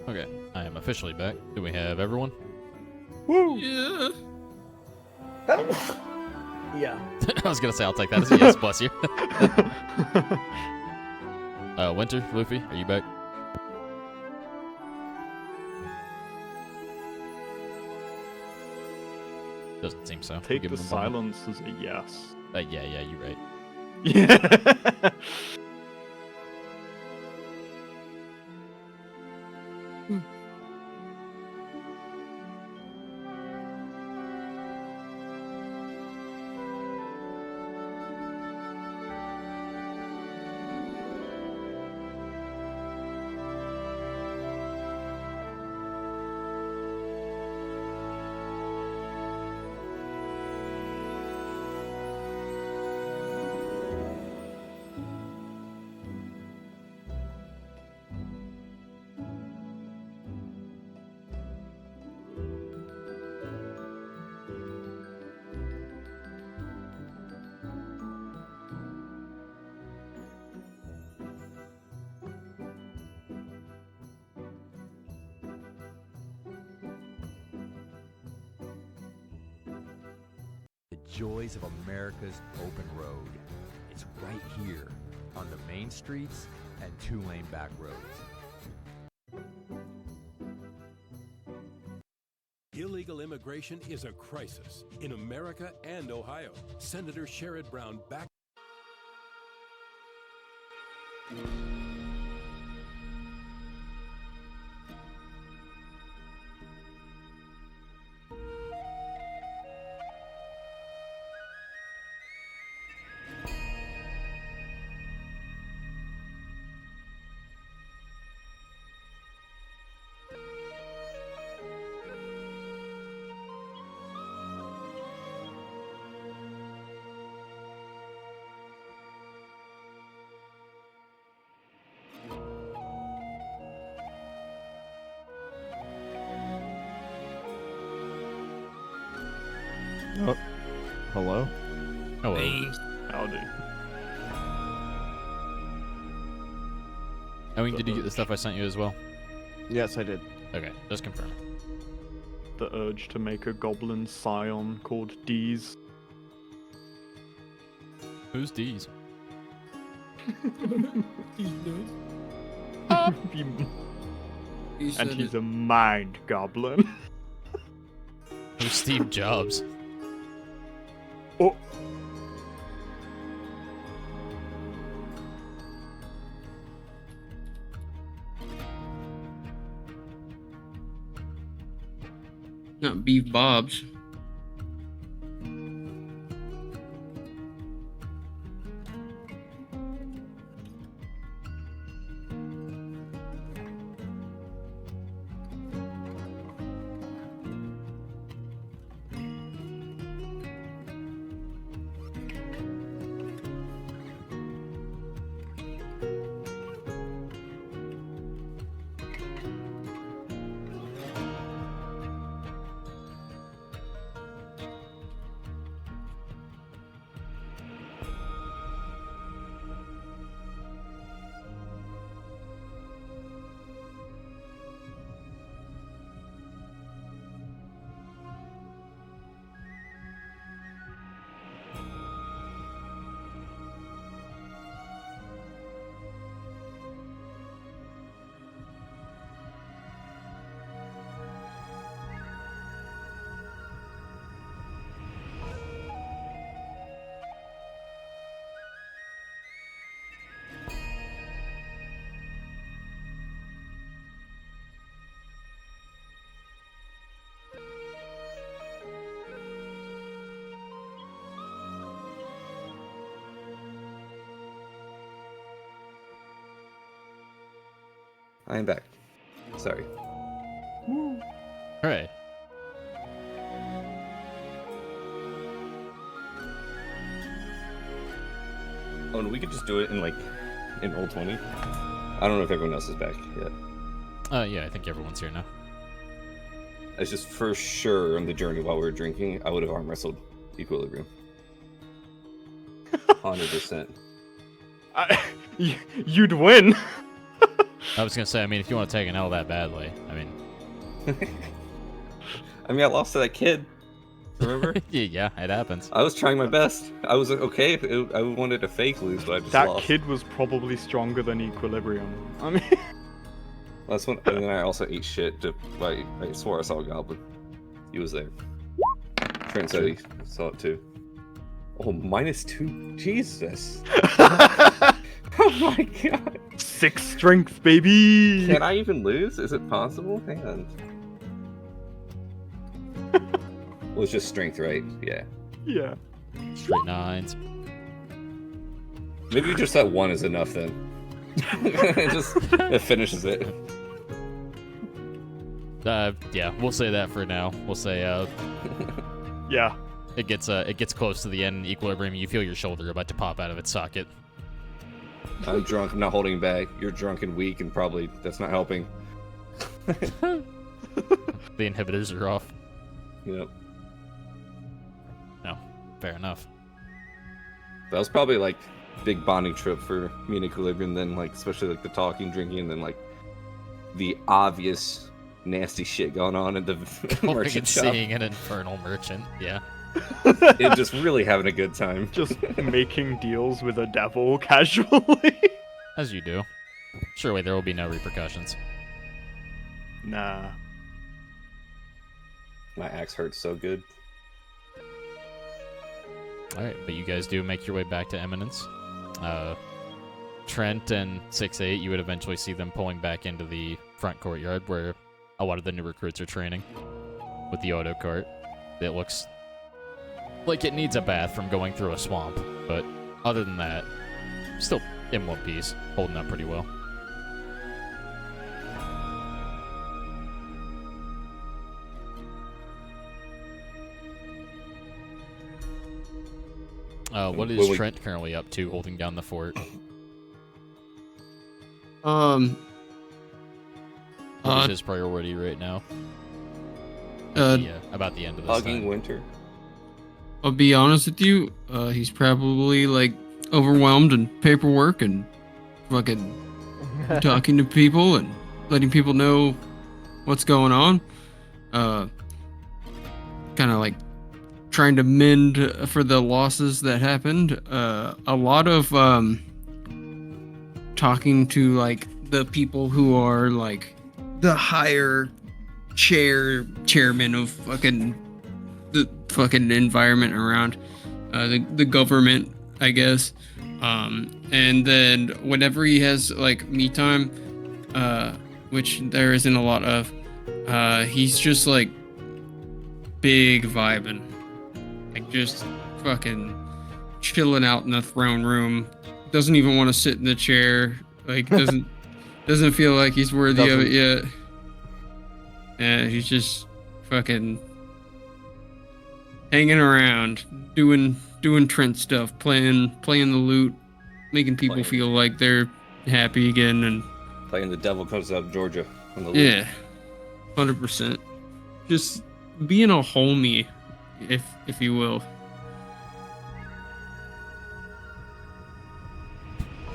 Okay, I am officially back. Do we have everyone? Yeah. Yeah. I was gonna say I'll take that as a yes, bless you. Winter, Luffy, are you back? Doesn't seem so. We'll Take give the him a moment. silence as a yes. Yeah, you're right. Yeah. joys of America's open road. It's right here on the main streets and two-lane back roads. Illegal immigration is a crisis in America and Ohio. Senator Sherrod Brown back. Oh, hello. Hello. Howdy. Owen, did you get the stuff I sent you as well? Yes, I did. Okay, just confirm. The urge to make a goblin scion called Deez. Who's D's? He knows. He And said he's it. a mind goblin. Who's Steve Jobs? Oh, Not Beef Bob's. I am back. Sorry. Alright. Oh, and we could just do it in Roll20. I don't know if everyone else is back yet. Yeah, I think everyone's here now. It's just for sure on the journey while we were drinking, I would have arm wrestled Equilibrium. 100%. You'd win. I was gonna say, I mean, if you want to take an L that badly, I mean... I mean, I lost to that kid. Remember? yeah, it happens. I was trying my best. I was okay. I wanted to fake lose, but I just That lost. kid was probably stronger than Equilibrium. I mean, That's when, and then I also ate shit. I swore I saw a goblin. He was there. Trent said he saw it too. Oh, -2. Jesus. Oh my god. 6 strength, baby. Can I even lose? Is it possible? Hang on. Well, it's just strength, right? Yeah. Yeah. Straight 9s. Maybe just that one is enough then. It finishes it. Yeah, we'll say that for now. We'll say, Yeah. it gets close to the end, Equilibrium, you feel your shoulder about to pop out of its socket. I'm drunk. I'm not holding back. You're drunk and weak, and probably that's not helping. The inhibitors are off. Yep. No, fair enough. That was probably like big bonding trip for me and Equilibrium. Then especially the talking, drinking, and then the obvious nasty shit going on at the Going merchant and shop. seeing an infernal merchant, yeah. It's just really having a good time. Just making deals with a devil casually. As you do. Surely there will be no repercussions. Nah. My axe hurts so good. Alright, but you guys do make your way back to Eminence. Trent and 6-8, you would eventually see them pulling back into the front courtyard where a lot of the new recruits are training with the auto cart. It looks like it needs a bath from going through a swamp, but other than that, still in one piece, holding up pretty well. What is Trent currently up to holding down the fort? What is his priority right now? About the end of this Hugging time. Winter. I'll be honest with you, he's probably like overwhelmed in paperwork and fucking talking to people and letting people know what's going on. Kind of like trying to mend for the losses that happened. A lot of talking to like the people who are like the higher chairman of fucking the fucking environment around the government, I guess. And then whenever he has like me time, which there isn't a lot of, he's just like big vibing, like just fucking chilling out in the throne room. Doesn't even want to sit in the chair. Like doesn't feel like he's worthy of it yet. Yeah, he's just fucking hanging around, doing Trent stuff, playing the lute, making people feel like they're happy again, and Playing The Devil Comes Out of Georgia on the lute. yeah, 100%. Just being a homie, if you will.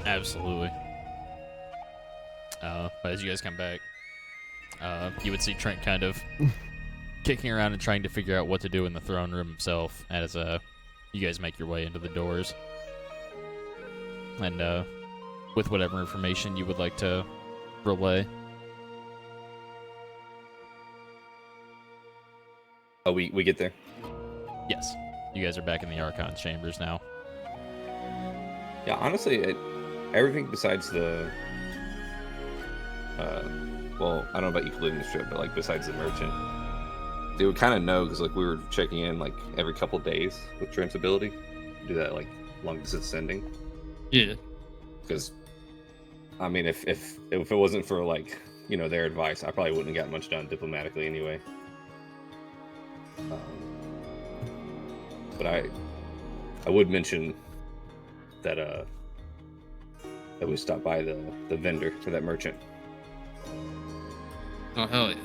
Absolutely. But as you guys come back, you would see Trent kind of kicking around and trying to figure out what to do in the throne room himself as you guys make your way into the doors. And with whatever information you would like to relay. Oh, we get there. Yes. You guys are back in the Archon chambers now. Yeah, honestly, everything besides the well, I don't know about you including the strip, but like besides the merchant, they would kind of know because like we were checking in like every couple days with Trent's ability, do that like long distance sending. Yeah. Because, I mean, if it wasn't for like their advice, I probably wouldn't have gotten much done diplomatically anyway. But I would mention that that we stopped by the vendor for that merchant. Oh hell yeah.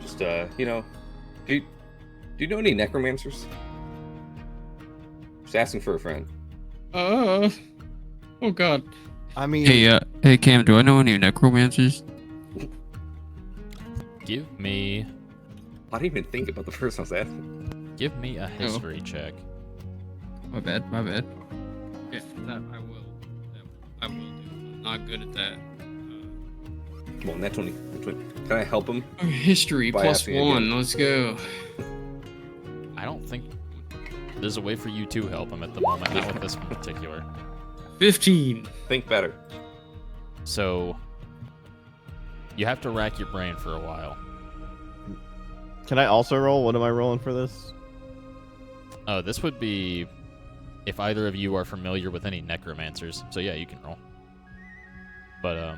Just do you know any necromancers? Just asking for a friend. Oh god. I mean, Hey Cam, do I know any necromancers? Give me I didn't even think about the person I was asking. Give me a history check. My bad. Yeah, that I will. I will do. I'm not good at that. Come on, that 20. Can I help him? History By plus asking 1. again. Let's go. I don't think there's a way for you to help him at the moment, not with this in particular. 15. Think better. So you have to rack your brain for a while. can I also roll? What am I rolling for this? This would be if either of you are familiar with any necromancers. So yeah, you can roll. But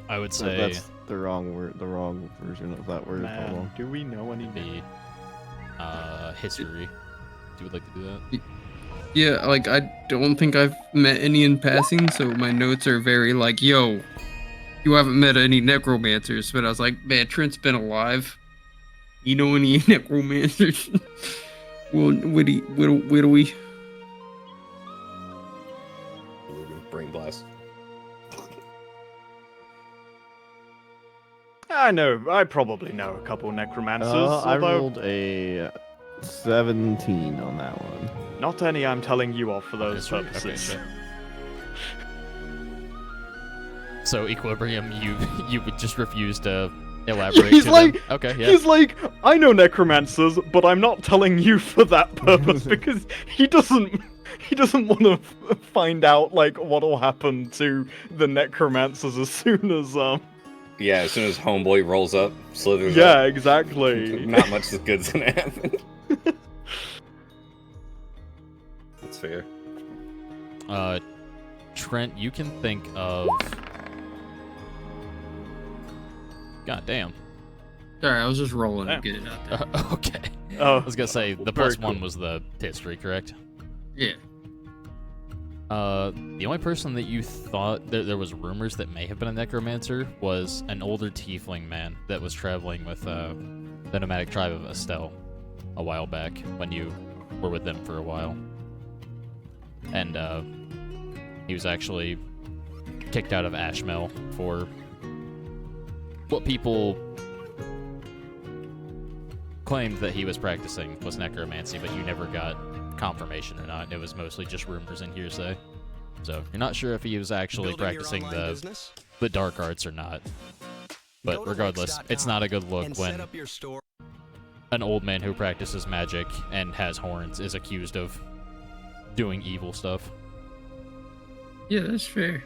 I would say That's the wrong word, the wrong version of that word. Hold Man, on. do we know any? the history. You would like to do that? Yeah, like I don't think I've met any in passing, so my notes are very like, yo, you haven't met any necromancers. But I was like, man, Trent's been alive. You know any necromancers? Well, what do we? Brain blast. I know. I probably know a couple necromancers. I although rolled a 17 on that one. not any I'm telling you of for those That's right. purposes. Okay, sure. So Equilibrium, you would just refuse to elaborate. He's to like, them? Okay, yeah. He's like, I know necromancers, but I'm not telling you for that purpose because he doesn't want to find out like what'll happen to the necromancers as soon as Yeah, as soon as Homeboy rolls up, slithers Yeah, up, exactly. not much good's gonna happen. That's fair. Trent, you can think of. God damn. Sorry, I was just rolling to Damn. get it out there. Okay. Oh, I was gonna say the very plus one cool. was the history, correct? Yeah. The only person that you thought there was rumors that may have been a necromancer was an older tiefling man that was traveling with the nomadic tribe of Estelle a while back when you were with them for a while. And he was actually kicked out of Ashmel for what people claimed that he was practicing was necromancy, but you never got confirmation or not. It was mostly just rumors and hearsay. So you're not sure if he was actually Building your practicing online business? the dark arts or not. But Go to regardless, it's not a good look and when set up your store. an old man who practices magic and has horns is accused of doing evil stuff. Yeah, that's fair.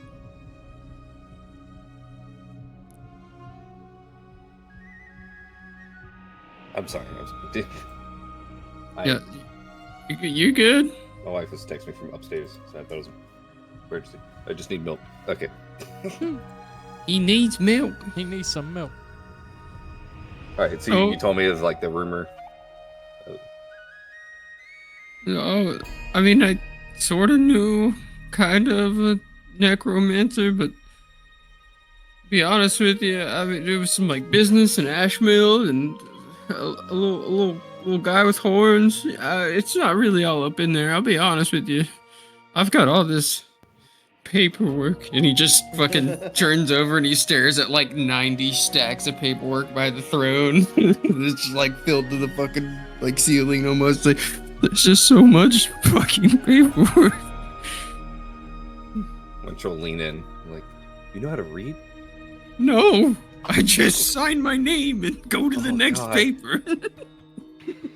I'm sorry. Yeah. You good? My wife was texting me from upstairs, so I thought it was an emergency. I just need milk. Okay. He needs milk. He needs some milk. All right. So Oh. you told me it's like the rumor. Oh, I mean, I sort of knew kind of a necromancer, but to be honest with you, I mean, there was some like business in Ashmill and a little guy with horns. It's not really all up in there. I'll be honest with you. I've got all this paperwork, and he just fucking turns over and he stares at like 90 stacks of paperwork by the throne. It's just like filled to the fucking like ceiling almost. Like there's just so much fucking paperwork. When she'll lean in, like, you know how to read? No, I just sign my name and go to the Oh, next God. paper.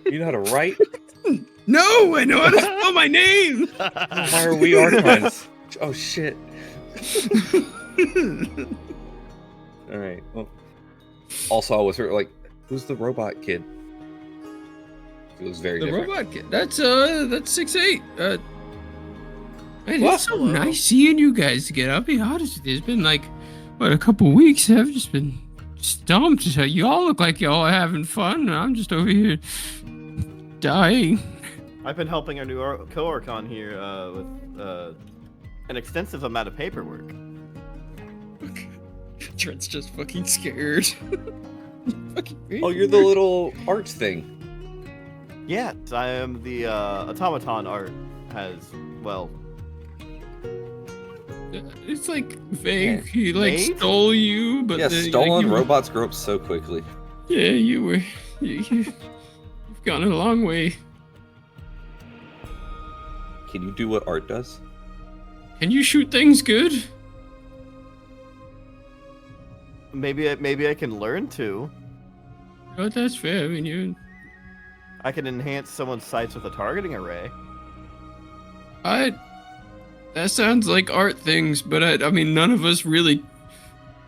You know how to write? No, I know how to spell my name. Why are we friends? Oh shit! All right. Well, also, I was like, who's the robot kid? He was very The different. robot kid. That's 6'8". Man, What? it's so nice seeing you guys again. I'll be honest with you. It's been like, what, a couple weeks. I've just been stumped. You all look like y'all are having fun, and I'm just over here dying. I've been helping our new co-archon here with an extensive amount of paperwork. Trent's just fucking scared. Oh, you're the little arts thing. Yes, I am the automaton art has, well, It's like vague. Yeah. He like Vague? stole you, but Yeah, then, stolen like, you- robots grow up so quickly. Yeah, you've gone a long way. Can you do what art does? Can you shoot things good? maybe I can learn to. Oh, that's fair. I mean, you. I can enhance someone's sights with a targeting array. That sounds like art things, but I mean, none of us really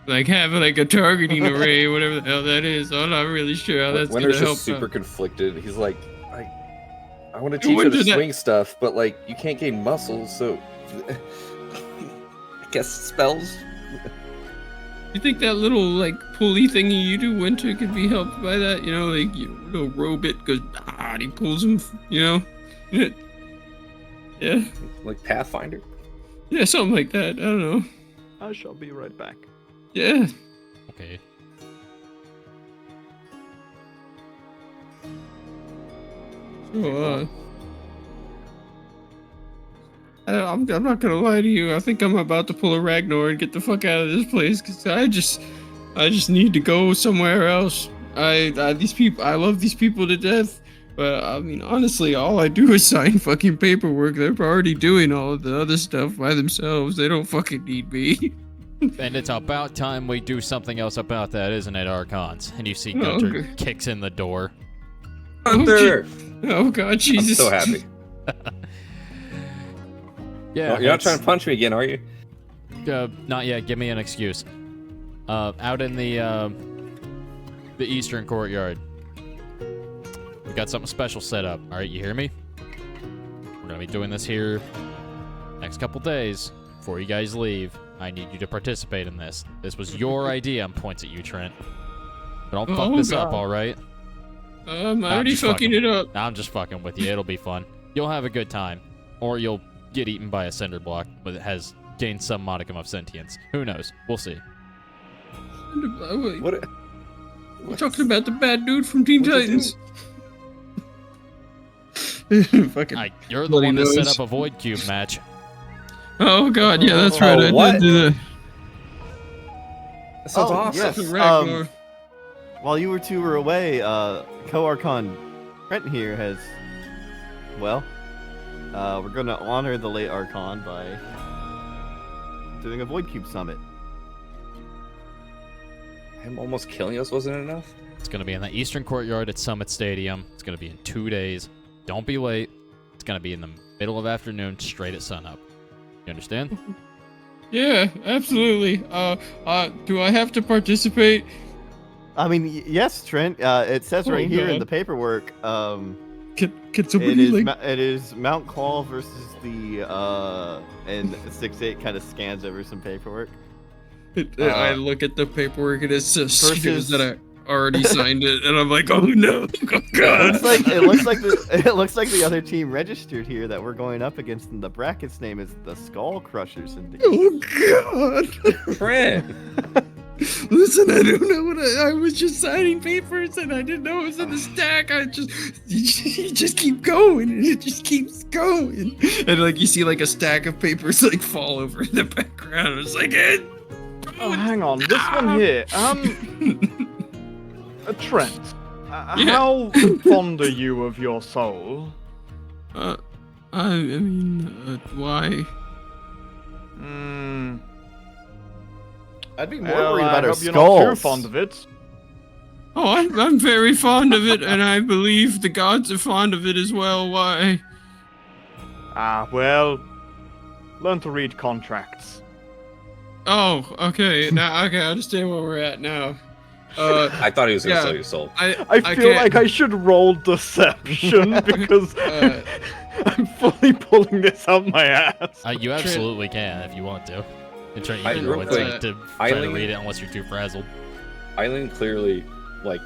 like have like a targeting array, whatever the hell that is. I'm not really sure how that's Winter's gonna help. just super out. conflicted. He's like, I want to teach When you to did that- swing stuff, but like, you can't gain muscles, so I guess spells. You think that little like pulley thingy you do, Winter, could be helped by that? You know, like little robot goes, and he pulls him. You know, yeah, Like Pathfinder. yeah, something like that. I don't know. I shall be right back. Yeah. Okay. So, I'm not gonna lie to you. I think I'm about to pull a Ragnar and get the fuck out of this place because I just need to go somewhere else. I love these people to death. But I mean, honestly, all I do is sign fucking paperwork. They're already doing all of the other stuff by themselves. They don't fucking need me. And it's about time we do something else about that, isn't it, Archons? And you see Gunter okay. kicks in the door. Gunter! Oh god, Jesus. I'm so happy. Yeah, You're not trying to punch me again, are you? Not yet. Give me an excuse. Out in the eastern courtyard, we got something special set up. All right, you hear me? We're gonna be doing this here next couple days before you guys leave. I need you to participate in this. This was your idea. And points at you, Trent. But don't fuck this up, all right? I'm already fucking it up. I'm just fucking with you. It'll be fun. You'll have a good time, or you'll get eaten by a cinder block, but it has gained some modicum of sentience. Who knows? We'll see. What? We're talking about the bad dude from Teen Titans. Fucking you're the one that set up a Void Cube match. Oh god, yeah, that's right. I what? did do that. That sounds awesome. Yes. While you two were away, Co-Archon Trent here has, well, we're going to honor the late Archon by doing a Void Cube Summit. Him almost killing us wasn't enough? It's going to be in the Eastern Courtyard at Summit Stadium. It's going to be in 2 days. Don't be late. It's going to be in the middle of afternoon, straight at sunup. You understand? Yeah, absolutely. Do I have to participate? I mean, yes, Trent. It says right here in the paperwork. Can somebody it is Mount Claw versus the and 6-8 kind of scans over some paperwork. I look at the paperwork and it says that I already signed it, and I'm like, oh no, oh god. It looks like the other team registered here that we're going up against in the bracket's name is the Skull Crusher Syndicate. Oh god, Fred. Listen, I don't know what I was just signing papers and I didn't know it was in the stack. You just keep going and it just keeps going. And like you see like a stack of papers like fall over in the background. It's like, hang on, this one here. Trent, how fond are you of your soul? I mean, why? I'd be more worried about our you're skulls. Not too fond of it. Oh, I'm very fond of it, and I believe the gods are fond of it as well. Why? Well, learn to read contracts. Oh, okay. Now, I understand where we're at now. I thought he was going to sell your soul. I feel like I should roll deception because I'm fully pulling this out my ass. You absolutely can if you want to. And Trent, you can roll it to try to read it unless you're too frazzled. Eileen clearly, like,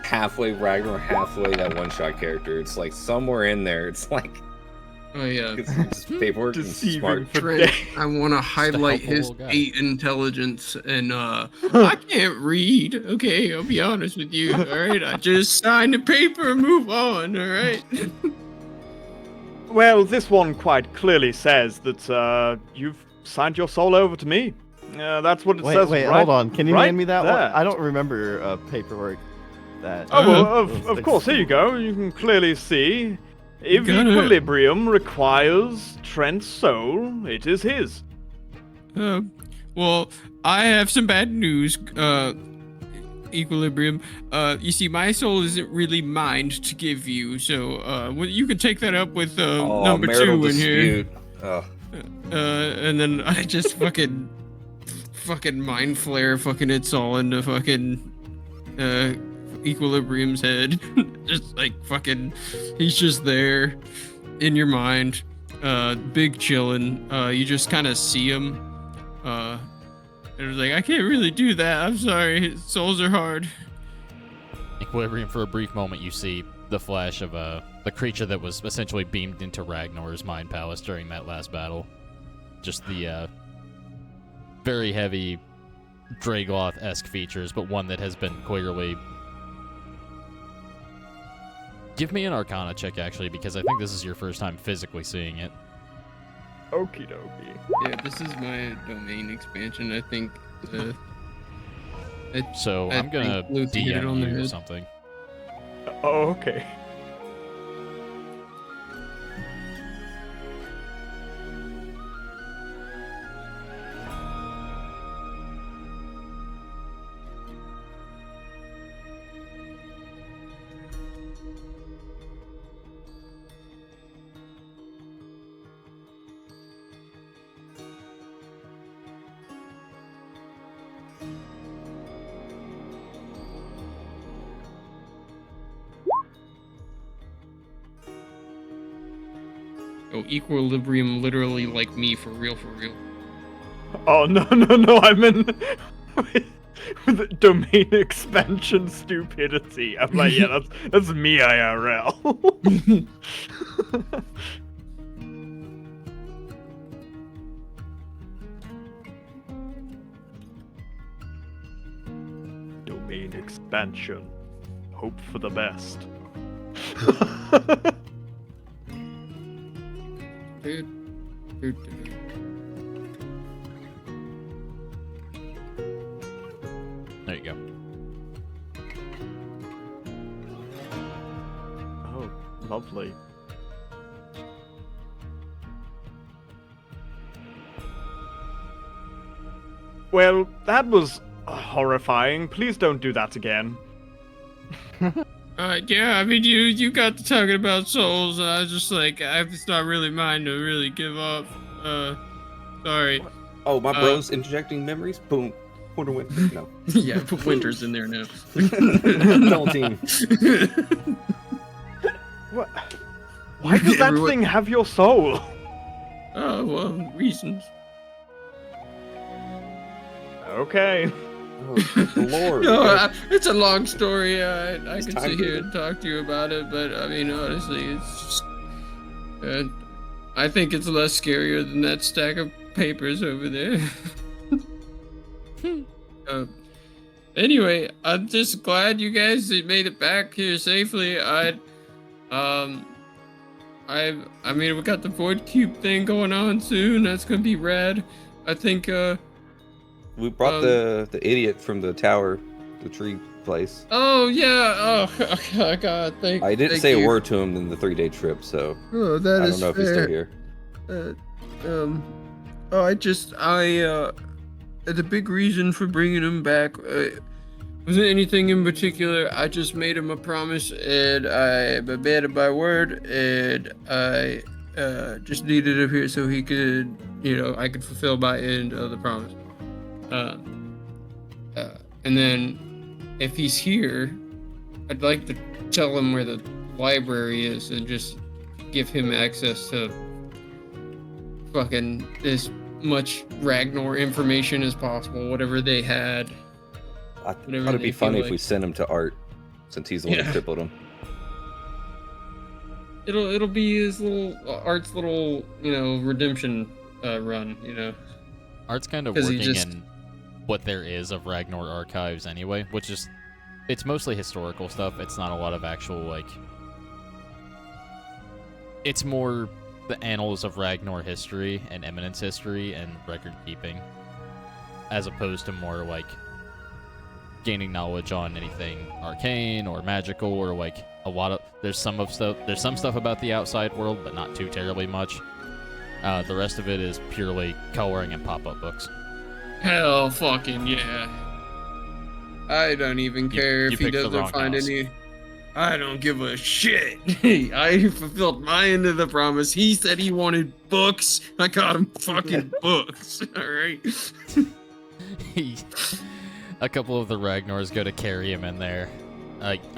halfway Ragnar, halfway that one-shot character. It's like somewhere in there. It's like, oh yeah, it's just paperwork and smart. Trent, I want to highlight his 8 intelligence, and I can't read. Okay, I'll be honest with you. All right, I just signed the paper and move on. All right. Well, this one quite clearly says that you've signed your soul over to me. That's what it says. Wait, right, hold on. Can you hand me that there. one? I don't remember paperwork that. Oh, well, of course. Here you go. You can clearly see. If equilibrium requires Trent's soul, it is his. Well, I have some bad news. Equilibrium. You see, my soul isn't really mine to give you, so you can take that up with number 2 in here. And then I just fucking mind flare it's all into fucking Equilibrium's head. Just like fucking he's just there in your mind, big chillin'. You just kind of see him. It was like, I can't really do that, I'm sorry, souls are hard. Equilibrium, for a brief moment you see the flash of the creature that was essentially beamed into Ragnar's mind palace during that last battle. Just the very heavy Dragloth-esque features, but one that has been clearly... Give me an Arcana check, actually, because I think this is your first time physically seeing it. Okie dokie. Yeah, this is my domain expansion, I think. So I I'm gonna think Lucy hit it on DM the you head. something. Oh, okay. Oh, equilibrium, literally like me, for real, for real. Oh no no no! I'm in with domain expansion stupidity. I'm like, yeah, that's me IRL. Domain expansion. Hope for the best. Dude. There you go. Oh, lovely. Well, that was horrifying. Please don't do that again. Yeah, I mean, you got to talking about souls, and I was just like, it's not really mine to really give up. Sorry. Oh, my bro's interjecting memories. Boom. Wonder Winter. No. Yeah, put Winter's in there now. Double team. What? Why does that Everyone- thing have your soul? Oh, well, reasons. Okay. Oh, the Lord. No, okay. it's a long story. I It's could time sit to- here and talk to you about it, but I mean, honestly, it's just. I think it's less scarier than that stack of papers over there. Anyway, I'm just glad you guys made it back here safely. I mean, we got the Void Cube thing going on soon. That's gonna be rad. I think, We brought the idiot from the tower, the tree place. Oh yeah. Oh God. I didn't thank say you. a word to him in the 3-day trip, so Oh, that I is don't know if he's still here. The big reason for bringing him back wasn't anything in particular. I just made him a promise, and I abandoned my word, and I just needed him here so he could, I could fulfill my end of the promise. And then, if he's here, I'd like to tell him where the library is and just give him access to fucking as much Ragnar information as possible, whatever they had. I Whatever thought it'd be they feel funny if like. we sent him to Art, since he's the one Yeah. that crippled him. It'll be his little Art's little redemption run. Art's kind of 'Cause he working just- in what there is of Ragnar archives anyway, which is it's mostly historical stuff. It's not a lot of actual it's more the annals of Ragnar history and Eminence history and record keeping, as opposed to more gaining knowledge on anything arcane or magical or a lot of there's some stuff about the outside world, but not too terribly much. The rest of it is purely coloring and pop-up books. Hell fucking yeah. I don't even care you if he picked the doesn't wrong find house. any. I don't give a shit. I fulfilled my end of the promise. He said he wanted books. I got him fucking books. Alright. A couple of the Ragnars go to carry him in there,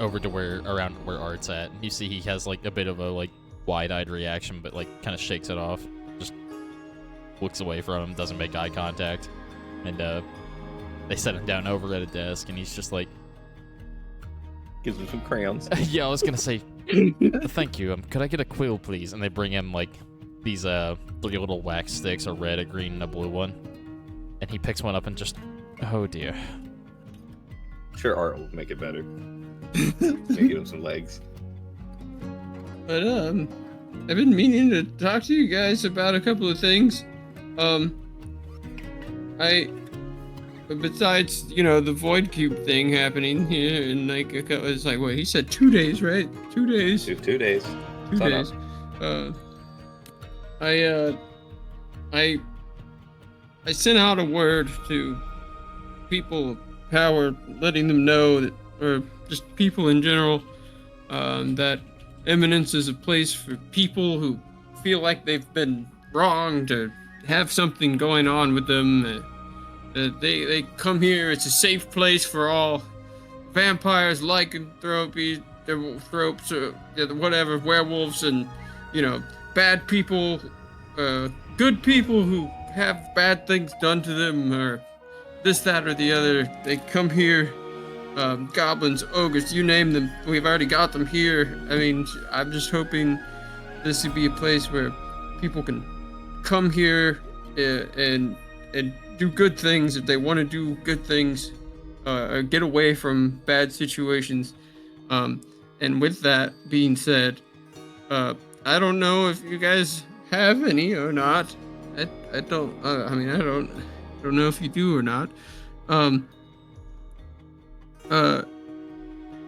over to around where Art's at. You see he has a bit of a wide-eyed reaction, but kind of shakes it off, just looks away from him, doesn't make eye contact, and they set him down over at a desk, and he's just Gives him some crayons. yeah, I was gonna say, thank you. Could I get a quill, please? And they bring him these 3 little wax sticks, a red, a green, and a blue one, and he picks one up and just, oh dear. Sure, Art will make it better. Maybe give him some legs. But I've been meaning to talk to you guys about a couple of things. besides, the void cube thing happening here, and like it's like, what he said, 2 days, right? 2 days. 2 days. 2 Sun days. up. I sent out a word to people of power, letting them know that, or just people in general, that Eminence is a place for people who feel like they've been wronged, to have something going on with them. They come here. It's a safe place for all vampires, lycanthropes, whatever, werewolves, and bad people, good people who have bad things done to them, or this, that, or the other. They come here. Goblins, ogres, you name them. We've already got them here. I mean, I'm just hoping this would be a place where people can come here and do good things if they want to do good things, or get away from bad situations. And with that being said, I don't know if you guys have any or not. I don't. I don't know if you do or not.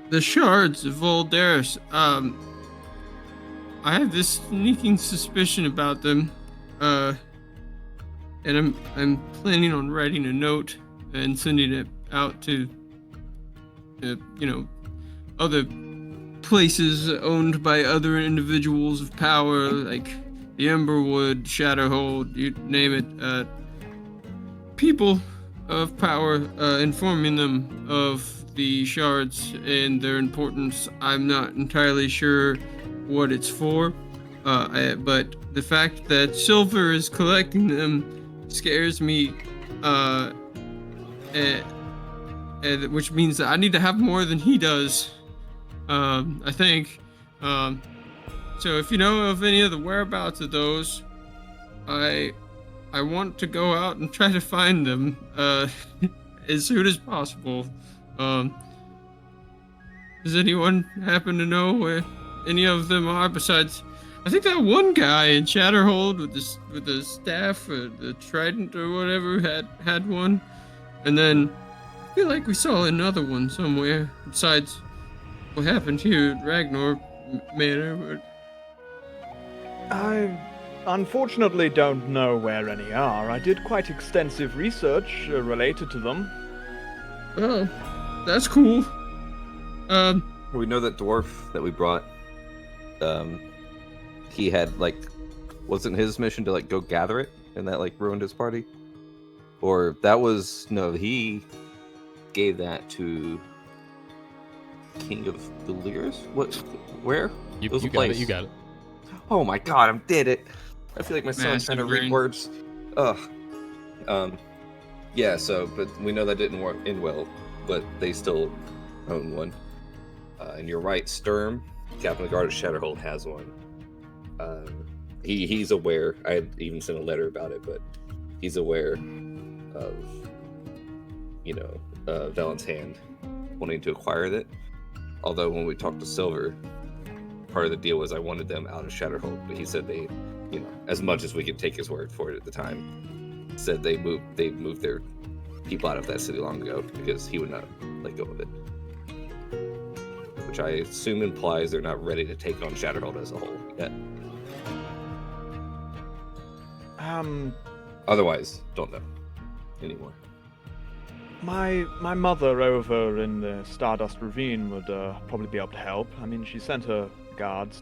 The shards of Voldaris. I have this sneaking suspicion about them. And I'm planning on writing a note and sending it out to, other places owned by other individuals of power, like the Emberwood, Shadowhold, you name it. People of power, informing them of the shards and their importance. I'm not entirely sure what it's for, but the fact that Silver is collecting them scares me, and which means that I need to have more than he does, I think. So if you know of any of the whereabouts of those, I want to go out and try to find them as soon as possible. Does anyone happen to know where any of them are? Besides, I think that one guy in Shatterhold with the staff, or the trident or whatever, had one, and then I feel like we saw another one somewhere. Besides what happened here at Ragnar Manor. But I unfortunately don't know where any are. I did quite extensive research related to them. Oh, that's cool. We know that dwarf that we brought, he had, wasn't his mission to, go gather it, and that, ruined his party? Or he gave that to King of Delirious? Where? You got it. Oh my god, I did it! I feel like my son's trying to read words. Ugh. Yeah, but we know that didn't end well, but they still own one. And you're right, Sturm, Captain of the Guard at Shatterhold, has one. He's aware. I had even sent a letter about it, but he's aware of, Valen's hand wanting to acquire it. Although when we talked to Silver, part of the deal was I wanted them out of Shatterhold, but he said they, as much as we could take his word for it at the time, said they moved their people out of that city long ago because he would not let go of it. Which I assume implies they're not ready to take on Shatterhold as a whole yet. Otherwise, don't know anymore. My mother over in the Stardust Ravine would probably be able to help. I mean, she sent her guards.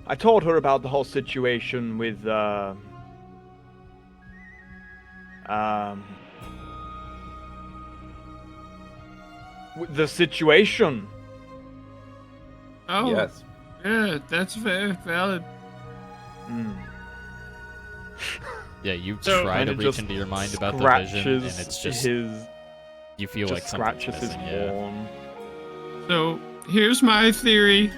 I told her about the whole situation with the situation. Oh, yes. Yeah, that's very valid. Yeah, you So- try to And it reach just into your mind about the vision, and scratches it's just his you feel like just something's scratches his missing. Yeah. horn. So here's my theory.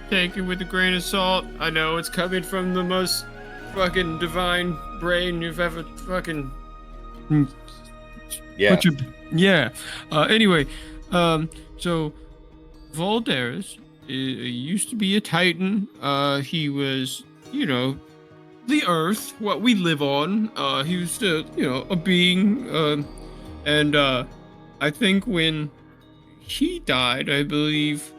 Take it with a grain of salt. I know it's coming from the most fucking divine brain you've ever fucking. Yeah. Yeah. Anyway, so Voldaris used to be a Titan. He was, the Earth, what we live on. He was, a being. And I think when he died, I believe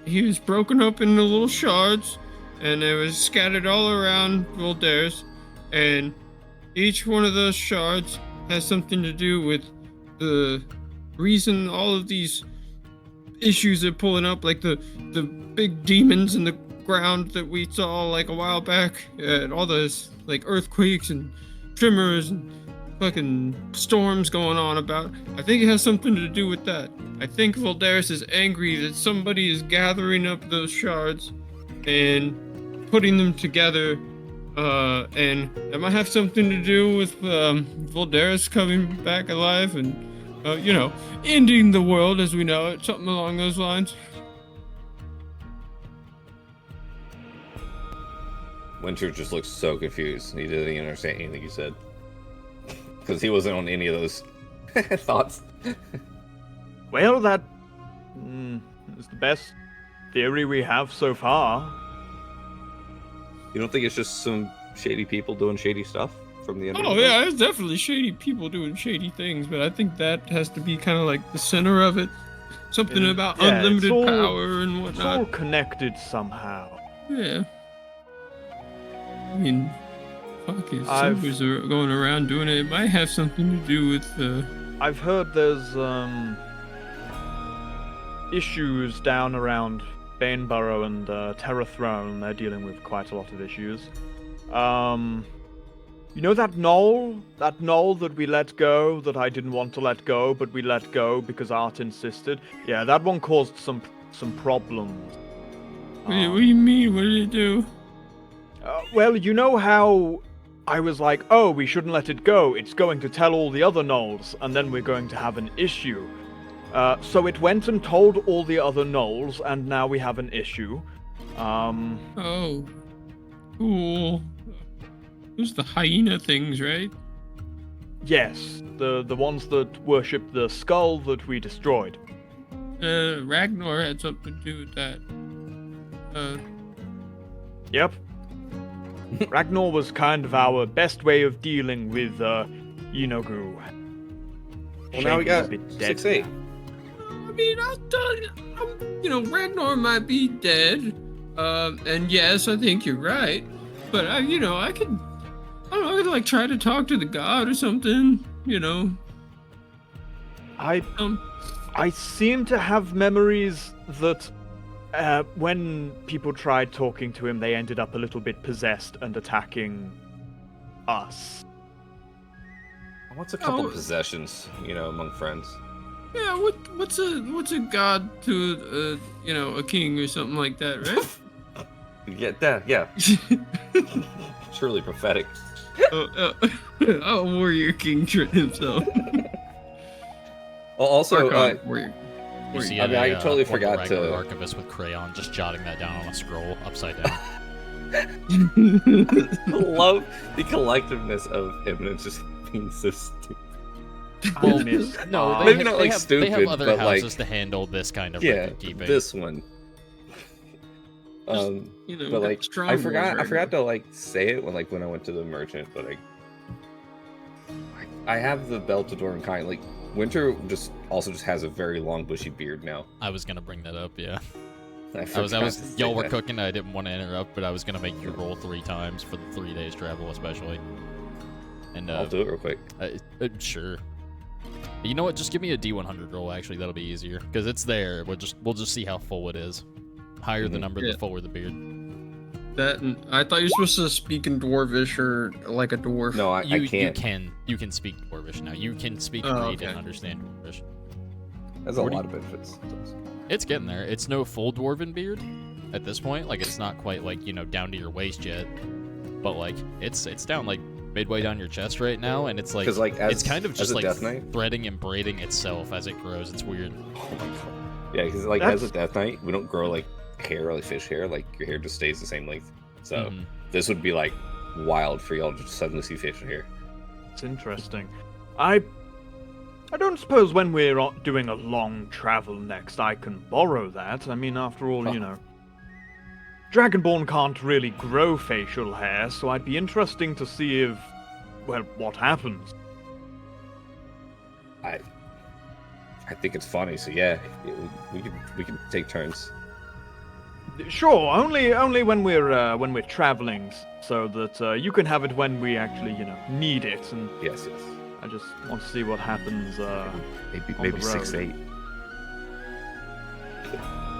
he was broken up into little shards, and it was scattered all around Voldaris, and each one of those shards has something to do with the reason all of these issues are pulling up, like the big demons in the ground that we saw like a while back, and all those like earthquakes and tremors and fucking storms going on about. I think it has something to do with that. I think Voldaris is angry that somebody is gathering up those shards and putting them together, and that might have something to do with Voldaris coming back alive and ending the world as we know it, something along those lines. Winter just looks so confused. He didn't even understand anything you said. Because he wasn't on any of those thoughts. Well, that is the best theory we have so far. You don't think it's just some shady people doing shady stuff from the end? Oh yeah, there's definitely shady people doing shady things, but I think that has to be kind of like the center of it. Something about unlimited power and whatnot. It's all connected somehow. Yeah. I mean, fuck it. Silvers are going around doing it. It might have something to do with. I've heard there's issues down around Baneburrow and Terra Throne. They're dealing with quite a lot of issues. You know that knoll? That knoll that we let go, that I didn't want to let go, but we let go because Art insisted? Yeah, that one caused some problems. Wait, what do you mean? What did it do? Well, you know how I was like, oh, we shouldn't let it go. It's going to tell all the other gnolls, and then we're going to have an issue. So it went and told all the other gnolls, and now we have an issue. Oh. Cool. Those the hyena things, right? Yes, the ones that worship the skull that we destroyed. Ragnar had something to do with that. Yep. Ragnar was kind of our best way of dealing with Inogu. Well, now we got 6-8. I mean, Ragnar might be dead. And yes, I think you're right. But I could like try to talk to the god or something, I seem to have memories that when people tried talking to him, they ended up a little bit possessed and attacking us. What's a couple of possessions, among friends? Yeah, what's a god to a king or something like that, right? Yeah. Truly prophetic. Warrior King himself. Well, also, warrior. You see I totally forgot to. Archivist with crayon just jotting that down on a scroll upside down. I love the collectiveness of him, and it's just being so stupid. Well, no, maybe not like stupid, they have other but houses to handle this kind of record-keeping. This one. But like, I forgot to like say it when I went to the merchant, but I have the Beltador and kind. Like, Winter just has a very long bushy beard now. I was gonna bring that up, yeah. Y'all were cooking. I didn't want to interrupt, but I was gonna make you roll 3 times for the 3 days travel, especially. And I'll do it real quick. Sure. You know what? Just give me a D100 roll. Actually, that'll be easier because it's there. We'll just see how full it is. Higher the number, the fuller the beard. I thought you were supposed to speak in Dwarvish or like a dwarf. No, I can't. You can speak Dwarvish now. You can speak, read, and understand Dwarvish. That's a lot of benefits. It's getting there. It's no full dwarven beard at this point. Like, it's not quite like down to your waist yet, but like it's down like midway down your chest right now, and it's like it's kind of just like threading and braiding itself as it grows. It's weird. Oh my god. Yeah, because like as a Death Knight, we don't grow like hair, like fish hair. Like your hair just stays the same length. So this would be like wild for y'all to just suddenly see facial hair. It's interesting. I don't suppose when we're doing a long travel next, I can borrow that. I mean, after all, Dragonborn can't really grow facial hair, so I'd be interesting to see what happens. I think it's funny, so yeah, we can take turns. Sure, only when we're traveling, so that you can have it when we actually, need it. And Yes. I just want to see what happens. Maybe on the road. 6'8".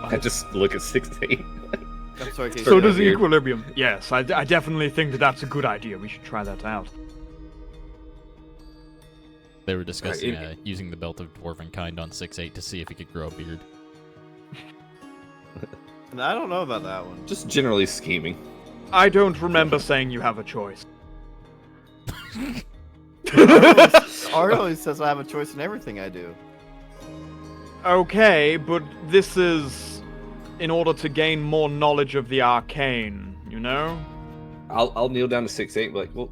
I just look at 6'8". I'm sorry, Casey. So does the Weird. equilibrium. Yes, I definitely think that that's a good idea. We should try that out. They were discussing Right, using the belt of dwarven kind on 6'8" to see if he could grow a beard. I don't know about that one. Just generally scheming. I don't remember saying you have a choice. Art always says I have a choice in everything I do. Okay, but this is in order to gain more knowledge of the arcane, I'll kneel down to 6'8", but like, well,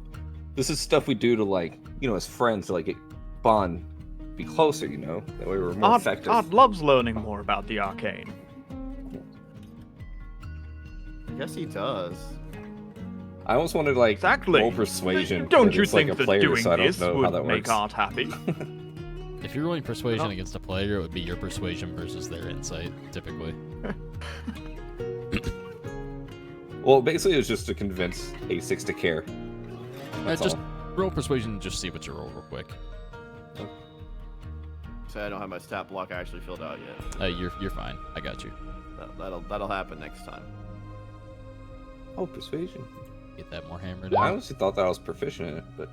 this is stuff we do to like, as friends to like get bond, be closer, That way we're more effective. Art loves learning more about the arcane. I guess he does. I almost wanted like Exactly. roll persuasion. Don't but you it's like think a that player, doing so I don't this know how that would make works. Art happy? If you're rolling persuasion against a player, it would be your persuasion versus their insight, typically. Well, basically, it was just to convince A6 to care. That's Just all. roll persuasion and just see what you roll real quick. So I don't have my stat block actually filled out yet. You're fine. I got you. That'll happen next time. Oh, persuasion. Get that more hammered I out. honestly thought that I was proficient in it, but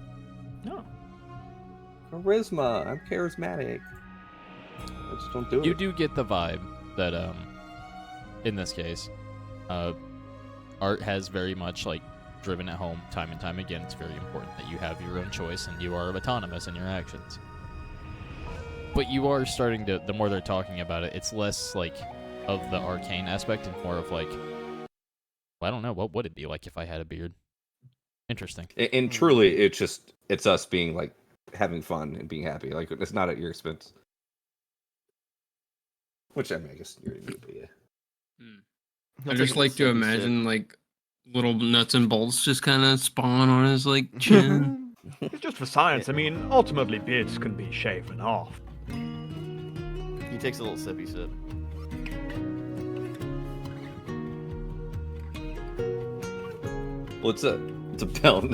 No. charisma. I'm charismatic. I just don't do You it. do get the vibe that, in this case, Art has very much, like, driven at home time and time again. It's very important that you have your own choice and you are autonomous in your actions. But you are starting to, the more they're talking about it, it's less, like, of the arcane aspect and more of, like, I don't know, what would it be like if I had a beard? Interesting. And truly, it's us being like having fun and being happy. Like it's not at your expense. Which I mean, I guess you're gonna do, but yeah. I just like to imagine like little nuts and bolts just kind of spawn on his like chin. It's just for science. I mean, ultimately, beards can be shaven off. He takes a little sippy sip. Well, it's a belt.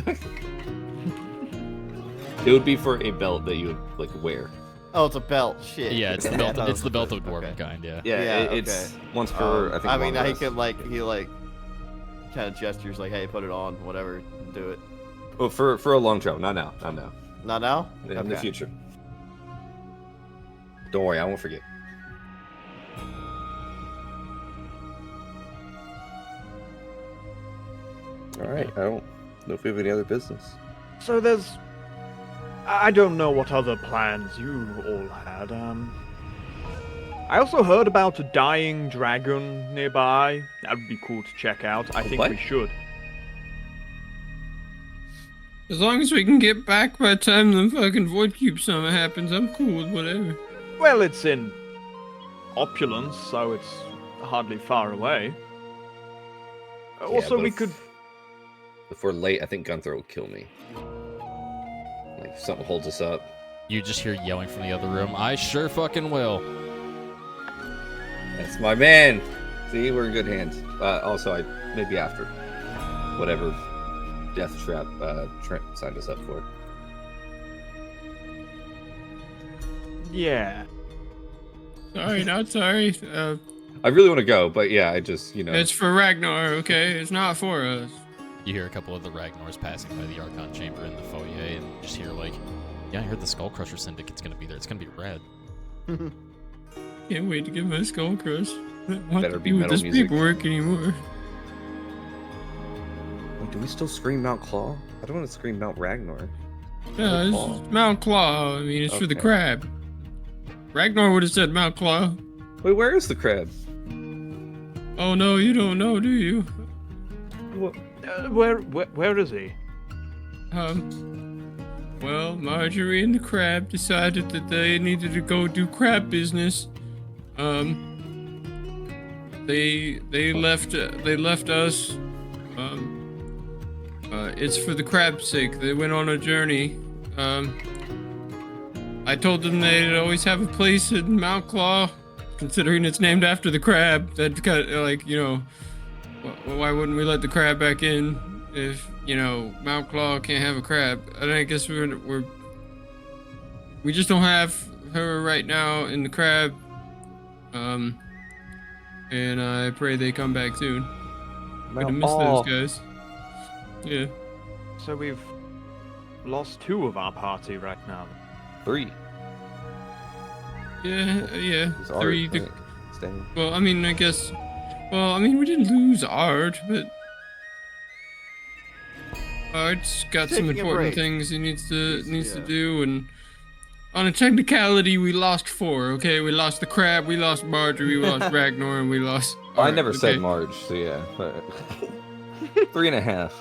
It would be for a belt that you would like wear. Oh, it's a belt. Shit. Yeah, it's the belt. I It's the thought belt it of was- dwarven okay. kind. Yeah. Yeah, it's once per. I think. I mean, long he rest. could he kind of gestures like, "Hey, put it on, whatever, do it." Well, for a long travel, not now. Not now. In the future. Don't worry, I won't forget. All right, I don't know if we have any other business. So I don't know what other plans you all had. I also heard about a dying dragon nearby. That would be cool to check out. I think What? we should. As long as we can get back by the time the fucking Void Cube Summit happens, I'm cool with whatever. Well, it's in Opulence, so it's hardly far away. Also, but we if- could. If we're late, I think Gunther will kill me. Like if something holds us up. You just hear yelling from the other room. I sure fucking will. That's my man. See, we're in good hands. Also, maybe after whatever death trap Trent signed us up for. Yeah. Sorry, not sorry. I really want to go, but yeah, I just It's for Ragnar, okay? It's not for us. You hear a couple of the Ragnars passing by the Archon chamber in the foyer, and just hear like, yeah, I heard the Skull Crusher Syndicate's gonna be there. It's gonna be rad. Can't wait to get my skull crushed. I don't want Better to be be with metal this music. paperwork anymore. Wait, do we still scream Mount Claw? I don't want to scream Mount Ragnar. Yeah, it's Claw. Mount Claw. I mean, it's for the Okay. crab. Ragnar would have said Mount Claw. Wait, where is the crab? Oh no, you don't know, do you? Where is he? Well, Marjorie and the crab decided that they needed to go do crab business. They left us. It's for the crab's sake. They went on a journey. I told them they'd always have a place in Mount Claw, considering it's named after the crab. That kind of like, you know, why wouldn't we let the crab back in if, you know, Mount Claw can't have a crab? And I guess we just don't have her right now in the crab. And I pray they come back soon. I'm gonna miss those guys. Yeah. So we've lost 2 of our party right now. 3. Yeah. It's 3. Art, I think, staying. Well, I mean, I guess. Well, I mean, we didn't lose Art, but Art's got some Taking a important break. things he needs to Yeah. do, and on a technicality, we lost 4. Okay, we lost the crab, we lost Marjorie, we lost Ragnar, and we lost. I Art, never said okay? Marge, so yeah. But 3.5.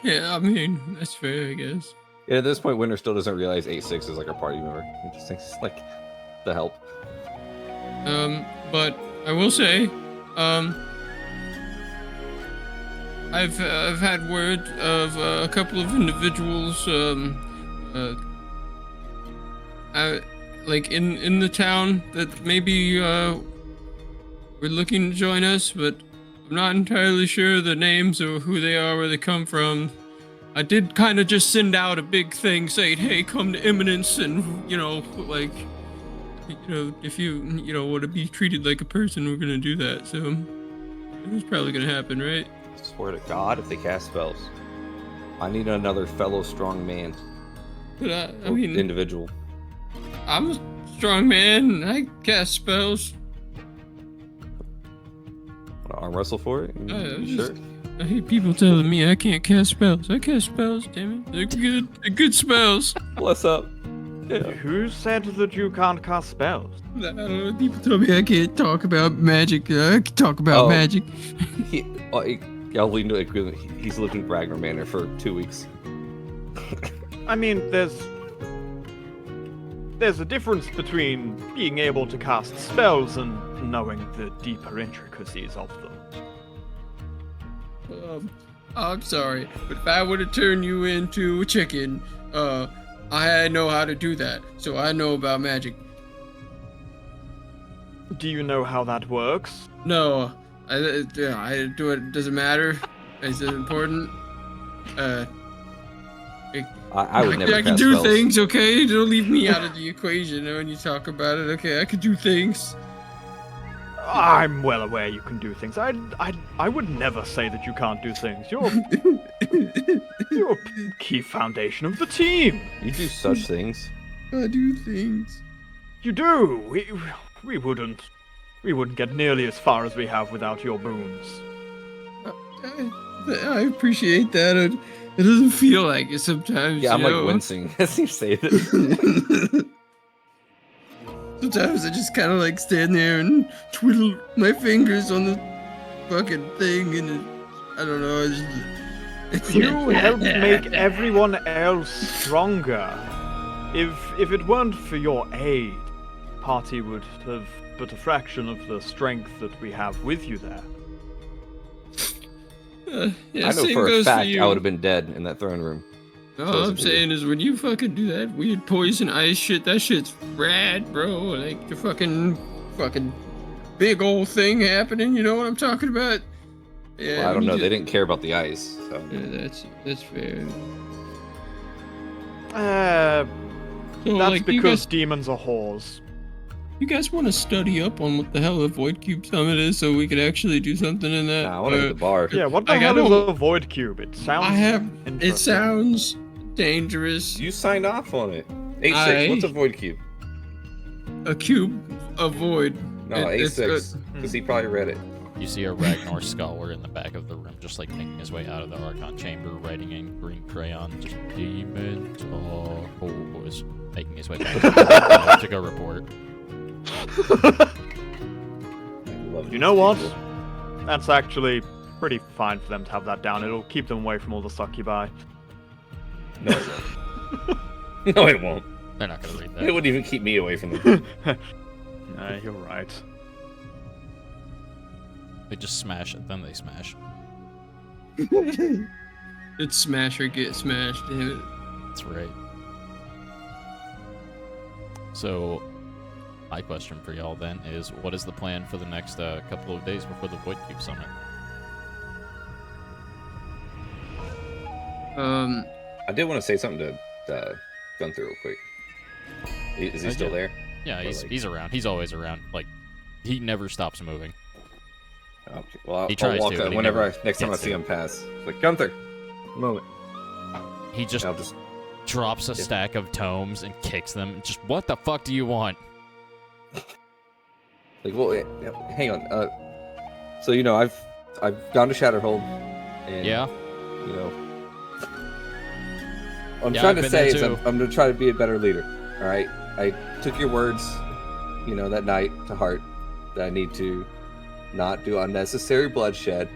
Yeah, I mean, that's fair, I guess. Yeah, at this point, Winter still doesn't realize 8-6 is like our party member. He just thinks it's like the help. But I will say, I've had word of a couple of individuals, like in the town that maybe were looking to join us, but I'm not entirely sure the names or who they are, where they come from. I did kind of just send out a big thing saying, hey, come to Eminence, and, you know, like, you know, if you want to be treated like a person, we're going to do that. So it's probably going to happen, right? Swear to God, if they cast spells, I need another fellow strong man. But I Or mean, individual. I'm a strong man, and I cast spells. Wanna arm wrestle for it? You sure? I hate people telling me I can't cast spells. I cast spells, damn it. They're good spells. What's up? Yeah. Who said that you can't cast spells? I don't know, people tell me I can't talk about magic. I can talk about magic. I'll lead into it. He's lived in Ragnar Manor for 2 weeks. I mean, there's a difference between being able to cast spells and knowing the deeper intricacies of them. I'm sorry, but if I were to turn you into a chicken, I know how to do that, so I know about magic. Do you know how that works? No, I do it. Does it matter? Is it important? I would never I can cast do spells. things, okay? Don't leave me out of the equation when you talk about it. Okay, I can do things. I'm well aware you can do things. I would never say that you can't do things. You're a key foundation of the team. You do such things. I do things. You do. We wouldn't get nearly as far as we have without your boons. I appreciate that. It doesn't feel like it sometimes. Yeah, I'm you like know? wincing as you say this. Sometimes I just kind of like stand there and twiddle my fingers on the fucking thing, and I don't know. You helped make everyone else stronger. If it weren't for your aid, the party would have but a fraction of the strength that we have with you there. Yeah, I know same for a goes fact you. I would have been dead in that throne room. All I'm saying is when you fucking do that weird poison ice shit, that shit's rad, bro. Like the fucking big old thing happening. You know what I'm talking about? Yeah. Well, I don't when you know. do- They didn't care about the ice. So. Yeah, that's fair. So, That's like, because demons are whores. you guys want to study up on what the hell a Void Cube Summit is, so we could actually do something in that? Nah, I want to hit the bar. Yeah, what the Like, I hell is don't- a void cube? It sounds It interesting. sounds dangerous. You signed off on it. 8-6. What's a void cube? A cube, a void. No, It's 8-6. Because he probably read it. You see a Ragnar scholar in the back of the room, just like making his way out of the Archon chamber, writing in green crayon, just demons are whores, making his way back to go report. You know what? That's actually pretty fine for them to have that down. It'll keep them away from all the succubi. No, it won't. No, it won't. They're not gonna read It that. wouldn't even keep me away from them. You're right. They just smash it, then they smash. It's smash or get smashed, damn it. That's right. So, my question for y'all then is, what is the plan for the next couple of days before the Void Cube Summit? I did want to say something to Gunther real quick. Is he still there? Yeah, Or, he's around. He's always around. Like, he never stops moving. Okay. Well, He I'll tries walk to, but he whenever never next time I gets see to. him pass. Like, Gunther, a moment. He just I'll just drops a Yeah. stack of tomes and kicks them. Just, what the fuck do you want? like, well, hang on. So I've gone to Shatterhold, and Yeah? you know, what I'm Yeah, trying I've to been say there is too. I'm gonna try to be a better leader. All right, I took your words, that night to heart. That I need to not do unnecessary bloodshed.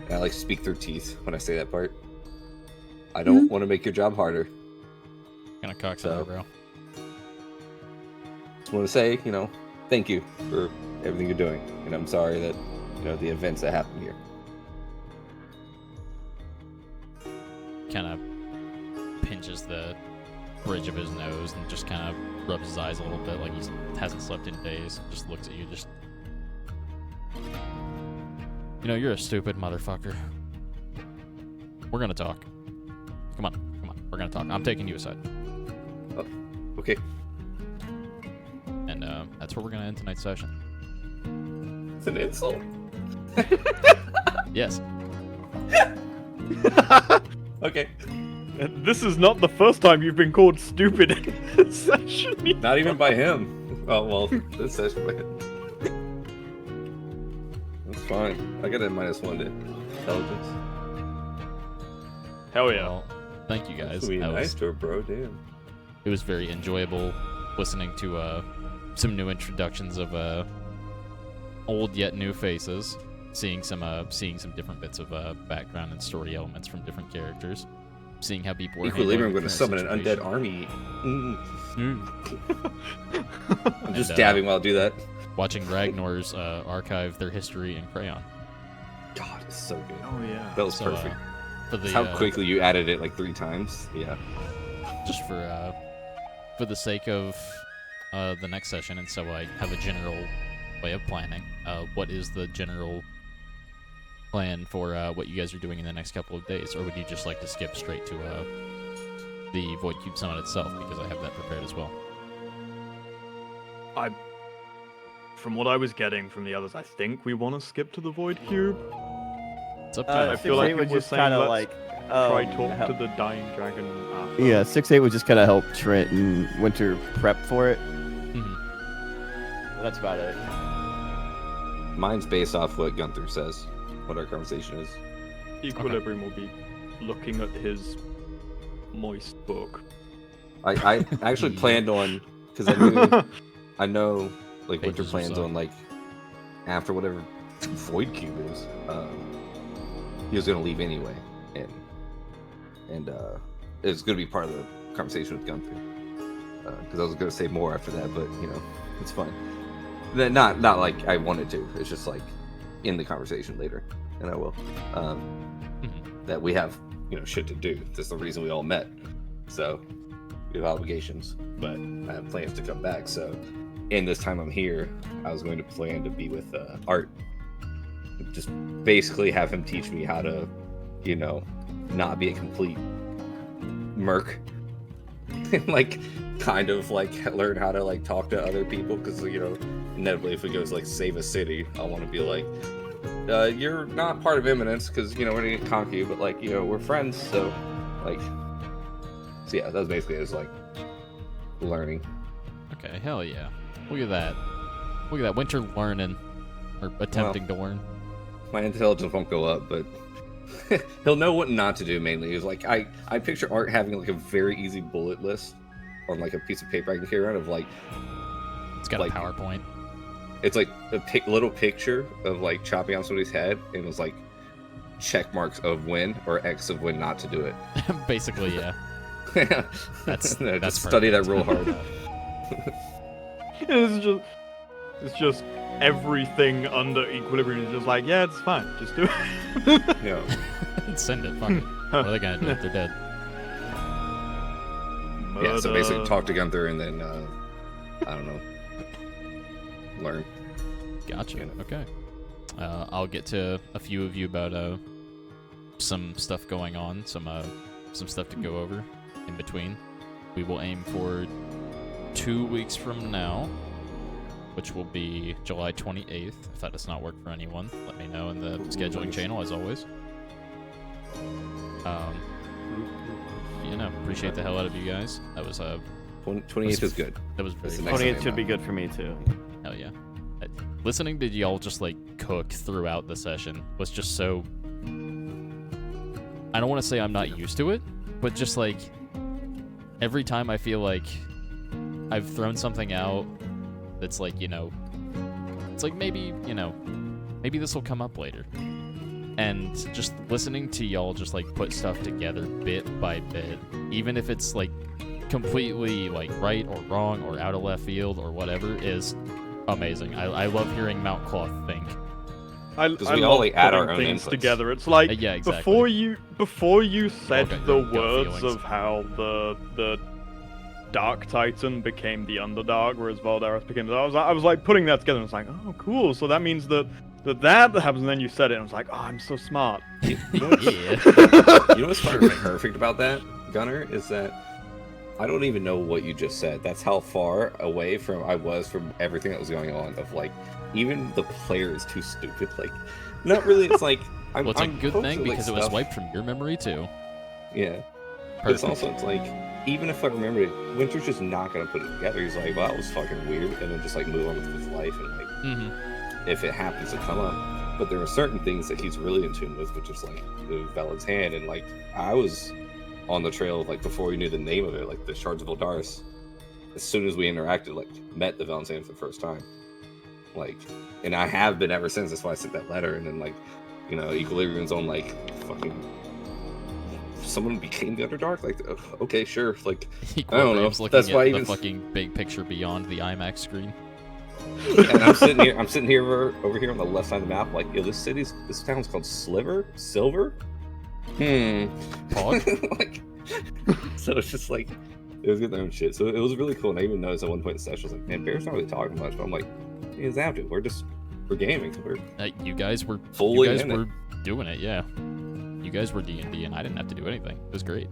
And I like speak through teeth when I say that part. I don't want to make your job harder. Kind of cocks So- it, bro. Just want to say, thank you for everything you're doing, and I'm sorry that the events that happened here. Kind of pinches the bridge of his nose and just kind of rubs his eyes a little bit like he hasn't slept in days. Just looks at you, just... you're a stupid motherfucker. We're gonna talk. Come on. We're gonna talk. I'm taking you aside. Okay. And that's where we're gonna end tonight's session. It's an insult. Yes. Okay. And this is not the first time you've been called stupid in this session. Not even by him. Oh well, this session by him. That's fine. I got a -1 to intelligence. Hell yeah. Well, thank you guys. Be That nice was, to her, bro. Damn. it was very enjoyable listening to some new introductions of old yet new faces, seeing some different bits of background and story elements from different characters, seeing how people were Equilibrium handling going to the summon an current undead army. situation. I'm just And, dabbing while I do that. Watching Ragnar's archive their history in crayon. God, it's so good. Oh yeah. That was So, perfect. For the How quickly you added it like 3 times. Yeah. just for the sake of the next session, and so I have a general way of planning. What is the general plan for what you guys are doing in the next couple of days, or would you just like to skip straight to the Void Cube Summit itself, because I have that prepared as well? From what I was getting from the others, I think we want to skip to the Void Cube. It's up to you. I feel like would people were just saying, kind of let's like try talk help- to the dying dragon after. Yeah, 6-8 would just kind of help Trent and Winter prep for it. Mhm. That's about it. Mine's based off what Gunther says, what our conversation is. Equilibrium will be looking at his moist book. I actually planned on, because I know like Winter Pages or plans so. on like after whatever Void Cube is, he was gonna leave anyway, and it's gonna be part of the conversation with Gunther, because I was gonna say more after that, but it's fine. Not like I wanted to. It's just like in the conversation later, and I will. That we have shit to do. That's the reason we all met. So we have obligations, but I have plans to come back. So in this time I'm here, I was going to plan to be with Art. Just basically have him teach me how to, not be a complete merc. Like kind of like learn how to like talk to other people, because inevitably if it goes like save a city, I want to be like, you're not part of Eminence because we're gonna conquer you, but like we're friends, so like, so yeah, that was basically it. Was like learning. Okay, hell yeah. Look at that. Look at that. Winter learning, or attempting to learn. My intelligence won't go up, but he'll know what not to do mainly. Is like I picture Art having like a very easy bullet list on like a piece of paper I can carry around of like, It's got like, a PowerPoint. it's like a little picture of like chopping off somebody's head, and it was like check marks of when or X of when not to do it. Basically, yeah. That's just study that real hard. It's just everything under Equilibrium is just like, yeah, it's fine, just do it. Yeah. Send it. Fuck it. What are they gonna do if they're dead? Yeah, so basically talk to Gunther and then I don't know, learn. Gotcha. You know. Okay. I'll get to a few of you about some stuff going on, some stuff to go over in between. We will aim for 2 weeks from now, which will be July 28th. If that does not work for anyone, let me know in the scheduling channel, as always. Appreciate the hell out of you guys. That was 28th is good. That was very That's the fun. next 28 thing should be about good for me too. Hell yeah. Listening to y'all just like cook throughout the session was just so. I don't want to say I'm not used to it, but just like every time I feel like I've thrown something out that's like, it's like maybe this will come up later. And just listening to y'all just like put stuff together bit by bit, even if it's like completely like right or wrong or out of left field or whatever, is amazing. I love hearing Mount Cloth think. I we love all, like, add our putting own things inputs. together. It's like Yeah, exactly. before you said got the your gut words feelings. of how the Dark Titan became the underdog, whereas Voldaris became the. I was like putting that together. And I was like, oh, cool. So that means that happens. And then you said it, and I was like, oh, I'm so smart. You know what's, Yeah. you know what's fucking perfect about that, Gunner, is that I don't even know what you just said. That's how far away I was from everything that was going on. Of like, even the player is too stupid. Like, not really. It's like Well, it's a I'm good posting, thing like, because it was stuff. wiped from your memory too. Yeah. But it's also, it's like, even if I remember it, Winter's just not gonna put it together. He's like, well, that was fucking weird, and then just like move on with his life, and like, if it happens to come up. But there are certain things that he's really in tune with, which is like the Velen's Hand, and like I was on the trail like before we knew the name of it, like the Shards of Voldaris. As soon as we interacted, like met the Velen's Hand for the first time, like, and I have been ever since. That's why I sent that letter, and then like, Equilibrium's on like fucking. Someone became the Underdark, like, okay, sure, like, I don't know. Looking That's at why the even fucking big picture beyond the IMAX screen. and I'm sitting here over here on the left side of the map, like, yo, this town's called Silver. Pog? Like, so it's just like, it was getting their own shit. So it was really cool. And I even noticed at one point in the session, I was like, man, Bear's not really talking much, but I'm like, he doesn't have to. We're gaming. We're You guys were fully you guys in were it. doing it, yeah. You guys were D&D, and I didn't have to do anything. It was great.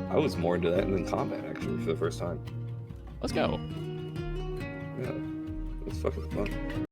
I was more into that than combat, actually, for the first time. Let's go. Yeah, it was fucking fun.